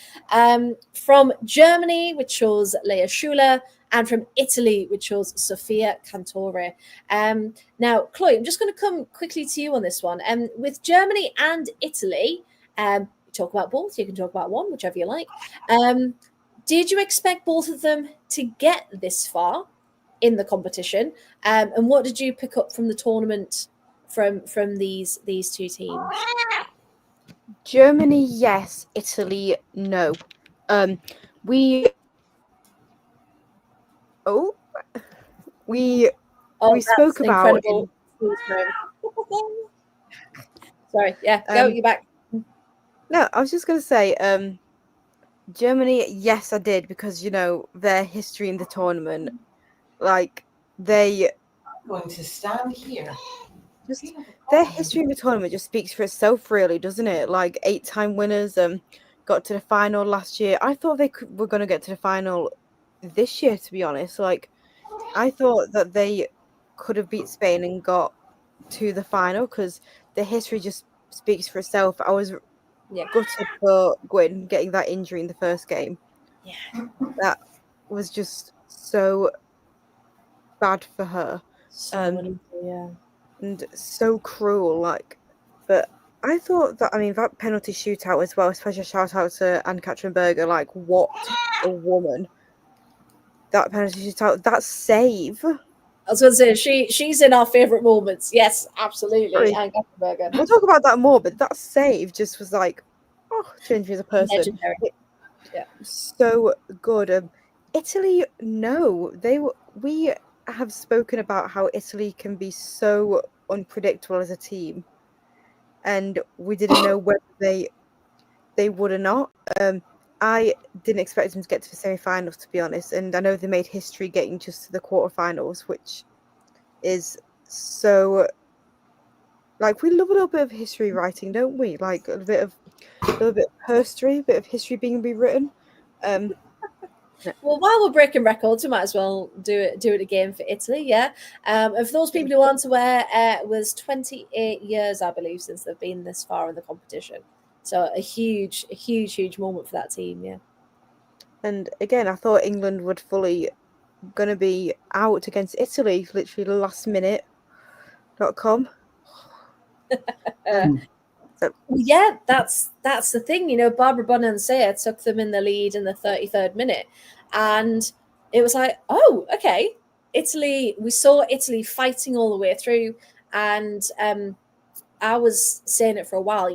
From Germany, which chose Lea Schuler, and from Italy, which chose Sofia Cantore. Now, Chloe, I'm just going to come quickly to you on this one. With Germany and Italy, talk about both. You can talk about one, whichever you like. Did you expect both of them to get this far in the competition? And what did you pick up from the tournament from these two teams? Germany, yes. Italy, no. We spoke about incredible. Sorry, yeah, go, you're back. No, I was just going to say, Germany, yes, I did, because, their history in the tournament, like, I'm going to stand here. Just their history in the tournament just speaks for itself, really, doesn't it? Like 8-time winners, got to the final last year. I thought they were going to get to the final this year, to be honest. Like, I thought that they could have beat Spain and got to the final, because the history just speaks for itself. I was gutted for Gwyn getting that injury in the first game. Yeah, that was just so bad for her. And so cruel, like. But I thought that, that penalty shootout as well, especially shout out to Anne-Katrin Berger, like, what a woman. That penalty shootout, that save. I was going to say, she's in our favourite moments. Yes, absolutely. Anne-Katrin Berger. We'll talk about that more, but that save just was like, changed me as a person. Legendary. Yeah. So good. Italy, no. We have spoken about how Italy can be so unpredictable as a team, and we didn't know whether they would or not. I didn't expect them to get to the semi-finals, to be honest, and I know they made history getting just to the quarterfinals, which is so, like, we love a little bit of history writing, don't we? Like a little bit of history, a bit of history being rewritten. Well, while we're breaking records, we might as well do it again for Italy, yeah. And for those people who aren't aware, it was 28 years, I believe, since they've been this far in the competition. So a huge moment for that team, yeah. And again, I thought England would fully going to be out against Italy, literally lastminute.com. Yeah, that's the thing. Barbara Bonansea took them in the lead in the 33rd minute, and it was like, oh, okay, Italy. We saw Italy fighting all the way through, and I was saying it for a while.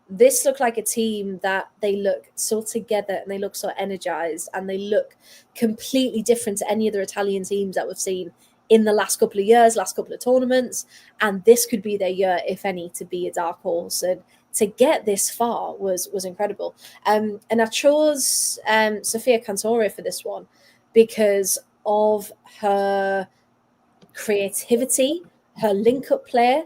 This looked like a team that they look so together and they look so energized and they look completely different to any other Italian teams that we've seen in the last couple of years, last couple of tournaments. And this could be their year, if any, to be a dark horse. And to get this far was incredible. And I chose Sofia Cantore for this one because of her creativity, her link-up play.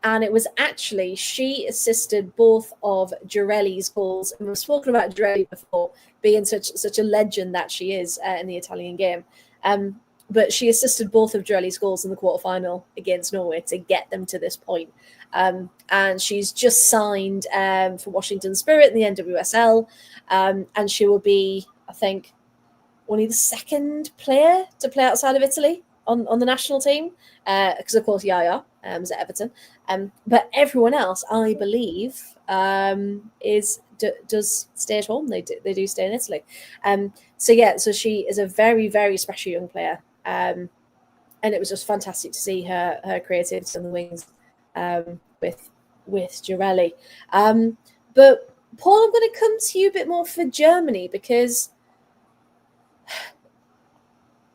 And it was actually, she assisted both of Girelli's goals. And we've spoken about Girelli before, being such a legend that she is in the Italian game. But she assisted both of Girelli's goals in the quarterfinal against Norway to get them to this point. And she's just signed for Washington Spirit in the NWSL. And she will be, I think, only the second player to play outside of Italy on the national team. Because, of course, Yaya is at Everton. But everyone else, I believe, does stay at home. They do stay in Italy. So she is a very, very special young player. And it was just fantastic to see her creativity on the wings with Girelli. But Paul, I'm going to come to you a bit more for Germany, because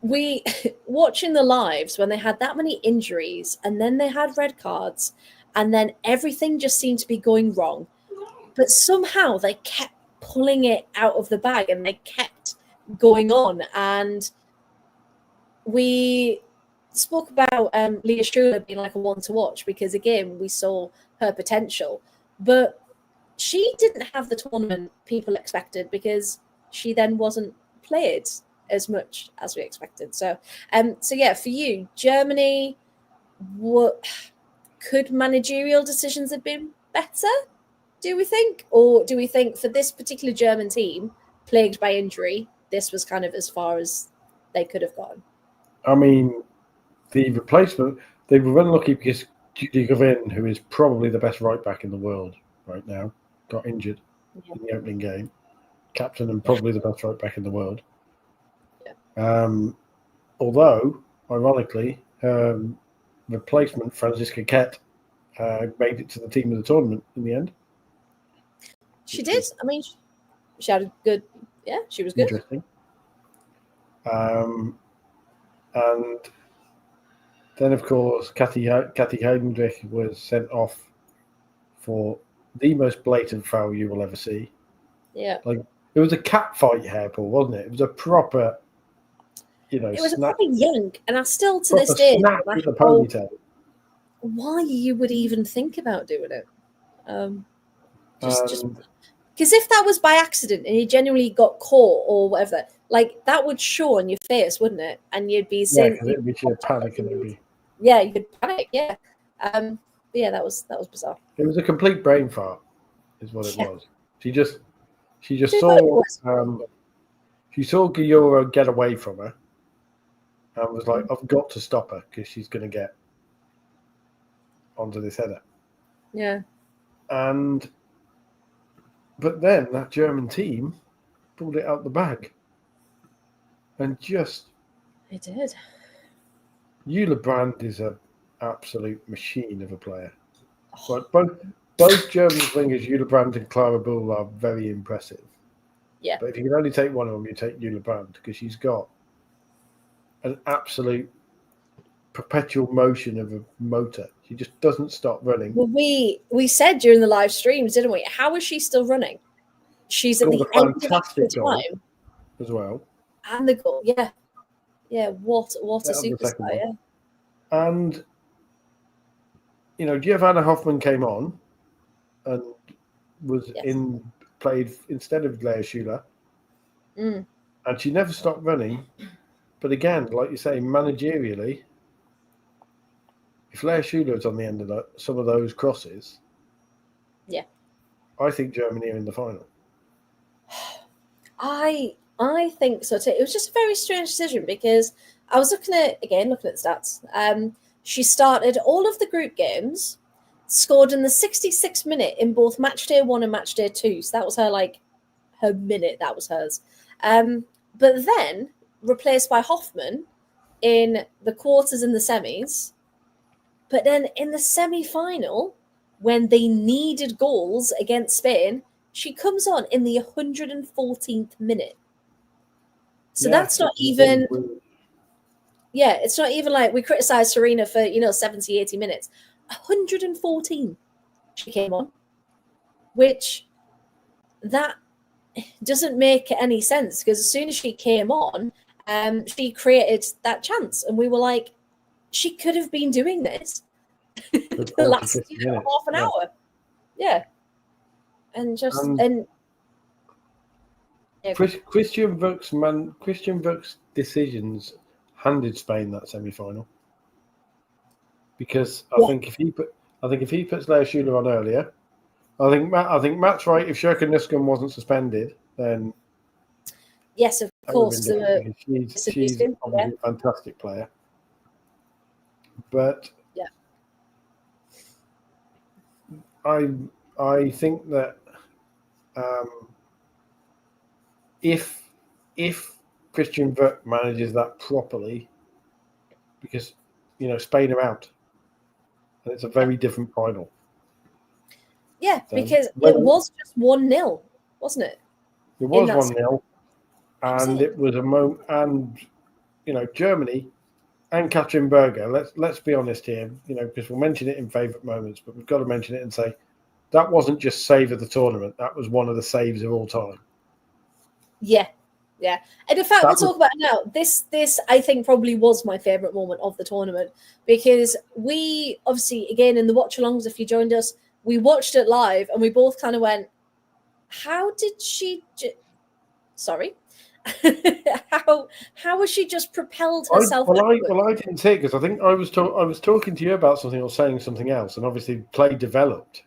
we watching the lives when they had that many injuries and then they had red cards and then everything just seemed to be going wrong, but somehow they kept pulling it out of the bag and they kept going on. And we spoke about Leah Schuler being like a one to watch, because again we saw her potential, but she didn't have the tournament people expected because she then wasn't played as much as we expected. So yeah, for you, Germany, what could managerial decisions have been better, do we think? Or do we think for this particular German team, plagued by injury, this was kind of as far as they could have gone? I mean, the replacement, they were unlucky because Judy Gavin, who is probably the best right back in the world right now, got injured in the opening game. Captain and probably the best right back in the world. Although, ironically, replacement Franziska Kett made it to the team of the tournament in the end. She did. I mean, she had a good. Yeah, she was good. Interesting. And then, of course, Kathy Heidendrich was sent off for the most blatant foul you will ever see. Yeah. Like, it was a cat fight hair, Paul, wasn't it? It was a proper, it was a proper yank, and I still to this day snap with the ponytail. Why you would even think about doing it? Just because if that was by accident and you genuinely got caught or whatever, like that would show on your face, wouldn't it? And you'd be saying, because it'd be sheer panic, and it'd be you'd panic, yeah. But yeah, that was bizarre. It was a complete brain fart, is what it was. She just saw she saw Giora get away from her, and was like, "I've got to stop her because she's going to get onto this header." Yeah. But then that German team pulled it out the bag, and just it did. Eula Brand is an absolute machine of a player. But both German wingers, Eula Brand and Clara Bull, are very impressive. Yeah. But if you can only take one of them, you take Eula Brand, because she's got an absolute perpetual motion of a motor. She just doesn't stop running. Well, we said during the live streams, didn't we? How is she still running? She's at the end of the time as well. And the goal, yeah. What a superstar, yeah. And Giovanna Hoffman came on and was played instead of Leah Schuler. And she never stopped running. But again, like you say, managerially, if Leah Schuler is on the end of some of those crosses, I think Germany are in the final. I think so too. It was just a very strange decision because I was looking at the stats. She started all of the group games, scored in the 66th minute in both match day 1 and match day 2. So that was her minute. That was hers. But then replaced by Hoffman in the quarters and the semis. But then in the semi-final, when they needed goals against Spain, she comes on in the 114th minute. So that's not even... Yeah, it's not even like we criticized Serena for, 70, 80 minutes. 114 she came on, which that doesn't make any sense because as soon as she came on, she created that chance. And we were like, she could have been doing this. Good the 40, last 50 minutes. half an hour. Yeah. And just Christian Vuk's decisions handed Spain that semi-final. Because I think if he puts Leo Schuler on earlier, I think Matt's right. If Shirka Nuskum wasn't suspended, then yes, of course. She's obviously a fantastic player. But I think that if Christian Vuk manages that properly, because Spain are out, and it's a very different final. Yeah, because it was just 1-0, wasn't it? It was 1-0, and it was a moment. And Germany and Katrin Berger. Let's be honest here, because we'll mention it in favourite moments, but we've got to mention it and say that wasn't just save of the tournament. That was one of the saves of all time. Yeah. And in fact, we'll talk about it now. This I think probably was my favourite moment of the tournament, because we obviously, again, in the watch-alongs, if you joined us, we watched it live and we both kind of went, how did she sorry? how was she just propelled herself? I didn't see it because I think I was talking to you about something or saying something else, and obviously play developed.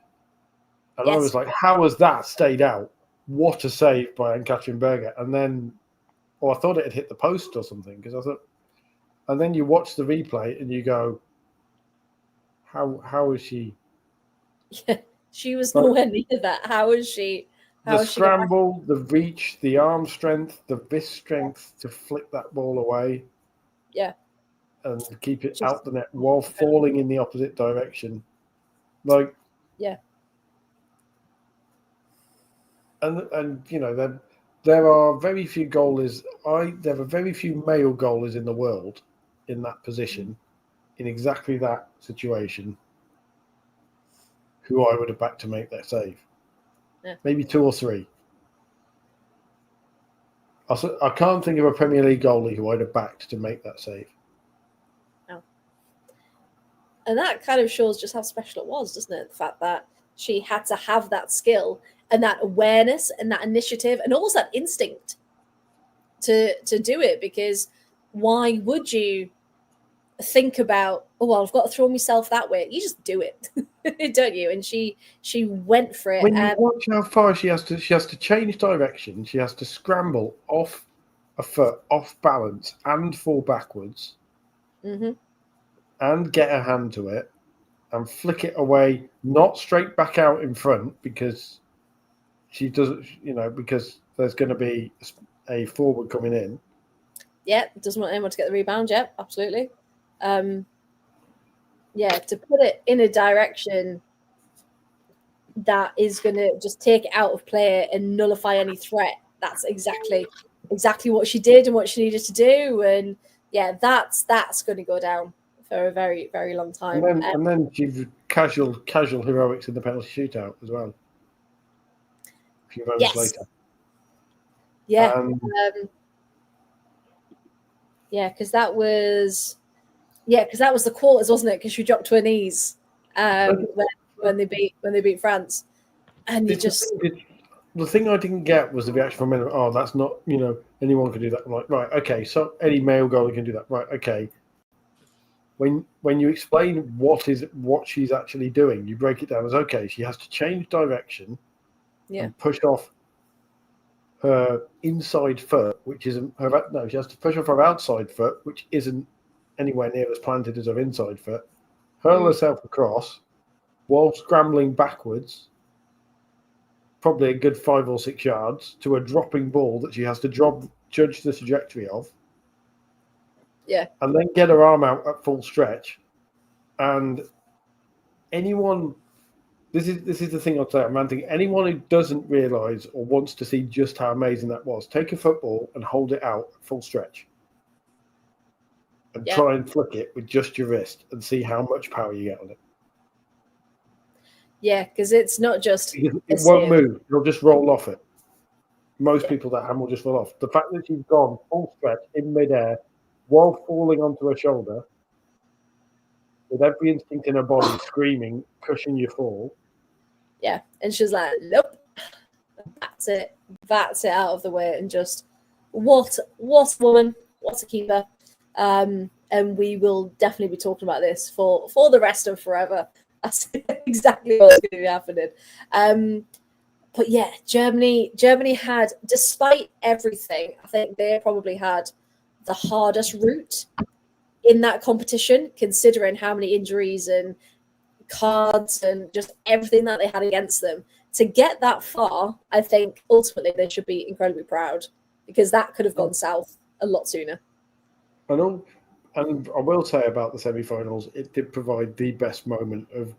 And I was like, how has that stayed out? What a save by Ann-Katrin Berger. And then, I thought it had hit the post or something, because I thought, and then you watch the replay and you go, how is she? Yeah, she was nowhere near that. How is she? The scramble, the reach, the arm strength, the wrist strength to flick that ball away. Yeah. And keep it out the net while falling in the opposite direction. Yeah. And there are very few goalies. There are very few male goalies in the world in that position, in exactly that situation, who I would have backed to make that save. Yeah. Maybe 2 or 3. I can't think of a Premier League goalie who I'd have backed to make that save. No. And that kind of shows just how special it was, doesn't it? The fact that she had to have that skill and that awareness and that initiative and almost that instinct to do it, because why would you think about, I've got to throw myself that way? You just do it, don't you? And she went for it. When you watch how far she has to change direction, she has to scramble off a foot, off balance, and fall backwards, and get her hand to it, and flick it away, not straight back out in front, because she doesn't, because there's going to be a forward coming in. Yeah, doesn't want anyone to get the rebound. Yeah, absolutely. To put it in a direction that is going to just take it out of play and nullify any threat. That's exactly what she did and what she needed to do. And that's going to go down for a very, very long time. And then she casual heroics in the penalty shootout as well. A few moments later. Yeah. Because that was the quarters, wasn't it? Because she dropped to her knees when they beat France, and you just. The thing I didn't get was the reaction from men. Oh, that's not, anyone can do that. I'm like, right, okay, so any male goalie can do that. Right, okay. When you explain what she's actually doing, you break it down as, okay, she has to change direction and push off her inside foot, which isn't her. No, she has to push off her outside foot, which isn't anywhere near as planted as her inside foot. Hurl herself across while scrambling backwards, probably a good 5 or 6 yards, to a dropping ball that she has to judge the trajectory of. Yeah. And then get her arm out at full stretch. And anyone, this is the thing I'll say, I'm ranting. Anyone who doesn't realise or wants to see just how amazing that was, take a football and hold it out at full stretch. And try and flick it with just your wrist and see how much power you get on it. Yeah, because it's not just... It won't move. It'll just roll off it. Most people that hand will just roll off. The fact that she's gone full stretch in midair while falling onto her shoulder with every instinct in her body screaming, cushion your fall. Yeah, and she's like, nope, that's it out of the way, and just what a woman, what a keeper. And we will definitely be talking about this for the rest of forever. That's exactly what's going to be happening. But yeah, Germany had, despite everything, I think they probably had the hardest route in that competition, considering how many injuries and cards and just everything that they had against them. To get that far, I think ultimately they should be incredibly proud, because that could have gone south a lot sooner. And I will say about the semi-finals, it did provide the best moment of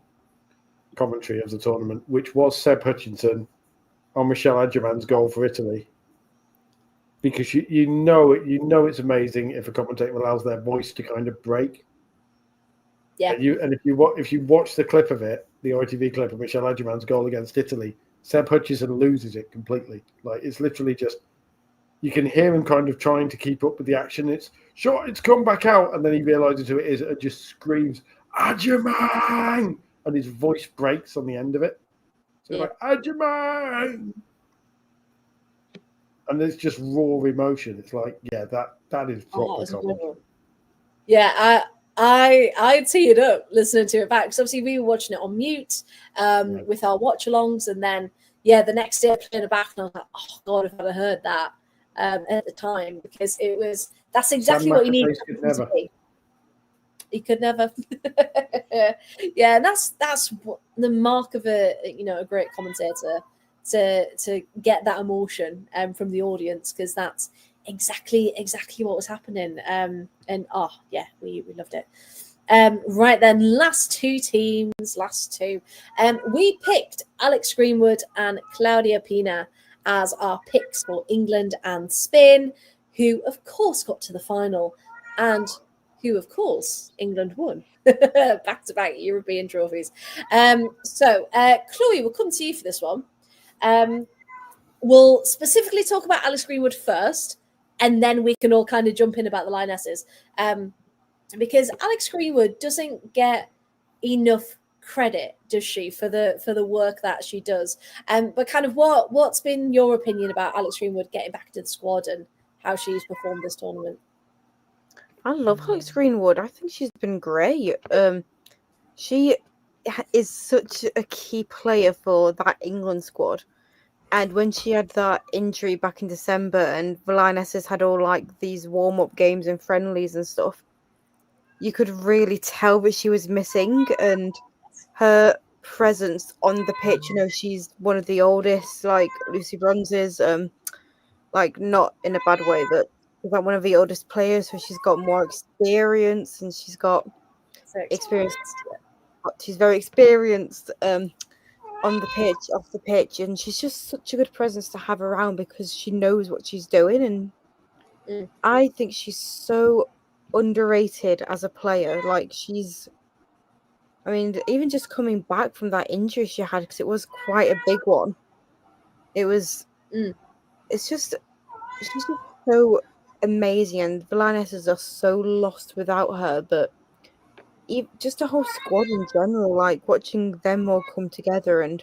commentary of the tournament, which was Seb Hutchinson on Michelle Adjaman's goal for Italy. Because you know it's amazing if a commentator allows their voice to kind of break. Yeah. And if you watch the clip of it, the ITV clip of Michelle Adjaman's goal against Italy, Seb Hutchinson loses it completely. Like, it's literally just, you can hear him kind of trying to keep up with the action. It's come back out, and then he realizes who it is and just screams, Adjaman! And his voice breaks on the end of it. So like, Adjaman! And there's just raw emotion. It's like, yeah, that is proper comedy. Yeah, I teared up listening to it back, because obviously we were watching it on mute with our watch-alongs, and then the next day I played it back and I was like, oh god, if I'd have heard that at the time, because that's exactly what you need. He could never. Yeah, and that's what the mark of a great commentator, to get that emotion from the audience, because that's exactly what was happening. And we loved it. Right then, last two. We picked Alex Greenwood and Claudia Pina as our picks for England and Spain, who of course got to the final, and who of course England won back-to-back European trophies. So Chloe, we'll come to you for this one. We'll specifically talk about Alex Greenwood first, and then we can all kind of jump in about the Lionesses. Because Alex Greenwood doesn't get enough credit, does she, for the work that she does? But kind of what's been your opinion about Alex Greenwood getting back to the squad and how she's performed this tournament? I love Alex Greenwood. I think she's been great. She is such a key player for that England squad. And when she had that injury back in December, and the Lionesses had all like these warm-up games and friendlies and stuff, you could really tell that she was missing, and her presence on the pitch. She's one of the oldest, like Lucy Bronze's, like not in a bad way, but she's like one of the oldest players, so she's got more experience, and she's got experience. She's very experienced on the pitch, off the pitch, and she's just such a good presence to have around, because she knows what she's doing. And I think she's so underrated as a player. Like, even just coming back from that injury she had, because it was quite a big one. It's just, she's just so amazing, and the Lionesses are so lost without her. But just the whole squad in general, like watching them all come together, and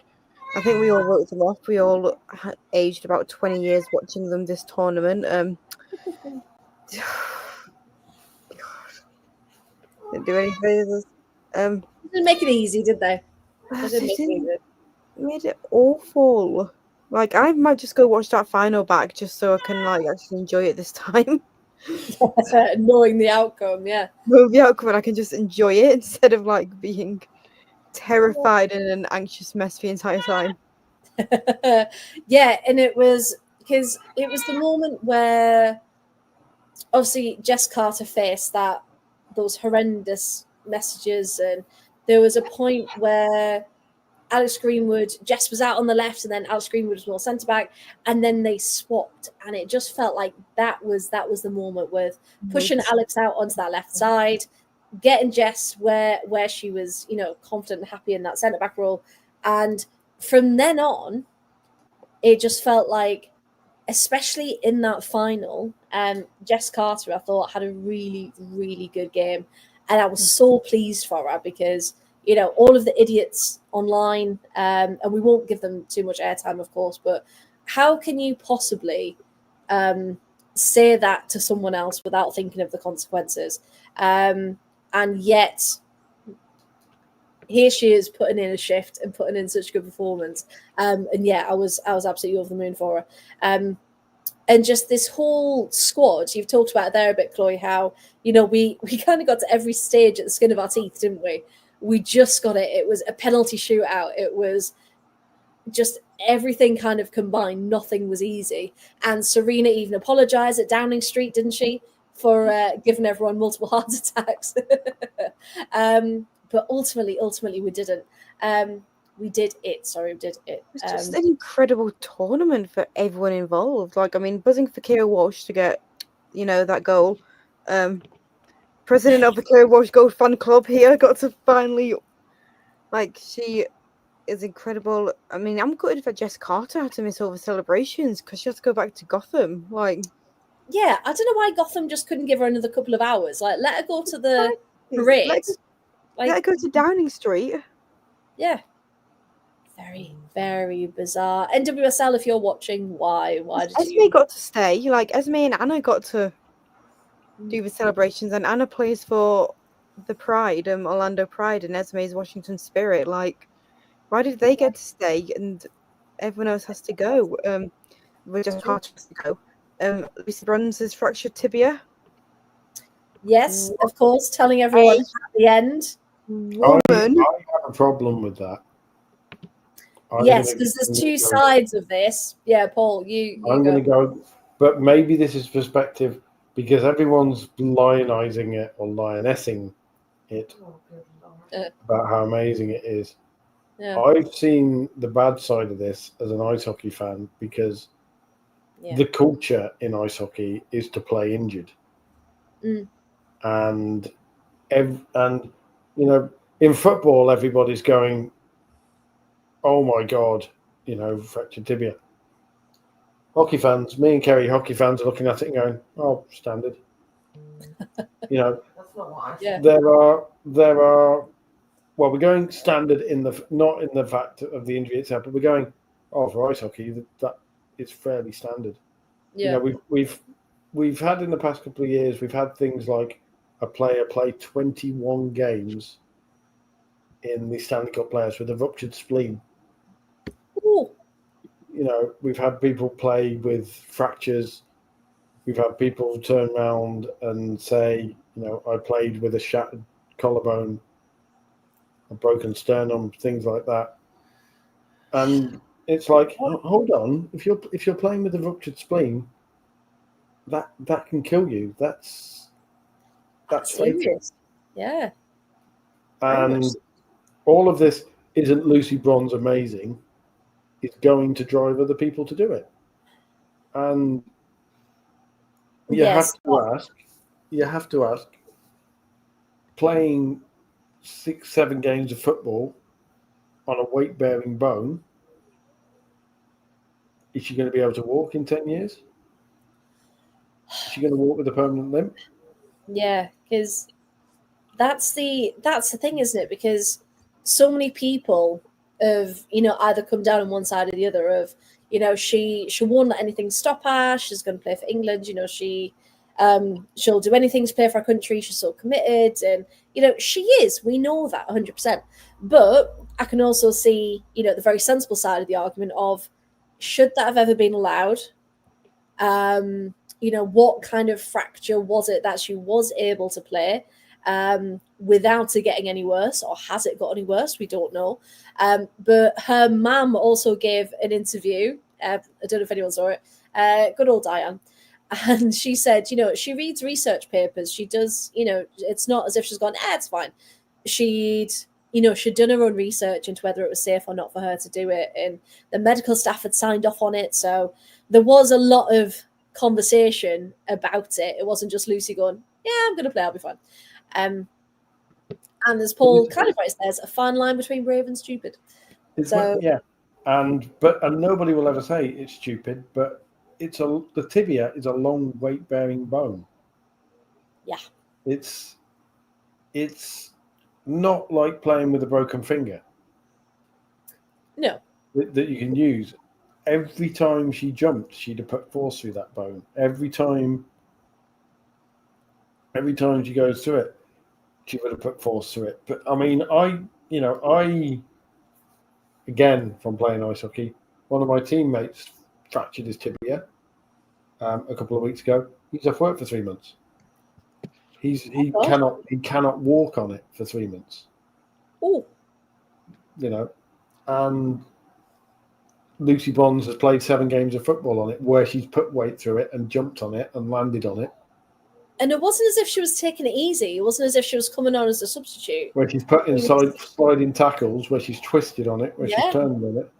I think we all wrote them off. We all aged about 20 years watching them this tournament. Didn't do any favors. Didn't make it easy, did they? Made it awful. Like, I might just go watch that final back just so I can like actually enjoy it this time. Knowing the outcome, Knowing the outcome, and I can just enjoy it instead of like being terrified and an anxious mess the entire time. And it was because it was the moment where obviously Jess Carter faced those horrendous messages, and there was a point where Jess was out on the left, and then Alex Greenwood was more centre back, and then they swapped, and it just felt like that was the moment with pushing Alex out onto that left side, getting Jess where she was, confident and happy in that centre back role, and from then on, it just felt like, especially in that final, Jess Carter, I thought, had a really, really good game. And I was so pleased for her because, you know, all of the idiots online, and we won't give them too much airtime, of course, but how can you possibly say that to someone else without thinking of the consequences? And yet, here she is putting in a shift and putting in such good performance. And yeah, I was absolutely over the moon for her. And just this whole squad, you've talked about it there a bit, Chloe, how, you know, we kind of got to every stage at the skin of our teeth, didn't we? We just got it. It was a penalty shootout. It was just everything kind of combined. Nothing was easy. And Serena even apologized at Downing Street, didn't she, for giving everyone multiple heart attacks. But ultimately, we didn't. We did it. Sorry, we did it. It's just an incredible tournament for everyone involved. Like, I mean, buzzing for Kira Walsh to get, you know, that goal. President of the Kira Walsh Gold Fan Club here got to finally, like, she is incredible. I mean, I'm gutted for Jess Carter had to miss all the celebrations because she had to go back to Gotham. Like, yeah, I don't know why Gotham just couldn't give her another couple of hours. Like, let her go to the parade. Let her go to Downing Street. Yeah. Very, very bizarre. NWSL, if you're watching, why did Esme got to stay? Like, Esme and Anna got to do the celebrations, and Anna plays for the Pride, Orlando Pride, and Esme is Washington Spirit. Like, why did they get to stay and everyone else has to go? We just can't has to go. Lucy Bronze's fractured tibia. Yes, of course, telling everyone at the end. I have a problem with that. Yes, because there's two sides of this. Yeah, Paul, I'm going to go, but maybe this is perspective because everyone's lionizing it or lionessing it about how amazing it is. Yeah. I've seen the bad side of this as an ice hockey fan because the culture in ice hockey is to play injured. And you know, in football, everybody's going, oh my God, you know, fractured tibia. Hockey fans, me and Kerry, hockey fans are looking at it and going, oh, standard. You know, That's not what I said. there are, well, we're going standard not in the fact of the injury itself, but we're going, oh, for ice hockey, that is fairly standard. Yeah. You know, we've had in the past couple of years, we've had things like a player play 21 games in the Stanley Cup players with a ruptured spleen. Ooh. You know, we've had people play with fractures. We've had people turn around and say, you know, I played with a shattered collarbone, a broken sternum, things like that. And it's like, hold on, if you're playing with a ruptured spleen, that can kill you. That's serious. Yeah. And all of this isn't Lucy Bronze amazing. It's going to drive other people to do it. And you have to ask, playing 6-7 games of football on a weight-bearing bone, is she going to be able to walk in 10 years? Is she going to walk with a permanent limp? Yeah, because that's the thing, isn't it? Because so many people have, you know, either come down on one side or the other of, you know, she won't let anything stop her. She's going to play for England. You know, she'll do anything to play for her country. She's so committed, and you know she is. We know that 100%. But I can also see, you know, the very sensible side of the argument of, should that have ever been allowed? You know, what kind of fracture was it that she was able to play without it getting any worse, or has it got any worse? We don't know. But her mum also gave an interview. I don't know if anyone saw it. Good old Diane. And she said, you know, she reads research papers. She does, you know, it's not as if she's gone, it's fine. She'd done her own research into whether it was safe or not for her to do it. And the medical staff had signed off on it. So there was a lot of conversation about it. It wasn't just Lucy going, yeah, I'm going to play, I'll be fine. And as Paul kind of right says, a fine line between brave and stupid. And nobody will ever say it's stupid, but the tibia is a long weight-bearing bone. Yeah. it's not like playing with a broken finger. No. That you can use. Every time she jumped, she'd have put force through that bone. Every time she goes through it, she would have put force through it. But I mean, I again, from playing ice hockey, one of my teammates fractured his tibia a couple of weeks ago. He's off work for 3 months. He cannot walk on it for 3 months. Oh. And Lucy Bonds has played 7 games of football on it, where she's put weight through it and jumped on it and landed on it. And it wasn't as if she was taking it easy. It wasn't as if she was coming on as a substitute. Where she's put inside sliding tackles, where she's twisted on it, where she's turned on it.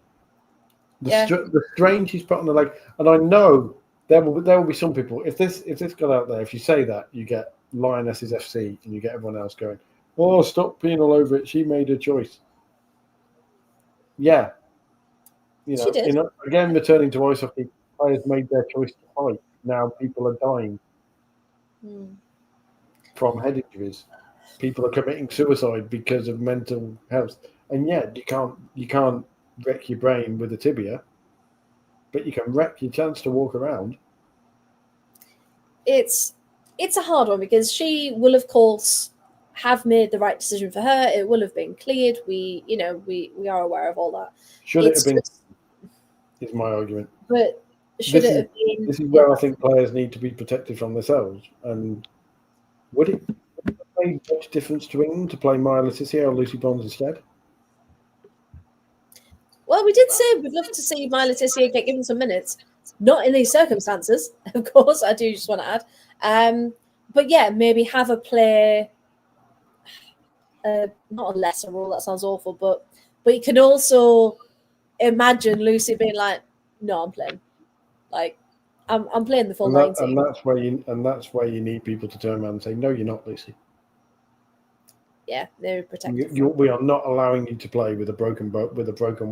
The strain she's put on the leg. And I know there will be some people, if this got out there, if you say that, you get Lionesses FC and you get everyone else going, oh, stop being all over it. She made a choice. Yeah. She did. Again, returning to ice hockey, players made their choice to fight. Now people are dying from head injuries. People are committing suicide because of mental health. And yet you can't wreck your brain with a tibia, but you can wreck your chance to walk around. It's a hard one because she will, of course, have made the right decision for her. It will have been cleared. We are aware of all that. Should it have been? Is my argument. But should it have been? This is where I think players need to be protected from themselves. And would it make much difference to England to play Maya Letizia or Lucy Bonds instead? Well, we did say we'd love to see Maya Letizia get given some minutes. Not in these circumstances, of course. I do just want to add. But yeah, maybe have a play. Not a lesser role. That sounds awful, but you can also imagine Lucy being like, "No, I'm playing. Like, I'm playing the full 90." And that's where you need people to turn around and say, "No, you're not, Lucy." Yeah, they're protected. We are not allowing you to play with a broken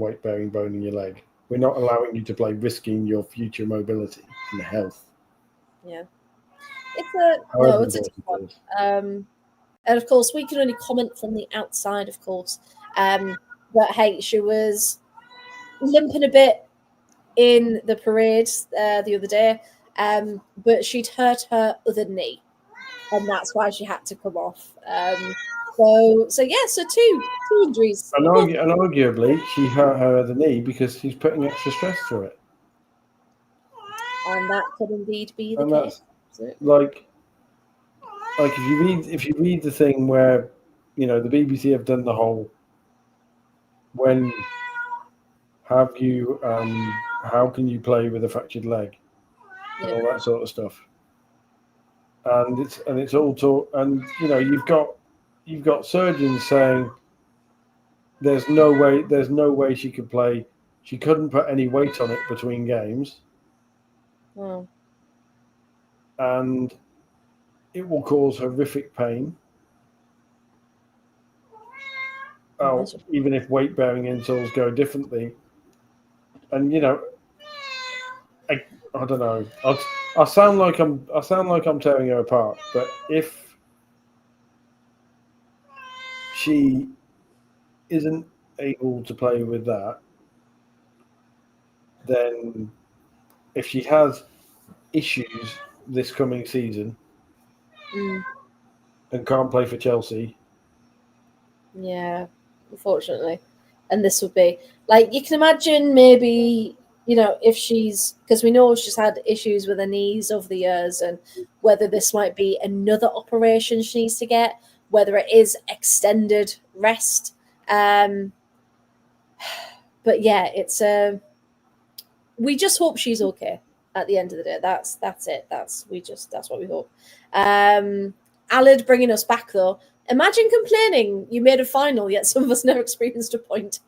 weight bearing bone in your leg. We're not allowing you to play, risking your future mobility and health. Yeah, it's a tough one. And of course, we can only comment from the outside, of course. But hey, she was limping a bit in the parade the other day, but she'd hurt her other knee, and that's why she had to come off. So two injuries. And arguably, she hurt her other knee because she's putting extra stress through it. And that could indeed be the case. Like if you read the thing where the BBC have done the whole when have you how can you play with a fractured leg and all that sort of stuff, and it's all talk, and you've got surgeons saying there's no way she could play. She couldn't put any weight on it between games. Oh. And it will cause horrific pain. Oh, even if weight-bearing insoles go differently. And I don't know. I sound like I'm tearing her apart. But if she isn't able to play with that, then if she has issues this coming season and can't play for Chelsea. Yeah, unfortunately. And this would be like, you can imagine maybe, if because we know she's had issues with her knees over the years, and whether this might be another operation she needs to get, whether it is extended rest. But yeah, it's we just hope she's okay at the end of the day. That's it. That's what we hope. Alid bringing us back though. Imagine complaining you made a final, yet some of us never experienced a point.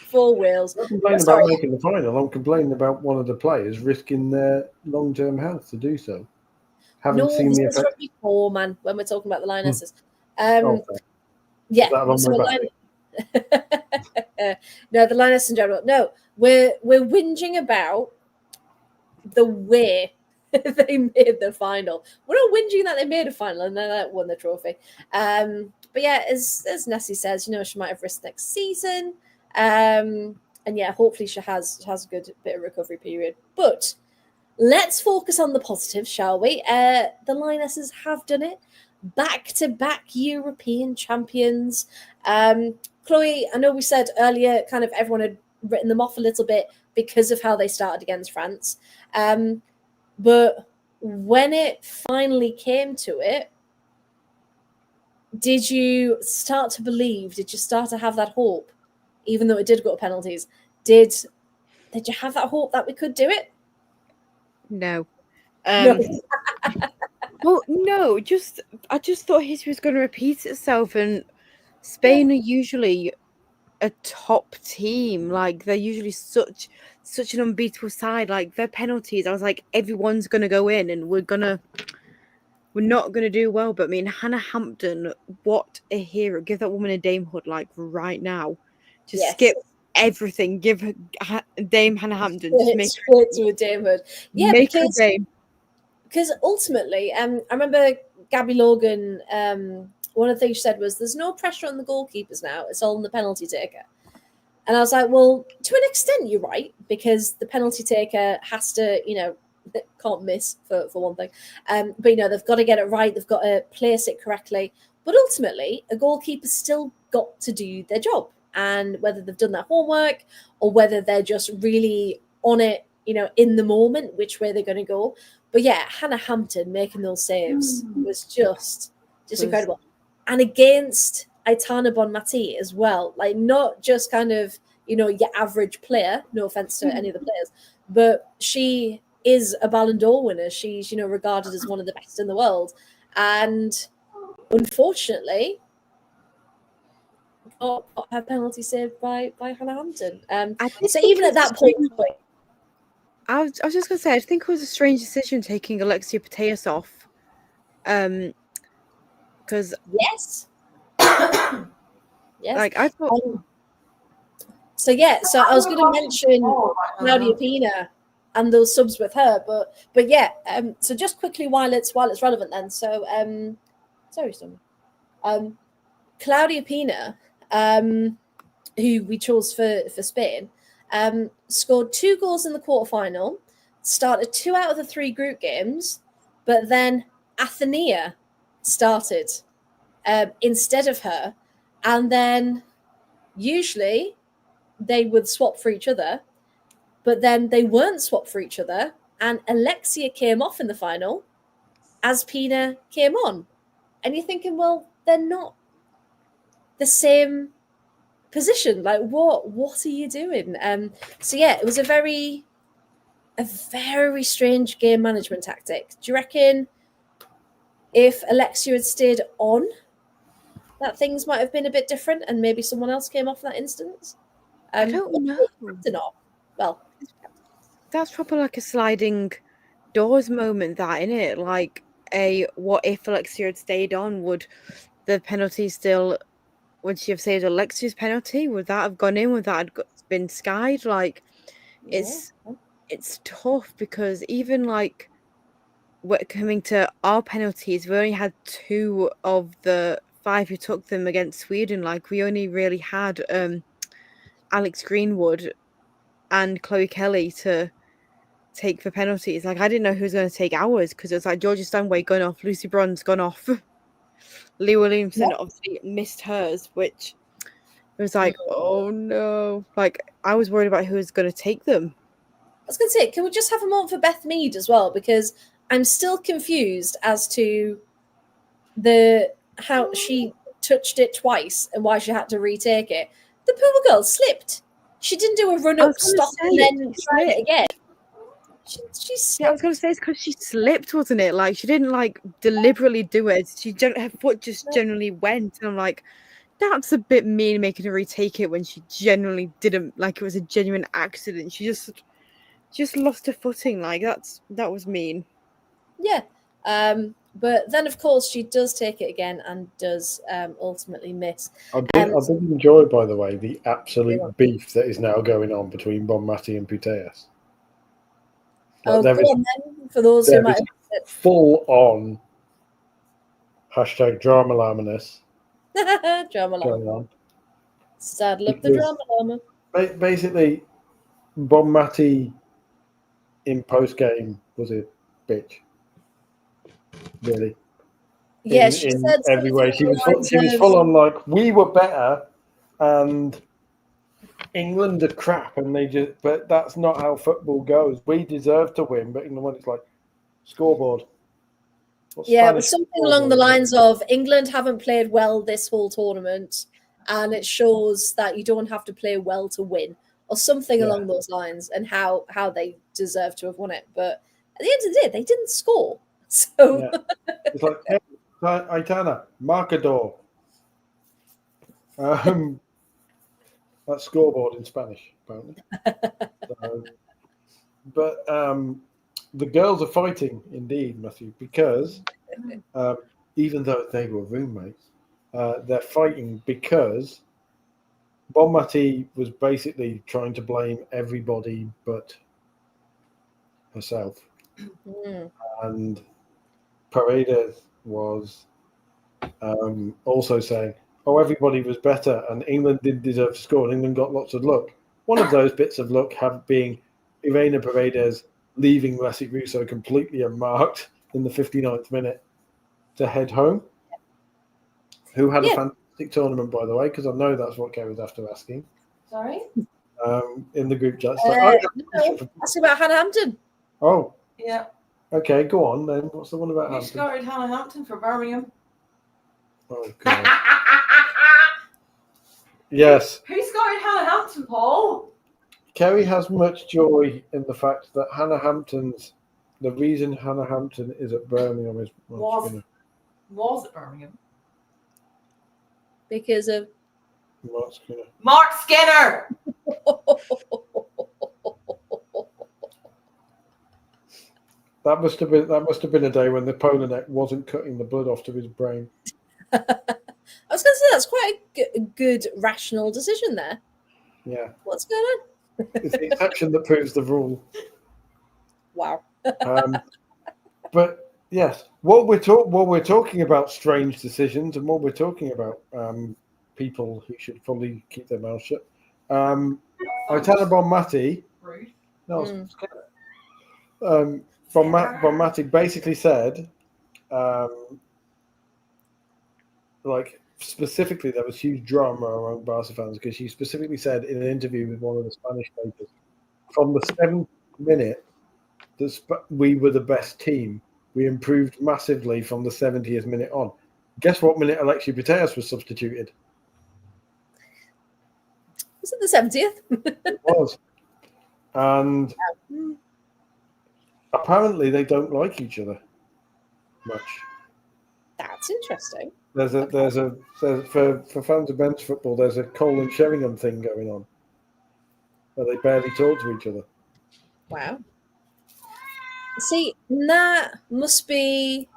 For Wales. I'm not complaining about making the final. I'm complaining about one of the players risking their long-term health to do so. Haven't seen the effect before, man. When we're talking about the Lionesses, yeah. No, the Lionesses in general. No, we're whinging about the way they made the final. We're not whinging that they made a final and then they won the trophy. But yeah, as Nessie says, she might have risked next season. And yeah, hopefully she has a good bit of recovery period. But let's focus on the positives, shall we? The Lionesses have done it. Back-to-back European champions. Chloe, I know we said earlier kind of everyone had written them off a little bit because of how they started against France. But when it finally came to it, did you start to believe? Did you start to have that hope, even though it did go to penalties? Did you have that hope that we could do it? No. No. Well, no. I just thought history was going to repeat itself, and Spain are usually a top team. Like they're usually such an unbeatable side. Like their penalties, I was like, everyone's going to go in, and we're not going to do well. But I mean, Hannah Hampton, what a hero. Give that woman a damehood, like, right now. Just skip everything. Give her Dame Hannah Hampton. Just make straight to a damehood. Yeah, make her dame. Because ultimately, I remember Gabby Logan, one of the things she said was, there's no pressure on the goalkeepers now. It's all on the penalty taker. And I was like, well, to an extent, you're right, because the penalty taker has to, can't miss for one thing. But, they've got to get it right. They've got to place it correctly. But ultimately, a goalkeeper's still got to do their job. And whether they've done their homework or whether they're just really on it, in the moment, which way they're going to go. But yeah, Hannah Hampton making those saves was just incredible. And against Aitana Bonmati as well, like not just kind of, your average player, no offense to any of the players, but she is a Ballon d'Or winner. She's, regarded as one of the best in the world. And unfortunately, got her penalty saved by Hannah Hampton. So even at that point, I was just going to say, I think it was a strange decision taking Alexia Putellas off. Because yes. Like I thought. So I was going to mention Claudia Pina and those subs with her, but yeah. So just quickly while it's relevant, then. So sorry, Sonia. Claudia Pina, who we chose for Spain, scored 2 goals in the quarterfinal, started 2 out of the 3 group games, but then Athenia started instead of her, and then usually they would swap for each other, but then they weren't swapped for each other, and Alexia came off in the final as Pina came on. And you're thinking, well, they're not the same position. Like, what are you doing? So yeah, it was a very strange game management tactic. Do you reckon if Alexia had stayed on, that things might have been a bit different and maybe someone else came off in that instance? I don't know. Well, that's probably like a sliding doors moment, that, isn't it? Like what if Alexia had stayed on? Would the penalty still? Would she have saved Alexia's penalty? Would that have gone in? Would that have been skied? Like, it's tough because even like coming to our penalties, we only had 2 of the 5 who took them against Sweden. Like, we only really had Alex Greenwood and Chloe Kelly to take for penalties. Like, I didn't know who was going to take ours because it was like Georgia Stanway gone off, Lucy Bronze gone off, Lee Williamson obviously missed hers, which was like, oh no. Like, I was worried about who was going to take them. I was going to say, can we just have a moment for Beth Mead as well? Because I'm still confused as to how she touched it twice and why she had to retake it. The poor girl slipped. She didn't do a run-up, stop, and then try it again. Yeah, I was going to say it's because she slipped, wasn't it? Like, she didn't like deliberately do it. Her foot just generally went, and I'm like, that's a bit mean, making her retake it when she generally didn't. Like, it was a genuine accident. She just lost her footing. Like, that was mean. Yeah. But then, of course, she does take it again and does ultimately miss. I did enjoy, by the way, the absolute beef that is now going on between Bonmati and Putellas. Oh, Like, go on then, for those who there might is have missed full on hashtag drama laminus it. Drama going llama. on. Saddle up the Because drama llama. basically, Bon Mati in post game was a bitch. Really. Yeah, In she said every something way. She along was the lines full of, on like, we were better and England are crap and but that's not how football goes. We deserve to win, but England, it's like scoreboard. What yeah, it was Spanish something along the scoreboard? lines of England haven't played well this whole tournament, and it shows that you don't have to play well to win, or something Yeah. along those lines, and how they deserve to have won it. But at the end of the day, they didn't score. So Yeah. It's like, hey, Aitana, marcador. That's scoreboard in Spanish, apparently. So, but the girls are fighting indeed, Matthew, because even though they were roommates, they're fighting because Bon Mati was basically trying to blame everybody but herself, and Paredes was also saying, "Oh, everybody was better, and England did deserve to score, and England got lots of luck." One of those bits of luck being Irene Paredes leaving Leslie Russo completely unmarked in the 59th minute to head home, who had a yeah, fantastic tournament, by the way, because I know that's what Kerry's after asking Sorry? in the group chat. no, ask about Hannah Hampton. Oh, Yeah. okay, go on then. What's the one about Who Hampton? scouted Hannah Hampton for Birmingham? Oh, God. Yes. Who scouted Hannah Hampton, Paul? Kerry has much joy in the fact that the reason Hannah Hampton is at Birmingham is Was at Birmingham. Because of Mark Skinner. Mark Skinner! That must have been a day when the polar neck wasn't cutting the blood off to his brain. I was going to say that's quite a good rational decision there. Yeah. What's going on? It's the exception that proves the rule. Wow. But yes, what we're talking about strange decisions, and what we're talking about people who should probably keep their mouth shut. Aitana Bon Mati. Rude. No, Bon Mati basically said, like specifically, there was huge drama among Barca fans because she specifically said in an interview with one of the Spanish papers, from the 7th minute, we were the best team. We improved massively from the 70th minute on. Guess what minute Alexia Putellas was substituted? Was it the 70th? It was. And apparently they don't like each other much. That's interesting. For fans of men's football, there's a Cole and Sheringham thing going on where they barely talk to each other. Wow. See, that must be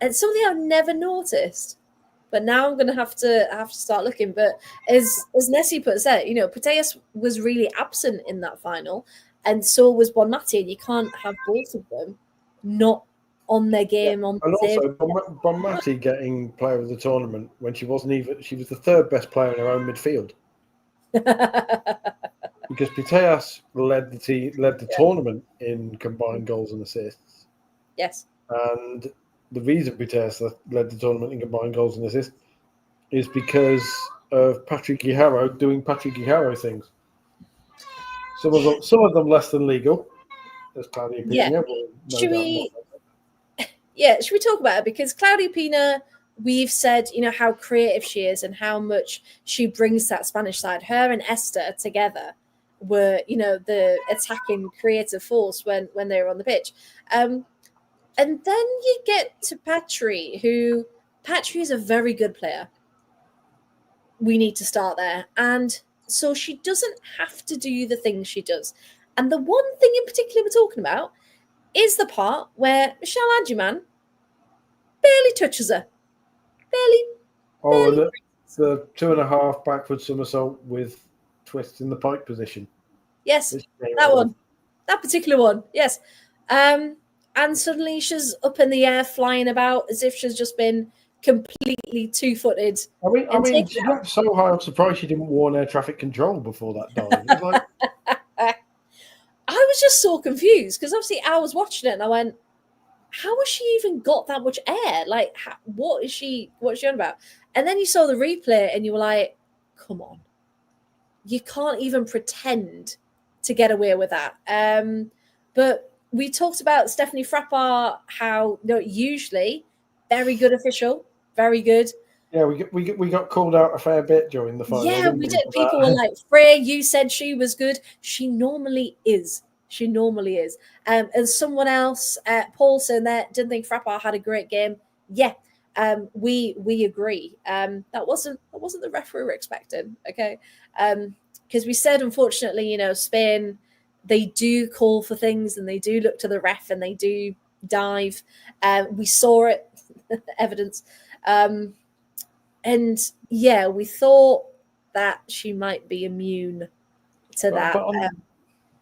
it's something I've never noticed. But now I'm going to have to start looking. But as Nessie puts it, Putellas was really absent in that final, and so was Bon Mati, and you can't have both of them not on their game on and the same. also Bon Mati getting player of the tournament when she was the third best player in her own midfield. Because Putellas led the tournament in combined goals and assists. Yes. And the reason Putellas led the tournament in combined goals and assists is because of Patrick Guijarro doing Patrick Guijarro things. Some of them less than legal. As Claudia Pina will should we talk about it? Because Claudia Pina, we've said, how creative she is and how much she brings that Spanish side. Her and Esther together were, the attacking creative force when they were on the pitch. And then you get to Patri, who Patri is a very good player. We need to start there. And so she doesn't have to do the things she does. And the one thing in particular we're talking about is the part where Michelle Adjuman barely touches her. Barely. And the 2.5 backward somersault with twist in the pike position. Yes, that one. That particular one, yes. And suddenly she's up in the air, flying about as if she's just been completely two-footed. I mean, she got so high. I'm surprised she didn't warn air traffic control before that dive. It was like, I was just so confused because obviously I was watching it and I went, "How has she even got that much air? Like, what is she on about?" And then you saw the replay and you were like, "Come on, you can't even pretend to get away with that." But we talked about Stephanie Frappart, how usually very good official, very good. yeah, we got called out a fair bit during the final. Yeah, didn't we did. for People that? were like, "Freya, you said she was good. She normally is. She normally is." And someone else, Paulson, there didn't think Frappart had a great game. Yeah, we agree. That wasn't the ref we were expecting. Okay, because we said unfortunately, Spain, they do call for things and they do look to the ref and they do dive. We saw it, evidence. And yeah, we thought that she might be immune to that. But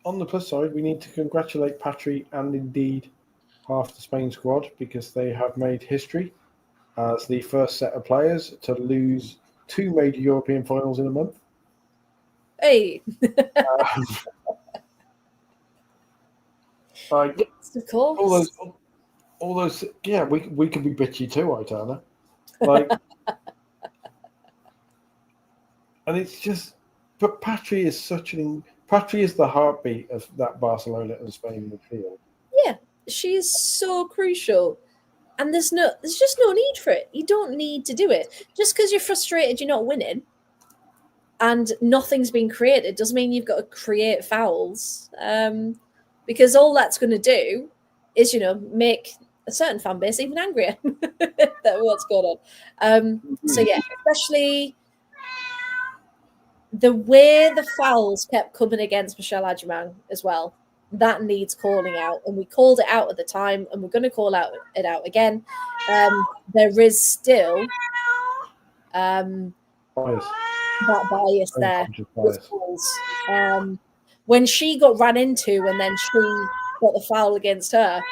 on the plus side, we need to congratulate Patry and indeed half the Spain squad because they have made history as the first set of players to lose 2 major European finals in a month. Hey, Like yes, of course. all those. Yeah, we could be bitchy too, Itana. Like, and it's just. But Patry is Patry is the heartbeat of that Barcelona and Spain midfield. Yeah, she is so crucial. And there's just no need for it. You don't need to do it. Just because you're frustrated you're not winning and nothing's been created doesn't mean you've got to create fouls. Because all that's going to do is, make a certain fan base even angrier at what's going on. So yeah, especially the way the fouls kept coming against Michelle Adjumang as well. That needs calling out, and we called it out at the time, and we're going to call it out again. There is still Bias. that bias there Unconscious with bias. calls. When she got ran into, and then she got the foul against her,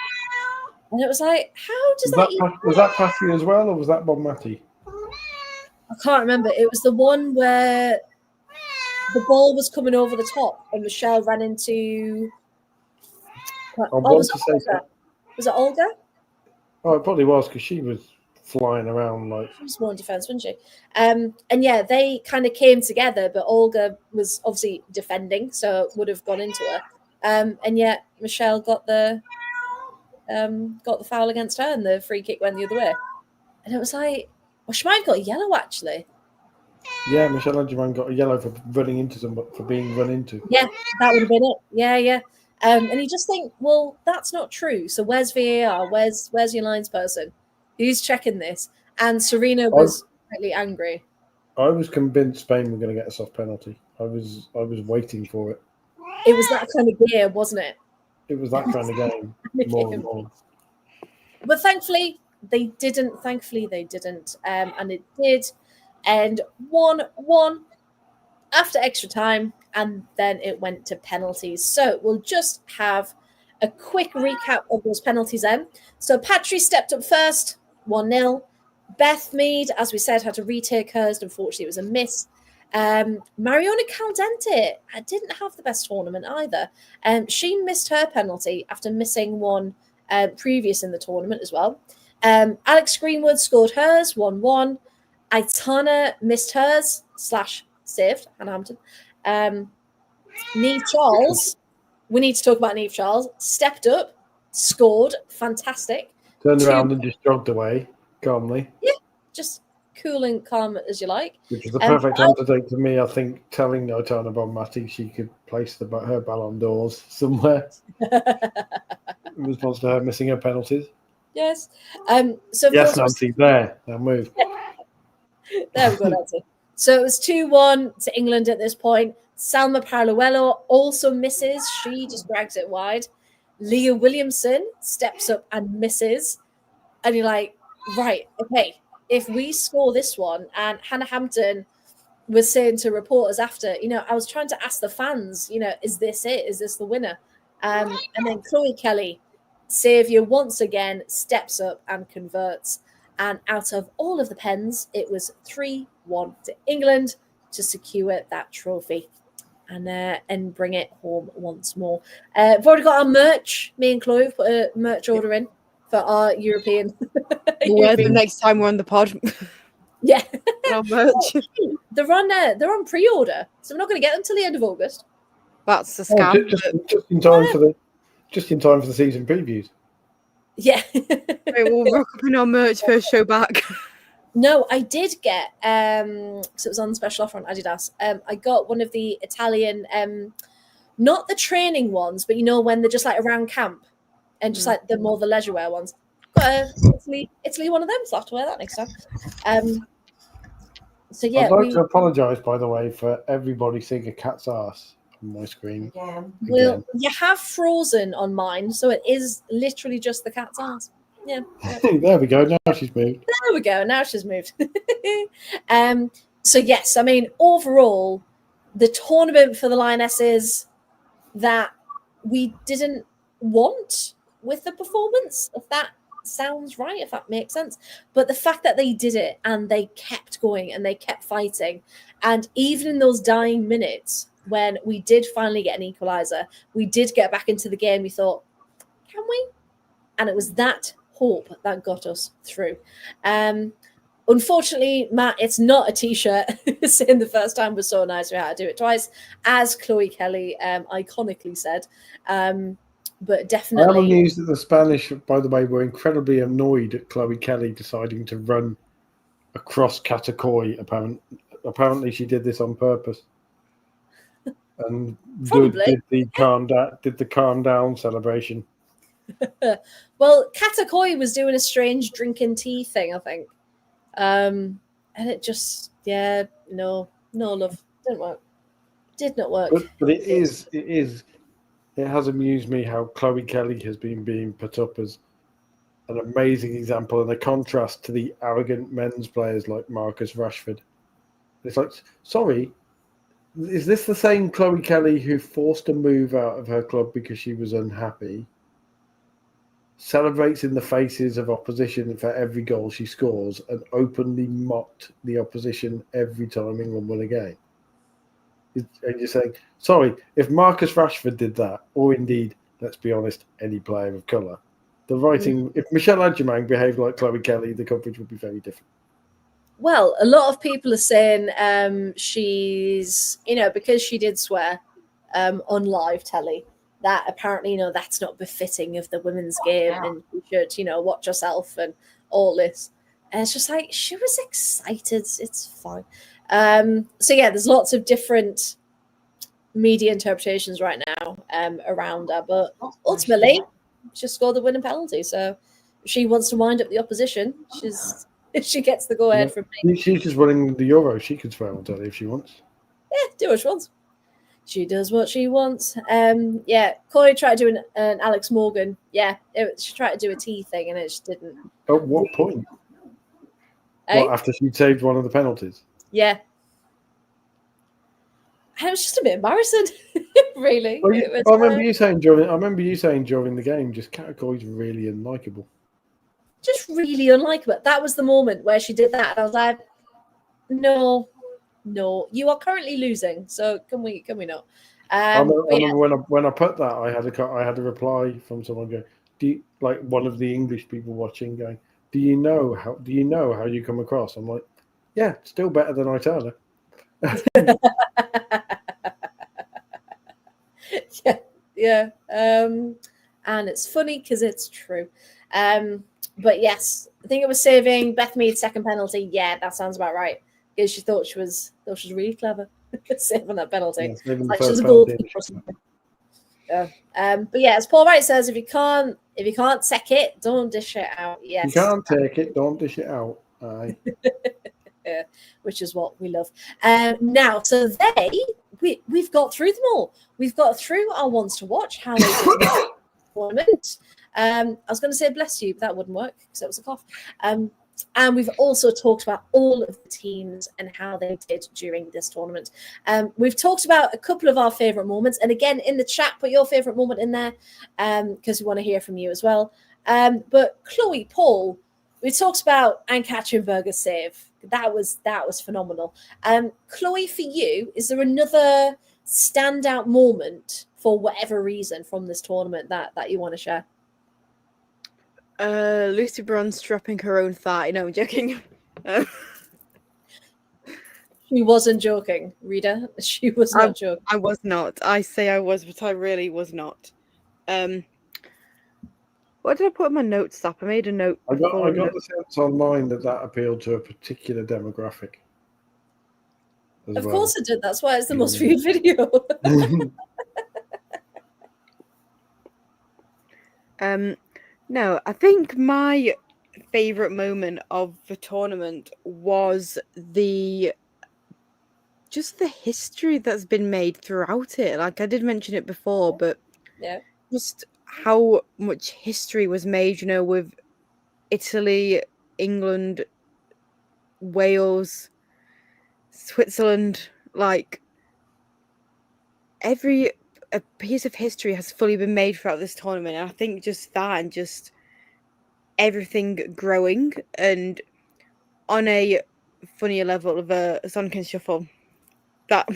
and it was like, how does Was that Patry as well, or was that Bob Matty? I can't remember. It was the one where the ball was coming over the top, and Michelle ran into. Was it Olga? Oh, it probably was because she was flying around like. She was more in defence, wasn't she? And yeah, they kind of came together, but Olga was obviously defending, so would have gone into her. And yet Michelle got the foul against her, and the free kick went the other way. And it was like, well, she might have got a yellow actually. Yeah, Michelle Adjumang got a yellow for running into somebody, for being run into. Yeah, that would have been it. Yeah. And you just think, well, that's not true. So where's VAR? Where's your lines person? Who's checking this? And Serena was slightly angry. I was convinced Spain were going to get a soft penalty. I was waiting for it. It was that kind of game, wasn't it? It was that kind of game. More and more. But thankfully they didn't. And it did end 1-1 after extra time, and then it went to penalties. So we'll just have a quick recap of those penalties then. So Patry stepped up first, 1-0. Beth Mead, as we said, had to retake hers. Unfortunately, it was a miss. Mariona Caldente didn't have the best tournament either. She missed her penalty after missing one previous in the tournament as well. Alex Greenwood scored hers, 1-1. Itana missed hers / saved, Hannah Hampton. Niamh Charles, we need to talk about Niamh Charles, stepped up, scored, fantastic. Turned around and just jogged away calmly. Yeah, just cool and calm as you like. Which is the perfect antidote to me, I think, telling Itana Bonmati she could place her Ballon d'Ors somewhere in response to her missing her penalties. Yes. So yes, Nancy, there. Now move. There we go, Nancy. So it was 2-1 to England at this point. Salma Paralluelo also misses. She just drags it wide. Leah Williamson steps up and misses. And you're like, right, okay, if we score this one, and Hannah Hampton was saying to reporters after, I was trying to ask the fans, is this it? Is this the winner? And then Chloe Kelly, saviour once again, steps up and converts. And out of all of the pens, it was 3-1 to England to secure that trophy and bring it home once more. We've already got our merch. Me and Chloe put a merch order in for our European. We'll wear them next time we're on the pod. Yeah. Our merch. They're on pre-order, so we're not going to get them till the end of August. That's a scam. Just in time for the season previews. Yeah. We'll rock up in our merch first show back. No, I did get because it was on special offer on Adidas. I got one of the Italian, not the training ones, but when they're just like around camp and just like the more the leisure wear ones. Got a Italy one of them, so I'll have to wear that next time. So yeah, I'd like to apologise, by the way, for everybody seeing a cat's ass on my screen. Again. Well, you have frozen on mine, so it is literally just the cat's ass. Yeah. There we go. Now she's moved. There we go. Now she's moved. So yes, I mean, overall, the tournament for the Lionesses that we didn't want with the performance, if that sounds right, if that makes sense. But the fact that they did it and they kept going and they kept fighting, and even in those dying minutes when we did finally get an equaliser, we did get back into the game. We thought, can we? And it was that hope that got us through. Unfortunately, Matt, it's not a t-shirt saying the first time was so nice we had to do it twice, as Chloe Kelly iconically said. But definitely, I am amused that the Spanish, by the way, were incredibly annoyed at Chloe Kelly deciding to run across Katakoi. Apparently she did this on purpose. And did the calm down celebration. Well, Katakoi was doing a strange drinking tea thing, I think. And it just, no love. Didn't work. Did not work. But it has amused me how Chloe Kelly has been being put up as an amazing example and a contrast to the arrogant men's players like Marcus Rashford. It's like, sorry, is this the same Chloe Kelly who forced a move out of her club because she was unhappy, celebrates in the faces of opposition for every goal she scores, and openly mocked the opposition every time England won a game? And you're saying, sorry, if Marcus Rashford did that, or indeed, let's be honest, any player of colour, the writing, if Michelle Adjumang behaved like Chloe Kelly, the coverage would be very different. Well, a lot of people are saying she's, because she did swear on live telly, that apparently, that's not befitting of the women's game and you should, watch yourself and all this. And it's just like, she was excited. It's fine. So yeah, there's lots of different media interpretations right now around her, but ultimately she scored the winning penalty. So if she wants to wind up the opposition, she gets the go ahead from me. She's just winning the Euro. She can swear on telly if she wants. Yeah, do what she wants. She does what she wants. Chloe tried to do an Alex Morgan. Yeah, she tried to do a tea thing and it just didn't. At what point? What, after she saved one of the penalties? Yeah. And it was just a bit embarrassing, really. Well, I remember you saying during the game, just Katakoi's really unlikable. Just really unlikable. That was the moment where she did that. And I was like, no, you are currently losing. So can we not? I remember when I put that, I had a reply from someone going, like one of the English people watching going, do you know how you come across? I'm like, yeah, still better than I tell her. yeah. And it's funny because it's true. But yes, I think it was saving Beth Mead's second penalty. Yeah, that sounds about right. Because she thought she was really clever saving that penalty. Yeah, like she's a goalkeeper or something. But yeah, as Paul Wright says, if you can't take it, don't dish it out. Yes. You can't take it, don't dish it out. Aye. Yeah, which is what we love. Now, so we've got through them all. We've got through our ones to watch. How they did the tournament. I was going to say bless you, but that wouldn't work because it was a cough. And we've also talked about all of the teams and how they did during this tournament. We've talked about a couple of our favourite moments. And again, in the chat, put your favourite moment in there because we want to hear from you as well. But Chloe, Paul, we talked about Anne Katchenberger's save. That was phenomenal. Chloe, for you, is there another standout moment for whatever reason from this tournament that you want to share? Lucy Bronze dropping her own thigh. No, I'm joking. She wasn't joking, Rita. She was not joking. I was not. I say I was, but I really was not. What did I put in my notes up? I made a note. I got the sense online that appealed to a particular demographic. Of course it did. That's why it's the most viewed video. No, I think my favourite moment of the tournament was just the history that's been made throughout it. Like I did mention it before, but yeah, just how much history was made, with Italy, England, Wales, Switzerland, like a piece of history has fully been made throughout this tournament. And I think just that and just everything growing and on a funnier level of a Sonkin shuffle. That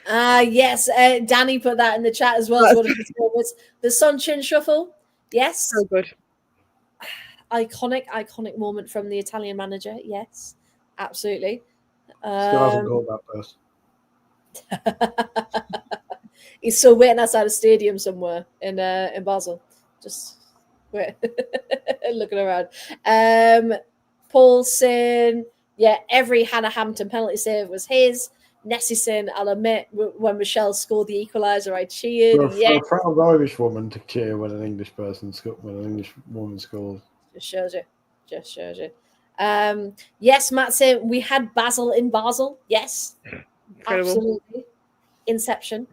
yes, Danny put that in the chat as well as one of his favorites. The Sonchin shuffle. Yes. So good. Iconic moment from the Italian manager. Yes, absolutely. Still hasn't called that first. He's still waiting outside a stadium somewhere in Basel. Just wait, looking around. Paulson, yeah, every Hannah Hampton penalty save was his. Nessison, I'll admit, when Michelle scored the equaliser, I cheered. For a proud Irish woman to cheer when an English woman scores. Just shows you. Yes, Matt said we had Basel in Basel. Yes, Incredible. Absolutely. Inception.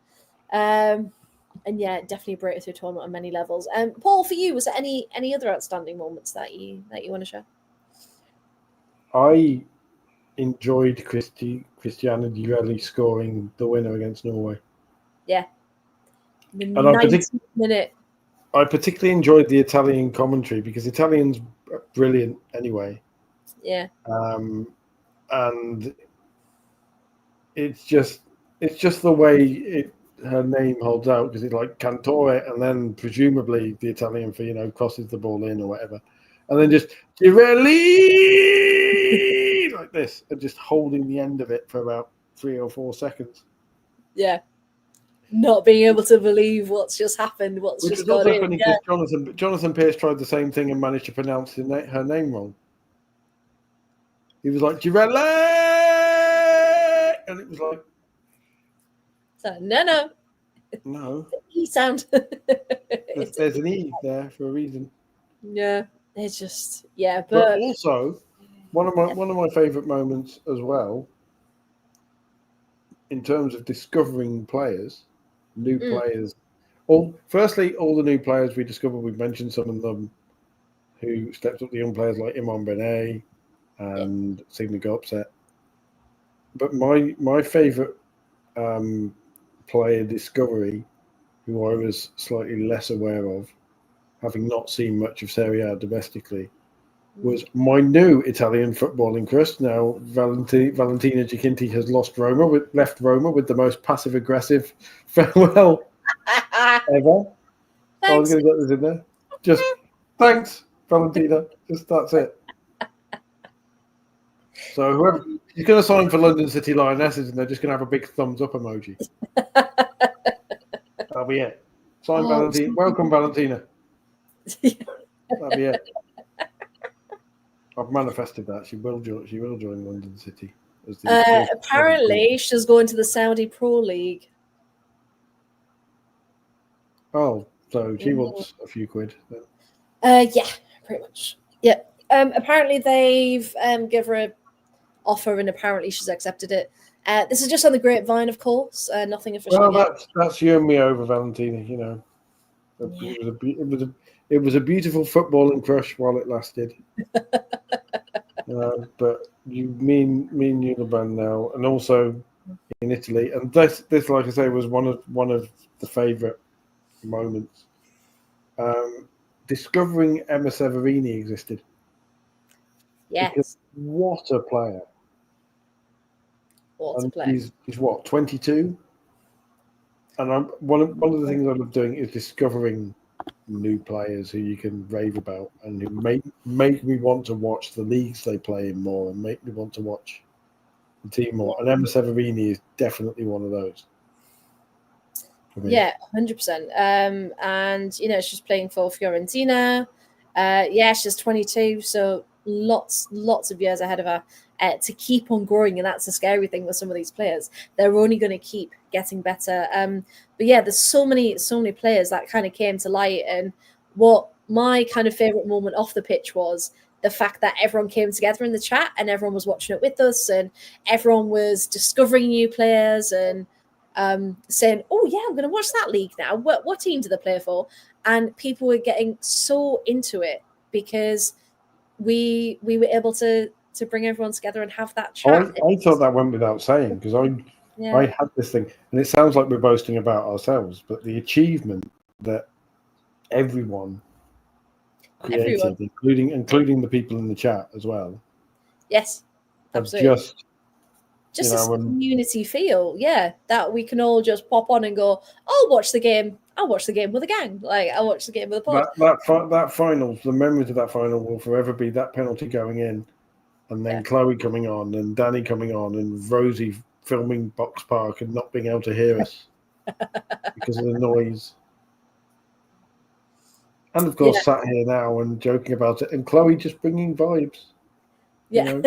And yeah, definitely a breakthrough tournament on many levels. Paul, for you, was there any other outstanding moments that you want to share? I enjoyed Cristiano Di Relli scoring the winner against Norway. Yeah. The 90th minute. I particularly enjoyed the Italian commentary because Italian's brilliant anyway. Yeah. And it's just the way her name holds out because it's like Cantore and then presumably the Italian for crosses the ball in or whatever, and then just Di Relli like this and just holding the end of it for about 3 or 4 seconds. Yeah. Not being able to believe what's just happened, what's Which just is gone also in. funny because Jonathan Pearce tried the same thing and managed to pronounce her name wrong. He was like, Di Relli! And it was like... So, no. No. E sound. There's an E there for a reason. Yeah. It's just... Yeah, but also, one of my favourite moments as well, in terms of discovering players, new players. Firstly, all the new players we discovered, we've mentioned some of them who stepped up, the young players like Iman Benet and Signe Gopset. But my favourite player discovery, who I was slightly less aware of, having not seen much of Serie A domestically, was my new Italian footballing crush. Now, Valentina Giacinti has left Roma with the most passive-aggressive farewell ever. Thanks. I was going to get this in there. Just thanks, Valentina. Just that's it. So whoever you're going to sign for London City Lionesses, and they're just going to have a big thumbs up emoji. That'll be it. Sign Valentina. Welcome, Valentina. That'll be it. I've manifested that she will join London City. Apparently, she's going to the Saudi Pro League. Oh, so she wants a few quid then. Yeah, pretty much. Yeah. Apparently, they've given her an offer, and apparently she's accepted it. This is just on the grapevine, of course. Nothing official. Well, that's you and me over, Valentina. It It was a beautiful footballing crush while it lasted. But me and you the band now, and also in Italy, and this like I say was one of the favourite moments. Discovering Emma Severini existed. Yes. Because what a player! What a And player. he's what, 22? And one of the things I love doing is discovering new players who you can rave about and who make me want to watch the leagues they play in more and make me want to watch the team more. And Emma Severini is definitely one of those. Yeah, 100%. And she's playing for Fiorentina. She's 22, so lots of years ahead of her to keep on growing, and that's the scary thing with some of these players. They're only going to keep getting better. But yeah, there's so many players that kind of came to light, and what my kind of favorite moment off the pitch was the fact that everyone came together in the chat and everyone was watching it with us, and everyone was discovering new players and saying, "Oh yeah, I'm going to watch that league now. What team do they play for?" And people were getting so into it because we were able to bring everyone together and have that chat. I thought that went without saying because I had this thing, and it sounds like we're boasting about ourselves, but the achievement that everyone created, including the people in the chat as well. Yes, absolutely. Just a community feel, that we can all just pop on and go, I'll watch the game with a gang. Like, I'll watch the game with a pod. That final, the memories of that final will forever be that penalty going in, and then Chloe coming on, and Danny coming on, and Rosie filming Box Park and not being able to hear us because of the noise. And of course, sat here now and joking about it, and Chloe just bringing vibes. Yeah.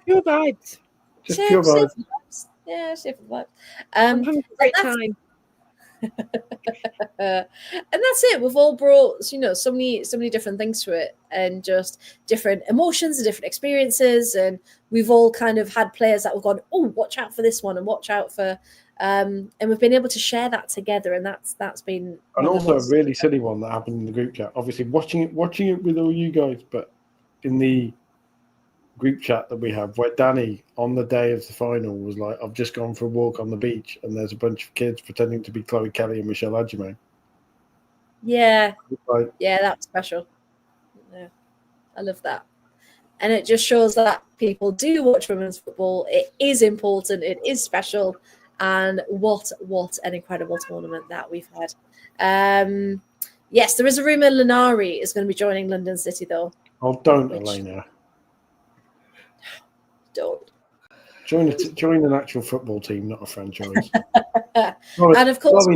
Pure vibes. Just pure vibes. Yeah, different vibes. I'm having a great time. And that's it. We've all brought, so many different things to it, and just different emotions and different experiences. And we've all kind of had players that have gone, oh, watch out for this one, and watch out for, and we've been able to share that together. And that's been. And also a really silly one that happened in the group chat. Obviously, watching it with all you guys, but in the group chat that we have, where Danny on the day of the final was like, I've just gone for a walk on the beach and there's a bunch of kids pretending to be Chloe Kelly and Michelle Adjumé. Yeah, that's special. Yeah, I love that. And it just shows that people do watch women's football. It is important, it is special, and what an incredible tournament that we've had. Yes, there is a rumour Linari is going to be joining London City though. Oh, don't, Elena. Don't. Join an actual football team, not a franchise. And of course, I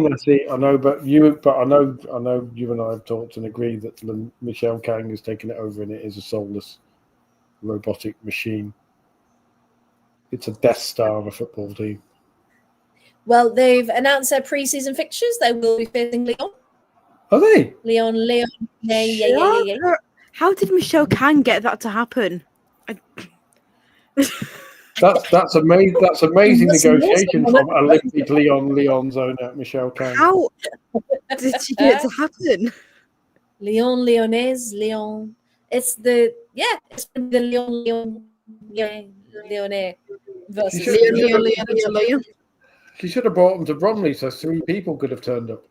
know, but I know you and I have talked and agreed that Michelle Kang has taken it over, and it is a soulless robotic machine. It's a Death Star of a football team. Well, they've announced their pre-season fixtures. They will be facing Lyon. Are they? Lyon. Yeah. How did Michelle Kang get that to happen? That's amazing. That's amazing negotiation from Olympic Lyon's owner Michelle Kang. How did she get it to happen? Lyon. It's the Lyonnais versus Lyon. She should have brought them to Bromley so 3 people could have turned up.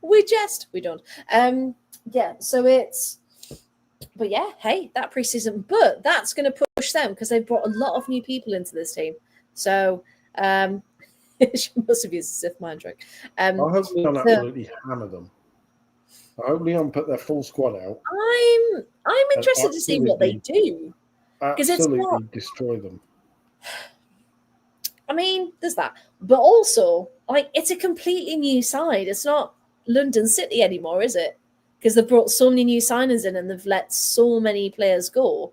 We don't. So it's. But yeah, hey, that preseason, but that's going to push them because they've brought a lot of new people into this team. So she must have used a Sith mind trick. I hope Leon absolutely hammer them. I hope Leon put their full squad out. I'm interested to see what they do. Because it's not destroy them. I mean, there's that. But also, it's a completely new side. It's not London City anymore, is it? Because they've brought so many new signings in and they've let so many players go.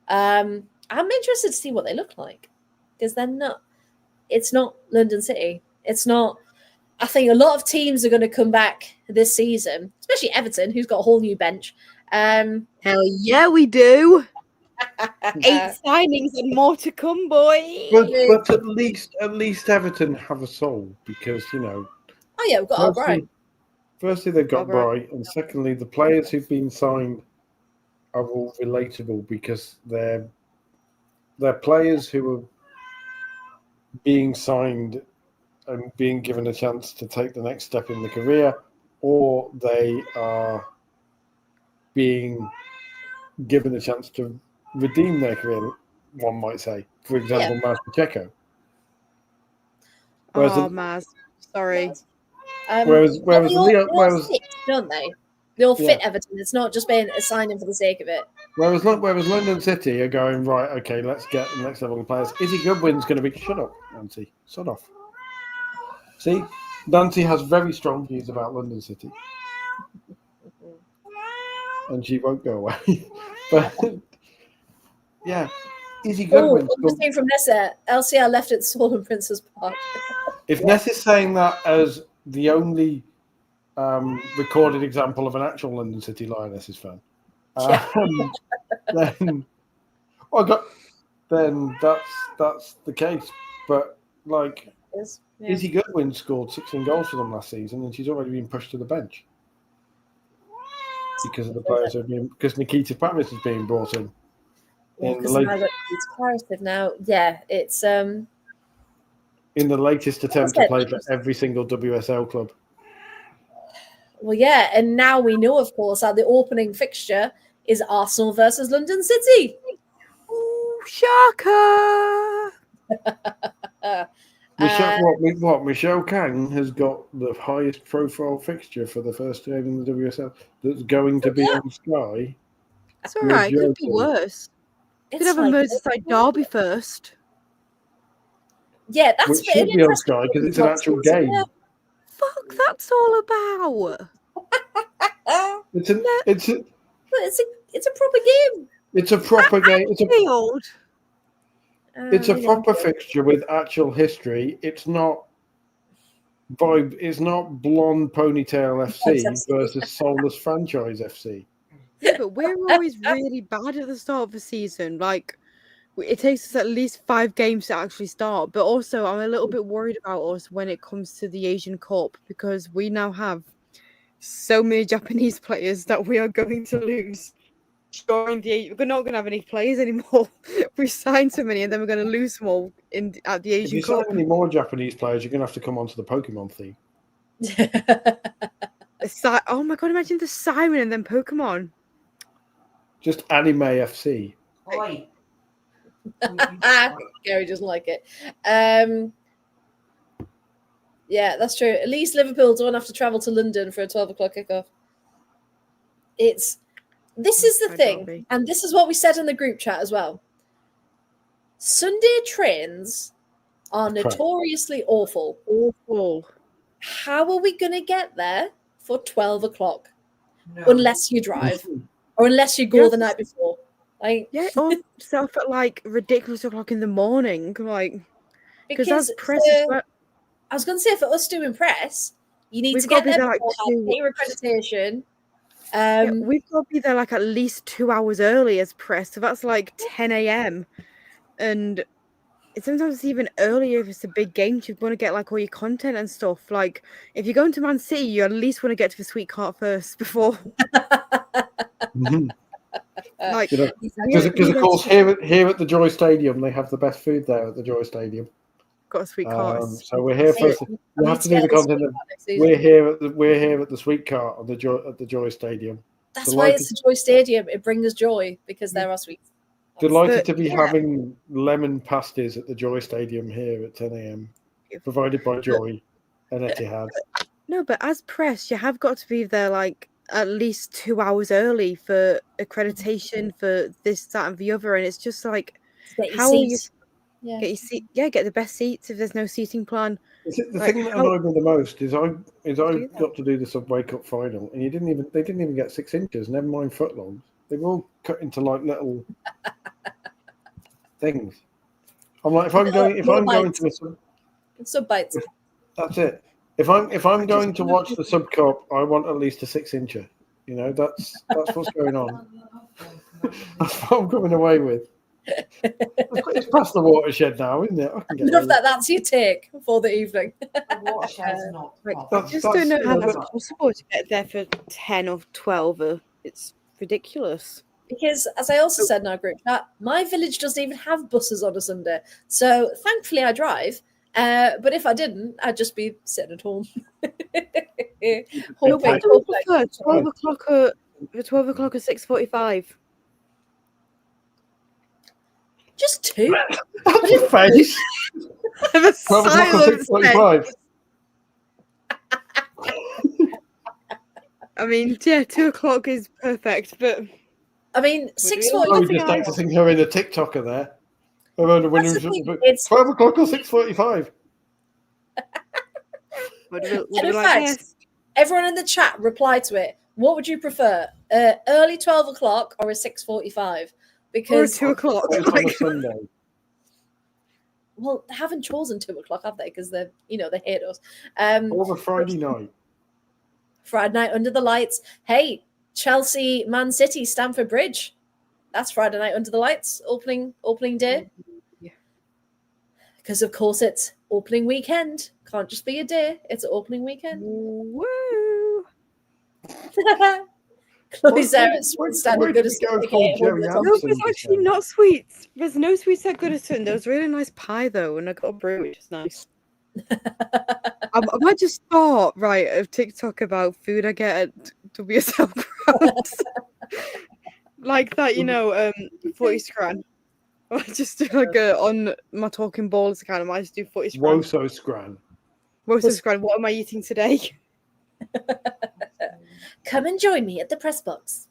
I'm interested to see what they look like. Because it's not London City. It's not. I think a lot of teams are going to come back this season, especially Everton, who's got a whole new bench. Hell yeah, we do. 8 signings and more to come, boy. But at least Everton have a soul because, yeah, we've got our Bright. Firstly, they've got Albright. Bright, and secondly, the players who've been signed are all relatable because they're players who are being signed and being given a chance to take the next step in the career, or they are being given a chance to redeem their career, one might say. For example, Maz Pacheco. Maz. Sorry. Whereas they all Leo, fit, don't they? They all fit Everton. It's not just being a signing for the sake of it. whereas London City are going, right, okay, let's get the next level of players. Izzy Goodwin's going to be, shut up, Nancy, shut off. See, Nancy has very strong views about London City. And she won't go away. But, yeah, Izzy Goodwin. Oh, I'm from Nessa. LCR left at Swollen Princess Park. If Ness is saying that as the only recorded example of an actual London City Lionesses fan, then that's the case. But like, Izzy Goodwin scored 16 goals for them last season, and she's already been pushed to the bench because of the players who have been, because Nikita Paris is being brought in. Now, yeah, it's in the latest attempt to play for every single WSL club. Well, yeah, and now we know, of course, that the opening fixture is Arsenal versus London City. Ooh, shocker! Michelle Kang has got the highest profile fixture for the first game in the WSL that's going to be on Sky. It's all right. It could be worse. Could have a Merseyside derby first. Yeah, that's which should be on Sky because it's an actual game. Fuck, that's all about. It's a proper game. It's a proper game. It's a proper fixture with actual history. It's not vibe. It's not blonde ponytail FC versus soulless franchise FC. Yeah, but we're always really bad at the start of the season. Like, it takes us at least 5 games to actually start. But also, I'm a little bit worried about us when it comes to the Asian Cup because we now have so many Japanese players that we are going to lose. We're not going to have any players anymore. We signed so many, and then we're going to lose them all at the Asian Cup. If you sign any more Japanese players, you're going to have to come onto the Pokemon theme. Oh my god! Imagine the Siren and then Pokemon. Just Anime FC. Oi. Gary doesn't like it. Yeah, that's true. At least Liverpool don't have to travel to London for a 12 o'clock kickoff. This is the thing, and this is what we said in the group chat as well. Sunday trains are notoriously awful. Awful. How are we going to get there for 12 o'clock? No. Unless you drive. Or unless you go the night before. Like, yeah, or stuff at like ridiculous o'clock in the morning. Like, because that's press. I was going to say, for us doing press, you need to get there before your accreditation. We've got to be there like at least 2 hours early as press. So that's like 10 a.m. And sometimes it's even earlier if it's a big game. You want to get like all your content and stuff. Like if you're going to Man City, you at least want to get to the sweet cart first before. Like, because of course here at the Joy Stadium, they have the best food there at the Joy Stadium. Got a sweet cart. So we're here for. You have to do the content. We're here at the sweet cart at the Joy Stadium. That's why it's the Joy Stadium. It brings us joy because there are sweets. Delighted to be having lemon pasties at the Joy Stadium here at 10 a.m. provided by Joy and Etihad. No, but as press, you have got to be there like at least 2 hours early for accreditation for this, that, and the other, and it's just like how are you? Yeah. Get the best seats if there's no seating plan. The thing that annoyed me the most is I got to do the Subway Cup final, and they didn't even get 6 inches. Never mind footlongs. They were all cut into like little things. I'm like, if I'm going to sub bites. That's it. If I'm going to watch the Sub Cup, I want at least a 6-incher. You know, that's what's going on. That's what I'm coming away with. It's past the watershed now, isn't it? I can get Love over that. That's your take for the evening. The watershed's not. Like, well, I That's- just that's- don't know how that's- that's possible to get there for 10 or 12. It's ridiculous. Because, as I also said in our group chat, my village doesn't even have buses on a Sunday. So, thankfully, I drive. But if I didn't, I'd just be sitting at home. No, what do we prefer? 12 o'clock or 6:45? Just two. That's your face. The 12 o'clock or silence. 6:45. I mean, yeah, 2 o'clock is perfect, but I mean, Would we 6:45. Oh, Nothing just else. like to think her in a TikToker there. I wonder when That's it the was thing, it's- 12 o'clock or 6:45. would we And in like fact, this? everyone in the chat reply to it. What would you prefer? Early 12 o'clock or a 6:45? Or Because 2 o'clock? It's on a Like, Sunday. well, they haven't chosen 2 o'clock, have they? Because they hate us. Or the Friday night. Friday night under the lights. Hey, Chelsea, Man City, Stamford Bridge. That's Friday night under the lights, opening day. Yeah. Because of course it's opening weekend. Can't just be a day. It's opening weekend. Woo! Chloe Zarrett's standing good as Where did we go for Jerry No, Hansen it's just actually then? not sweets. There's no sweets at Goodison. There was a really nice pie though, and I got a brew, which is nice. I might just start a TikTok about food I get at WSL grounds. Like that, 40 scran. I just do on my Talking Balls account. I might just do 40 scran. Woso Scran. Roast scran. What am I eating today? Come and join me at the press box.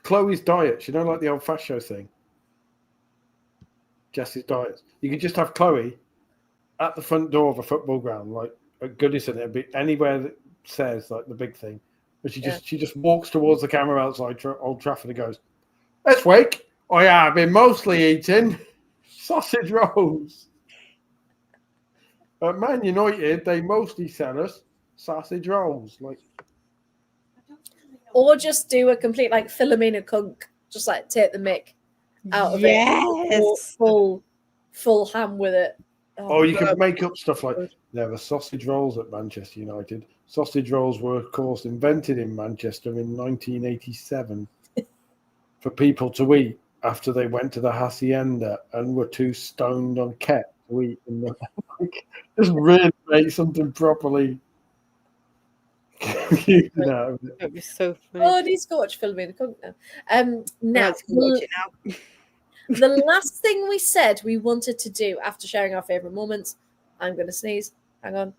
Chloe's diet. You know, like the old fascio thing. Jessie's diet. You could just have Chloe at the front door of a football ground, like at Goodison. It'd be anywhere that says like the big thing. But she just walks towards the camera outside Old Trafford and goes, "This week I have been mostly eating sausage rolls. At Man United, they mostly sell us sausage rolls." Like, Or just do a complete Philomena Kunk, just take the mick out of it. Yes. Full ham with it. oh, you God. could make up stuff like there were sausage rolls at Manchester United. Sausage rolls were, of course, invented in Manchester in 1987 for people to eat after they went to the hacienda and were too stoned on ket to eat in the just really make something properly. That'd be so funny. Oh, I need to go watch Philomena Kunk now. Now, Let's watch it now. the last thing we said we wanted to do after sharing our favourite moments. I'm going to sneeze. Hang on.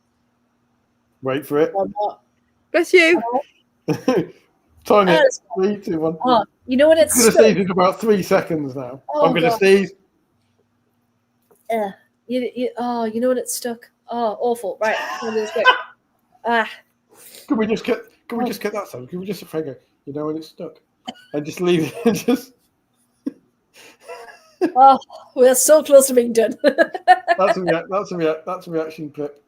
Wait for it. One more. Bless you. Time it. it's- 3, 2, 1. Oh, you know what I'm it's going to stuck? sneeze in about 3 seconds now. Oh, I'm going to God. sneeze. You know what it's stuck? Oh, awful. Right. Can we do this quick? Can we just get that sound? Can we just go, you know, when it's stuck? And just leave it and just Oh, we're so close to being done. that's a reaction clip.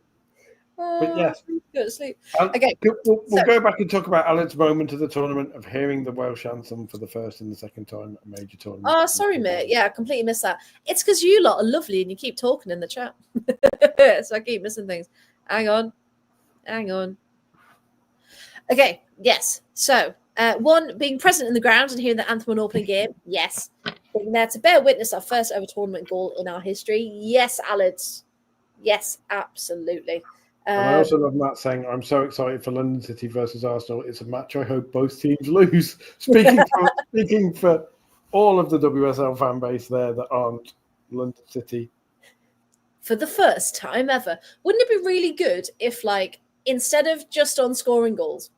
But yes. Go to sleep. We'll Okay, so- go back and talk about Alan's moment of the tournament of hearing the Welsh anthem for the first and the second time at a major tournament. Oh, sorry, mate. Yeah, I completely missed that. It's because you lot are lovely and you keep talking in the chat. So I keep missing things. Hang on. Okay, yes. So, one, being present in the ground and hearing the anthem on opening game. Yes. Being there to bear witness our first ever tournament goal in our history. Yes, Alex. Yes, absolutely. And I also love Matt saying, "I'm so excited for London City versus Arsenal. It's a match I hope both teams lose." Speaking for all of the WSL fan base there that aren't London City. For the first time ever. Wouldn't it be really good if, instead of just on scoring goals,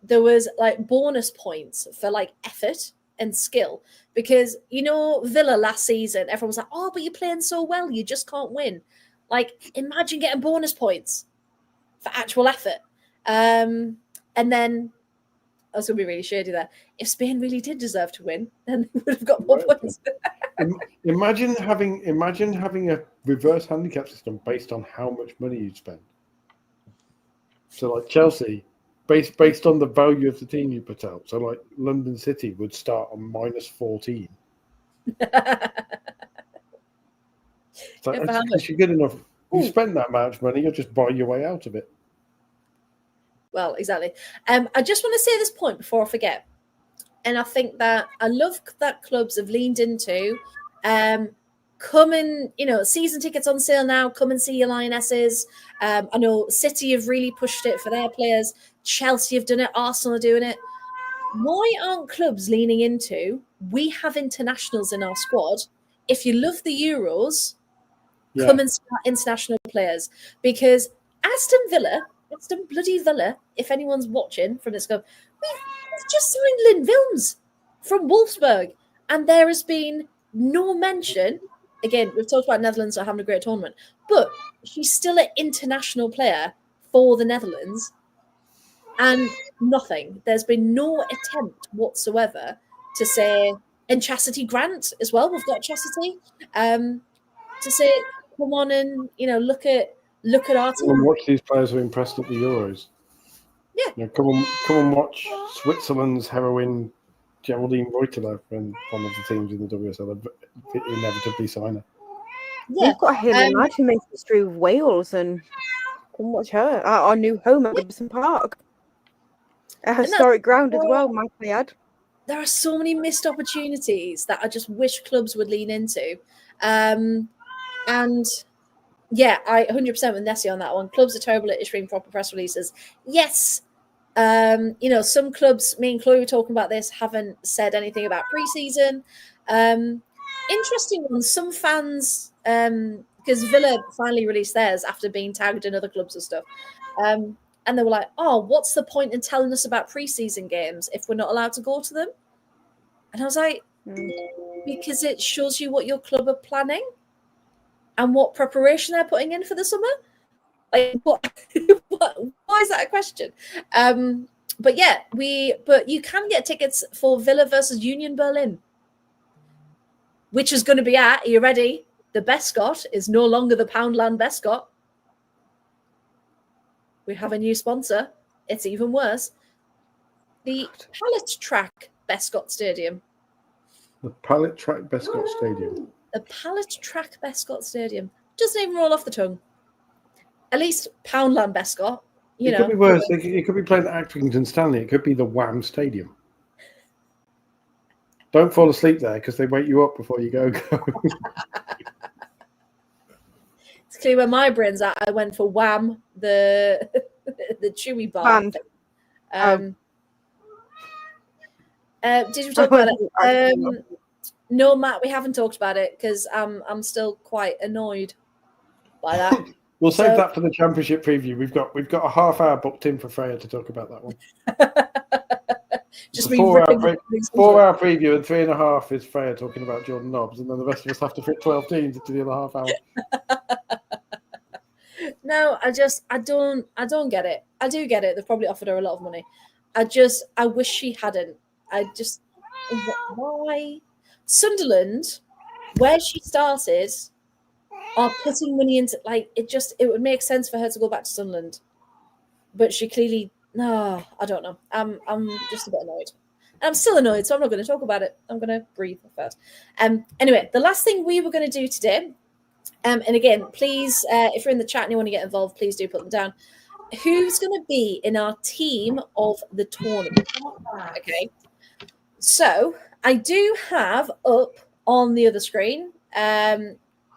there was bonus points for effort and skill? Because Villa last season, everyone was like, "Oh, but you're playing so well, you just can't win." Imagine getting bonus points for actual effort. And then I was going to be really shady there. If Spain really did deserve to win, then they would have got more points. Imagine having a reverse handicap system based on how much money you'd spend. So, Chelsea, based on the value of the team you put out. So, London City would start on -14. So Yeah, for how it's much? you're good enough. You Ooh. spend that much money, you'll just buy your way out of it. Well, exactly. I just want to say this point before I forget. And I think that I love that clubs have leaned into come and, season tickets on sale now. Come and see your Lionesses. I know City have really pushed it for their players. Chelsea have done it. Arsenal are doing it. Why aren't clubs leaning into, we have internationals in our squad. If you love the Euros, come and see our international players. Because Aston bloody Villa, if anyone's watching from this club, we've just signed Lynn Vilms from Wolfsburg. And there has been no mention. Again, we've talked about Netherlands are having a great tournament, but she's still an international player for the Netherlands. And nothing. There's been no attempt whatsoever to say, and Chastity Grant as well. We've got Chastity to say, come on and look at our Come and team. watch these players who are impressed at the Euros. Yeah. Come and watch Switzerland's heroine Geraldine Reuteler from one of the teams in the WSL. Inevitably sign her. Yeah. We've got Haley Knight who makes history with Wales, and come watch her at our new home at Goodison Park. A historic ground as well, might I add. There are so many missed opportunities that I just wish clubs would lean into. And yeah, I 100% with Nessie on that one. Clubs are terrible at issuing proper press releases. Yes, some clubs, me and Chloe were talking about this, haven't said anything about preseason. Interesting one. Some fans, because Villa finally released theirs after being tagged in other clubs and stuff. And they were like, oh, what's the point in telling us about preseason games if we're not allowed to go to them? And I was like, because it shows you what your club are planning and what preparation they're putting in for the summer. Like, what? Why is that a question? But yeah, but you can get tickets for Villa versus Union Berlin, which is going to be at, are you ready? The Bescott is no longer the Poundland Bescott. We have a new sponsor. It's even worse. The Pallet Track Bescott Stadium. The Pallet Track Bescott Stadium. The Pallet Track Bescott Stadium. Doesn't even roll off the tongue. At least Poundland Bescott. It could be worse. It could be playing at Accrington Stanley. It could be the Wham Stadium. Don't fall asleep there because they wake you up before you go. It's clear where my brain's at. I went for Wham, the chewy bar. Did you talk about it? No, Matt, we haven't talked about it because I'm still quite annoyed by that. We'll save that for the championship preview. We've got a half hour booked in for Freya to talk about that one. Just 4 hour preview and 3.5 is Freya talking about Jordan Nobbs, and then the rest of us have to fit 12 teams into the other half hour. No, I don't get it. I do get it. They've probably offered her a lot of money. I wish she hadn't. Why? Sunderland, where she started, are putting money into, it would make sense for her to go back to Sunderland. But she clearly, no, I don't know. I'm just a bit annoyed. I'm still annoyed, so I'm not going to talk about it. I'm going to breathe first. Anyway, the last thing we were going to do today, and again, please, if you're in the chat and you want to get involved, please do put them down. Who's going to be in our team of the tournament? Okay. So I do have up on the other screen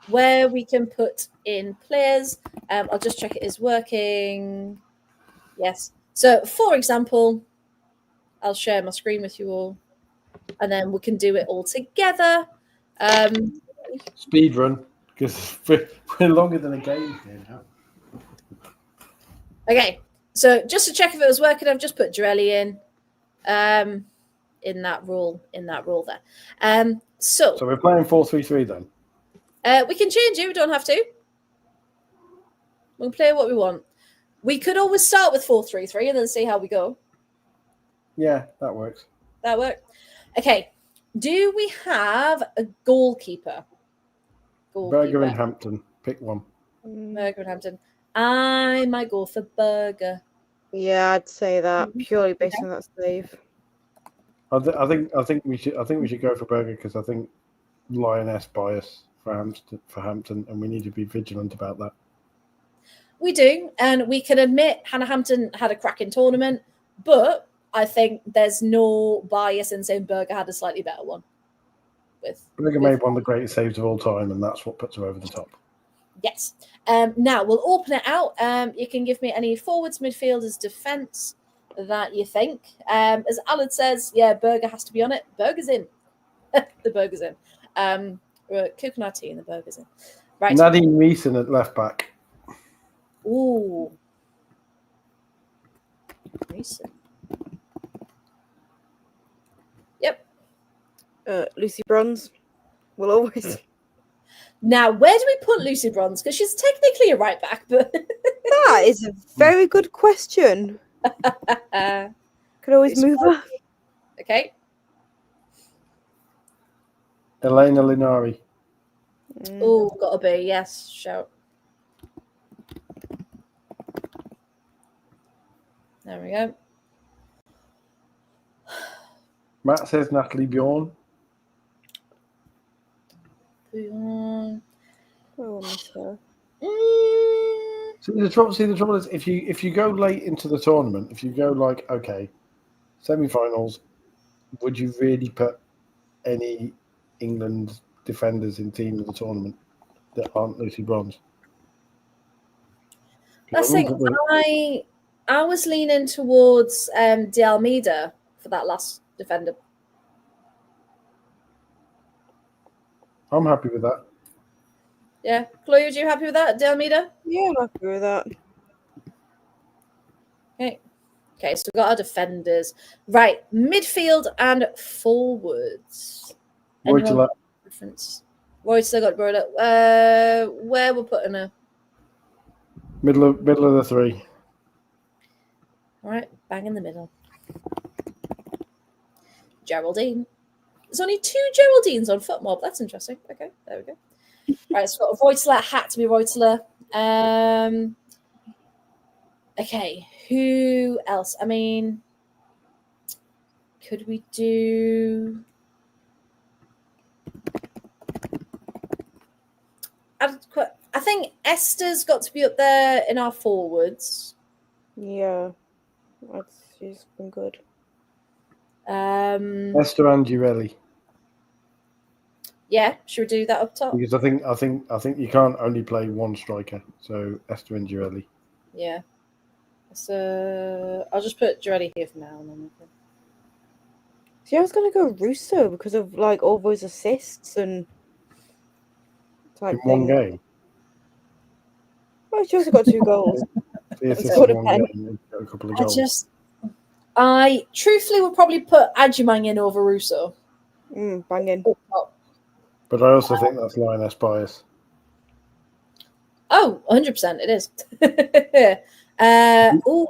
where we can put in players. I'll just check it is working. Yes. So, for example, I'll share my screen with you all, and then we can do it all together. Speed run, because we're longer than a game here now. Okay. So, just to check if it was working, I've just put Drelly in that role there. So we're playing 4-3-3 then. We can change it. We don't have to. We'll play what we want. We could always start with 4-3-3 and then see how we go. Yeah, that works. That works. Okay. Do we have a goalkeeper? Berger and Hampton. Pick one. Berger and Hampton. I might go for Berger. Yeah, I'd say that purely based on that save. I think we should go for Berger because I think lioness bias for Hampton, and we need to be vigilant about that. We do, and we can admit Hannah Hampton had a cracking tournament, but I think there's no bias in saying Berger had a slightly better one. Berger made one of the greatest saves of all time, and that's what puts her over the top. Yes. Now we'll open it out. You can give me any forwards, midfielders, defence that you think. As Alad says, yeah, Berger has to be on it. Berger's in. The Berger's in. We're cooking our tea and the Berger's in. Right. Nadine Meeson at left back. Ooh. Meeson. Yep. Lucy Bronze will always. Now, where do we put Lucy Bronze? Because she's technically a right back, but That is a very good question. Could always move her. Okay. Elena Linari. Oh, gotta be, yes, shout. There we go. Matt says Natalie Bjorn. Mm. Oh, I miss her. See, the trouble is if you go late into the tournament, if you go like, okay, semi-finals, would you really put any England defenders in team of the tournament that aren't Lucy Bronze? That's the thing. I was leaning towards De Almeida for that last defender. I'm happy with that. Yeah. Chloe, are you happy with that, De Almeida? Yeah, I'm happy with that. Okay, so we've got our defenders. Right, midfield and forwards. Wojtala. Wojtala got brought up. Where we're putting her? Middle of the three. All right, bang in the middle. Geraldine. There's only 2 Geraldines on FootMob. That's interesting. Okay, there we go. Right, so we've got Wojtala. Had to be Wojtala. Okay, who else? I mean, could we do... I think Esther's got to be up there in our forwards. Yeah, she's been good. Esther Angiarelli. Yeah, should we do that up top? Because I think you can't only play one striker. So Esther Angiarelli. Yeah. So I'll just put Girelli here for now. And then See, I was gonna go Russo because of like all those assists and type In one thing. game. Well, she also got 2 goals. A couple of goals. I truthfully would probably put Adjumang in over Russo. Banging. But I also think that's lioness bias. Oh, 100% it is.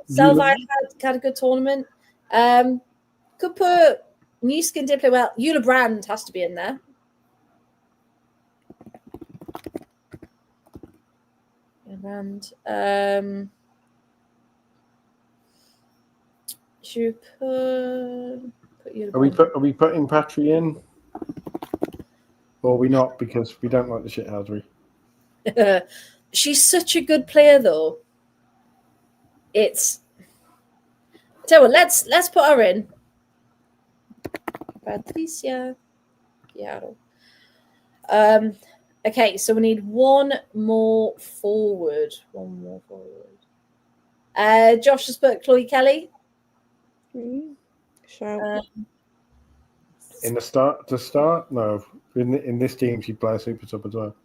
Salvi had a good tournament. Could put Newskin did play well. Eula Brand has to be in there. Brand. Should we put Eula Brand? Are we putting Patry in? Or are we not because we don't like the shithousery? She's such a good player, though. So let's put her in. Patricia Chiaro. Okay, so we need one more forward. Josh has put Chloe Kelly. Sure. In the start to start? No. In this team she'd play a super sub as well.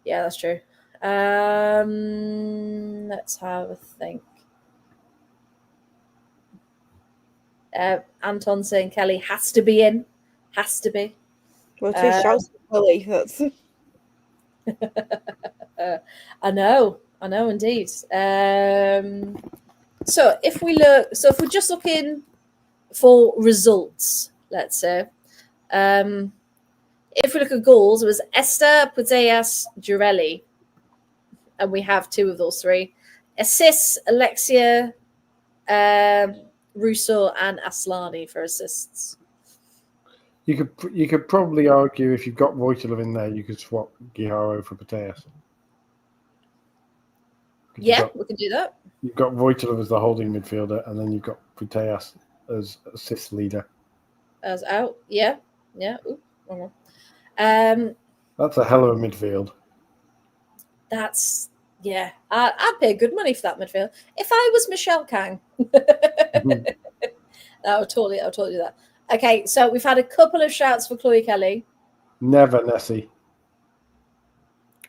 Yeah, that's true. Let's have a think. Anton saying Kelly has to be in. Has to be. Well, 2 shouts for Kelly. That's. I know indeed. So if we're just looking for results, let's say, if we look at goals, it was Esther, Puteas, Girelli, and we have 2 of those 3. Assists, Alexia, Russo, and Aslani for assists. You could probably argue if you've got Voitilov in there, you could swap Giharo for Pateas. Yeah, we can do that. You've got Voitilov as the holding midfielder, and then you've got Pateas as assist leader. As out, yeah. Ooh, wrong one. That's a hell of a midfield. That's I'd pay good money for that midfield. If I was Michelle Kang, I would totally do that. Okay, so we've had a couple of shouts for Chloe Kelly. Never Nessie.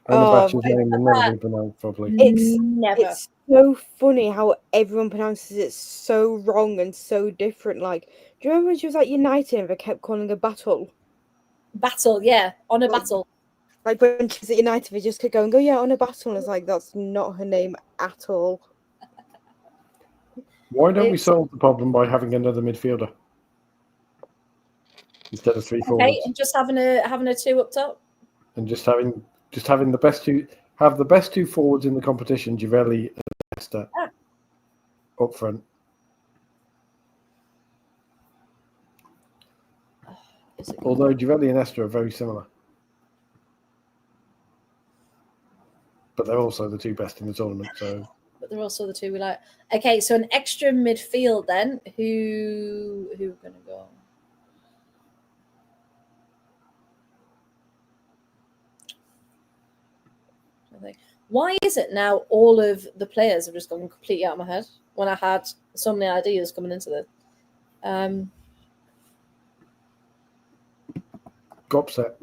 Onabachi's name will never be pronounced properly. It's so funny how everyone pronounces it so wrong and so different. Like, do you remember when she was at United and they kept calling her Battle? Battle, yeah, on a battle. Like when she was at United, they just kept going, "Oh yeah, on a battle." And it's like that's not her name at all. Why don't we solve the problem by having another midfielder instead of three forwards? Okay, and just having a two up top, and just having the best two. Have the best two forwards in the competition, Givelli and Esther, up front. Although Givelli and Esther are very similar. But they're also the two best in the tournament. But they're also the two we like. Okay, so an extra midfield then. Who we're going to go? I think. Why is it now all of the players have just gone completely out of my head when I had so many ideas coming into this? Gopset.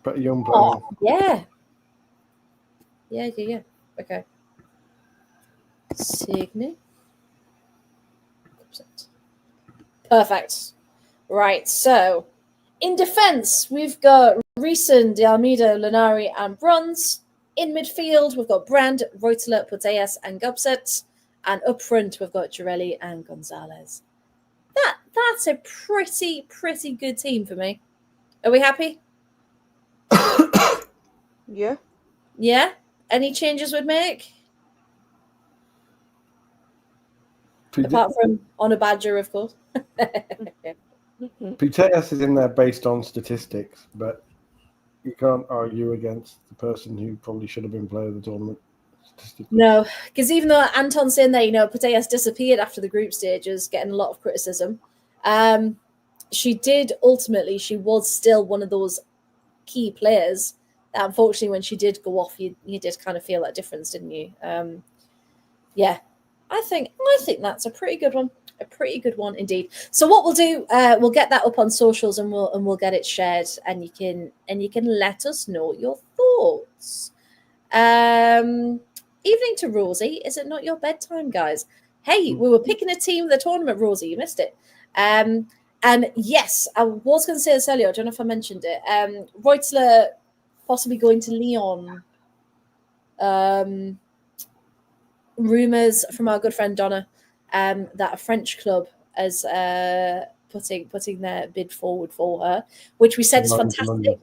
But a young player. Oh, yeah. Yeah. Okay. Signe. Perfect. Right, so in defence, we've got Reeson, De Almeida, Linari, and Bruns. In midfield, we've got Brand, Reutler, Puteas, and Gobset. And up front, we've got Girelli and Gonzalez. That's a pretty good team for me. Are we happy? Yeah. Yeah? Any changes we'd make? Apart from on a badger, of course. Puteas is in there based on statistics, but you can't argue against the person who probably should have been player of the tournament. No, because even though Anton's saying there, Puteas disappeared after the group stages, getting a lot of criticism. She was still one of those key players that unfortunately when she did go off, you did kind of feel that difference, didn't you? Yeah, I think that's a pretty good one. A pretty good one indeed. So what we'll do, we'll get that up on socials and we'll get it shared, and you can let us know your thoughts. Evening to Rosie. Is it not your bedtime, guys? Hey, we were picking a team of the tournament, Rosie. You missed it. And yes, I was going to say this earlier. I don't know if I mentioned it. Reutler possibly going to Lyon. Rumours from our good friend Donna that a French club is putting their bid forward for her, which we said is fantastic.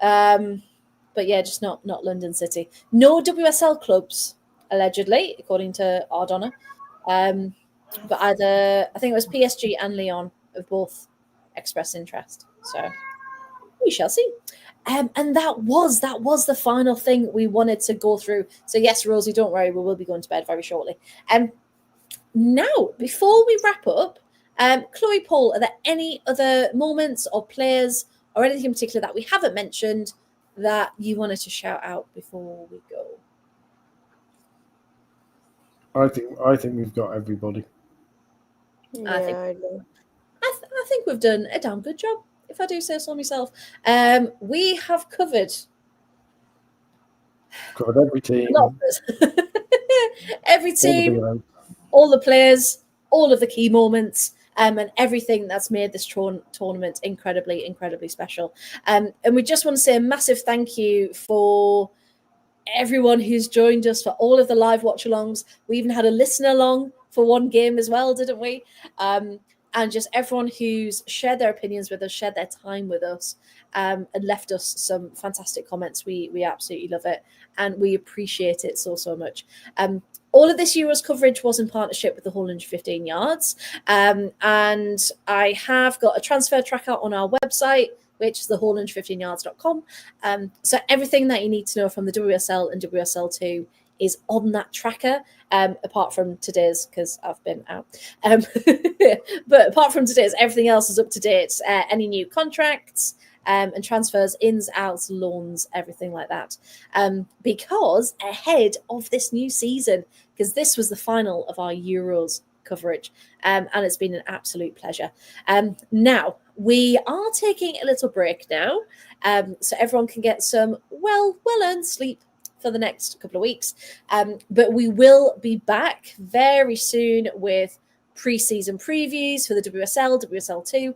But yeah, just not London City. No WSL clubs, allegedly, according to our Donna. But either, I think it was PSG and Lyon have both expressed interest. So we shall see. And that was the final thing we wanted to go through. So yes, Rosie, don't worry, we will be going to bed very shortly. Now, before we wrap up, Chloe, Paul, are there any other moments or players or anything in particular that we haven't mentioned that you wanted to shout out before we go? I think we've got everybody. I think we've done a damn good job, if I do say so myself. We have covered every team. Every team, all the players, all of the key moments, and everything that's made this tournament incredibly special. And we just want to say a massive thank you for everyone who's joined us, for all of the live watch-alongs. We even had a listen along for one game as well, didn't we? And just everyone who's shared their opinions with us, shared their time with us. and left us some fantastic comments. We absolutely love it, and we appreciate it so much. All of this Euros coverage was in partnership with the Whole 115 Yards, and I have got a transfer tracker on our website, which is thewhole115yards.com. So everything that you need to know from the WSL and WSL2 is on that tracker, apart from today's, because I've been out. But apart from today's, everything else is up to date. Any new contracts and transfers, ins, outs, loans, everything like that. Because ahead of this new season, because this was the final of our Euros coverage, and it's been an absolute pleasure. Now, we are taking a little break now, so everyone can get some well-earned sleep for the next couple of weeks. But we will be back very soon with pre-season previews for the WSL, WSL2,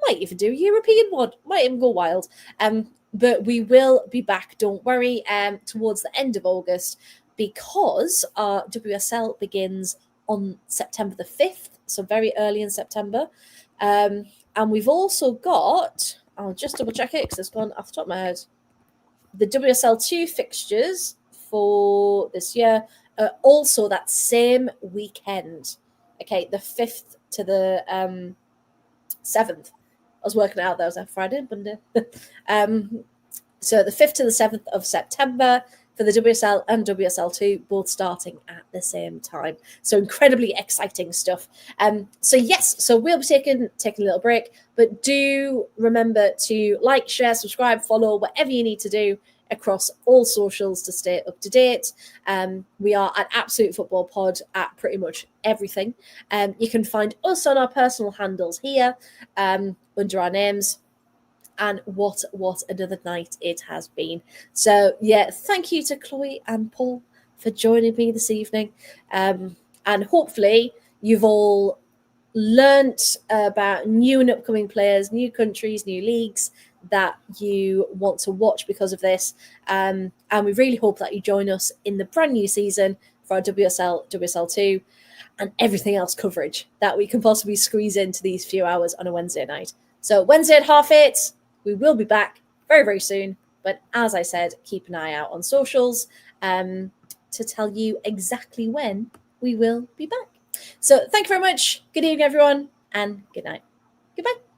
might even do a European one, might even go wild. But we will be back, don't worry, towards the end of August, because our WSL begins on September the 5th, so very early in September. And we've also got, I'll just double check it because it's gone off the top of my head, the WSL2 fixtures for this year are also that same weekend. Okay, the 5th to the 7th. I was working out that was a Friday, Monday. So the 5th to the 7th of September for the WSL and WSL2, both starting at the same time. So incredibly exciting stuff. So yes, so we'll be taking a little break, but do remember to like, share, subscribe, follow, whatever you need to do across all socials to stay up to date. We are at Absolute Football Pod at pretty much everything. You can find us on our personal handles here under our names. And what another night it has been. So yeah, thank you to Chloe and Paul for joining me this evening. And hopefully you've all learnt about new and upcoming players, new countries, new leagues that you want to watch because of this. And we really hope that you join us in the brand new season for our WSL, WSL2, and everything else coverage that we can possibly squeeze into these few hours on a Wednesday night. So Wednesday at 8:30, we will be back very, very soon. But as I said, keep an eye out on socials to tell you exactly when we will be back. So thank you very much. Good evening, everyone, and good night. Goodbye.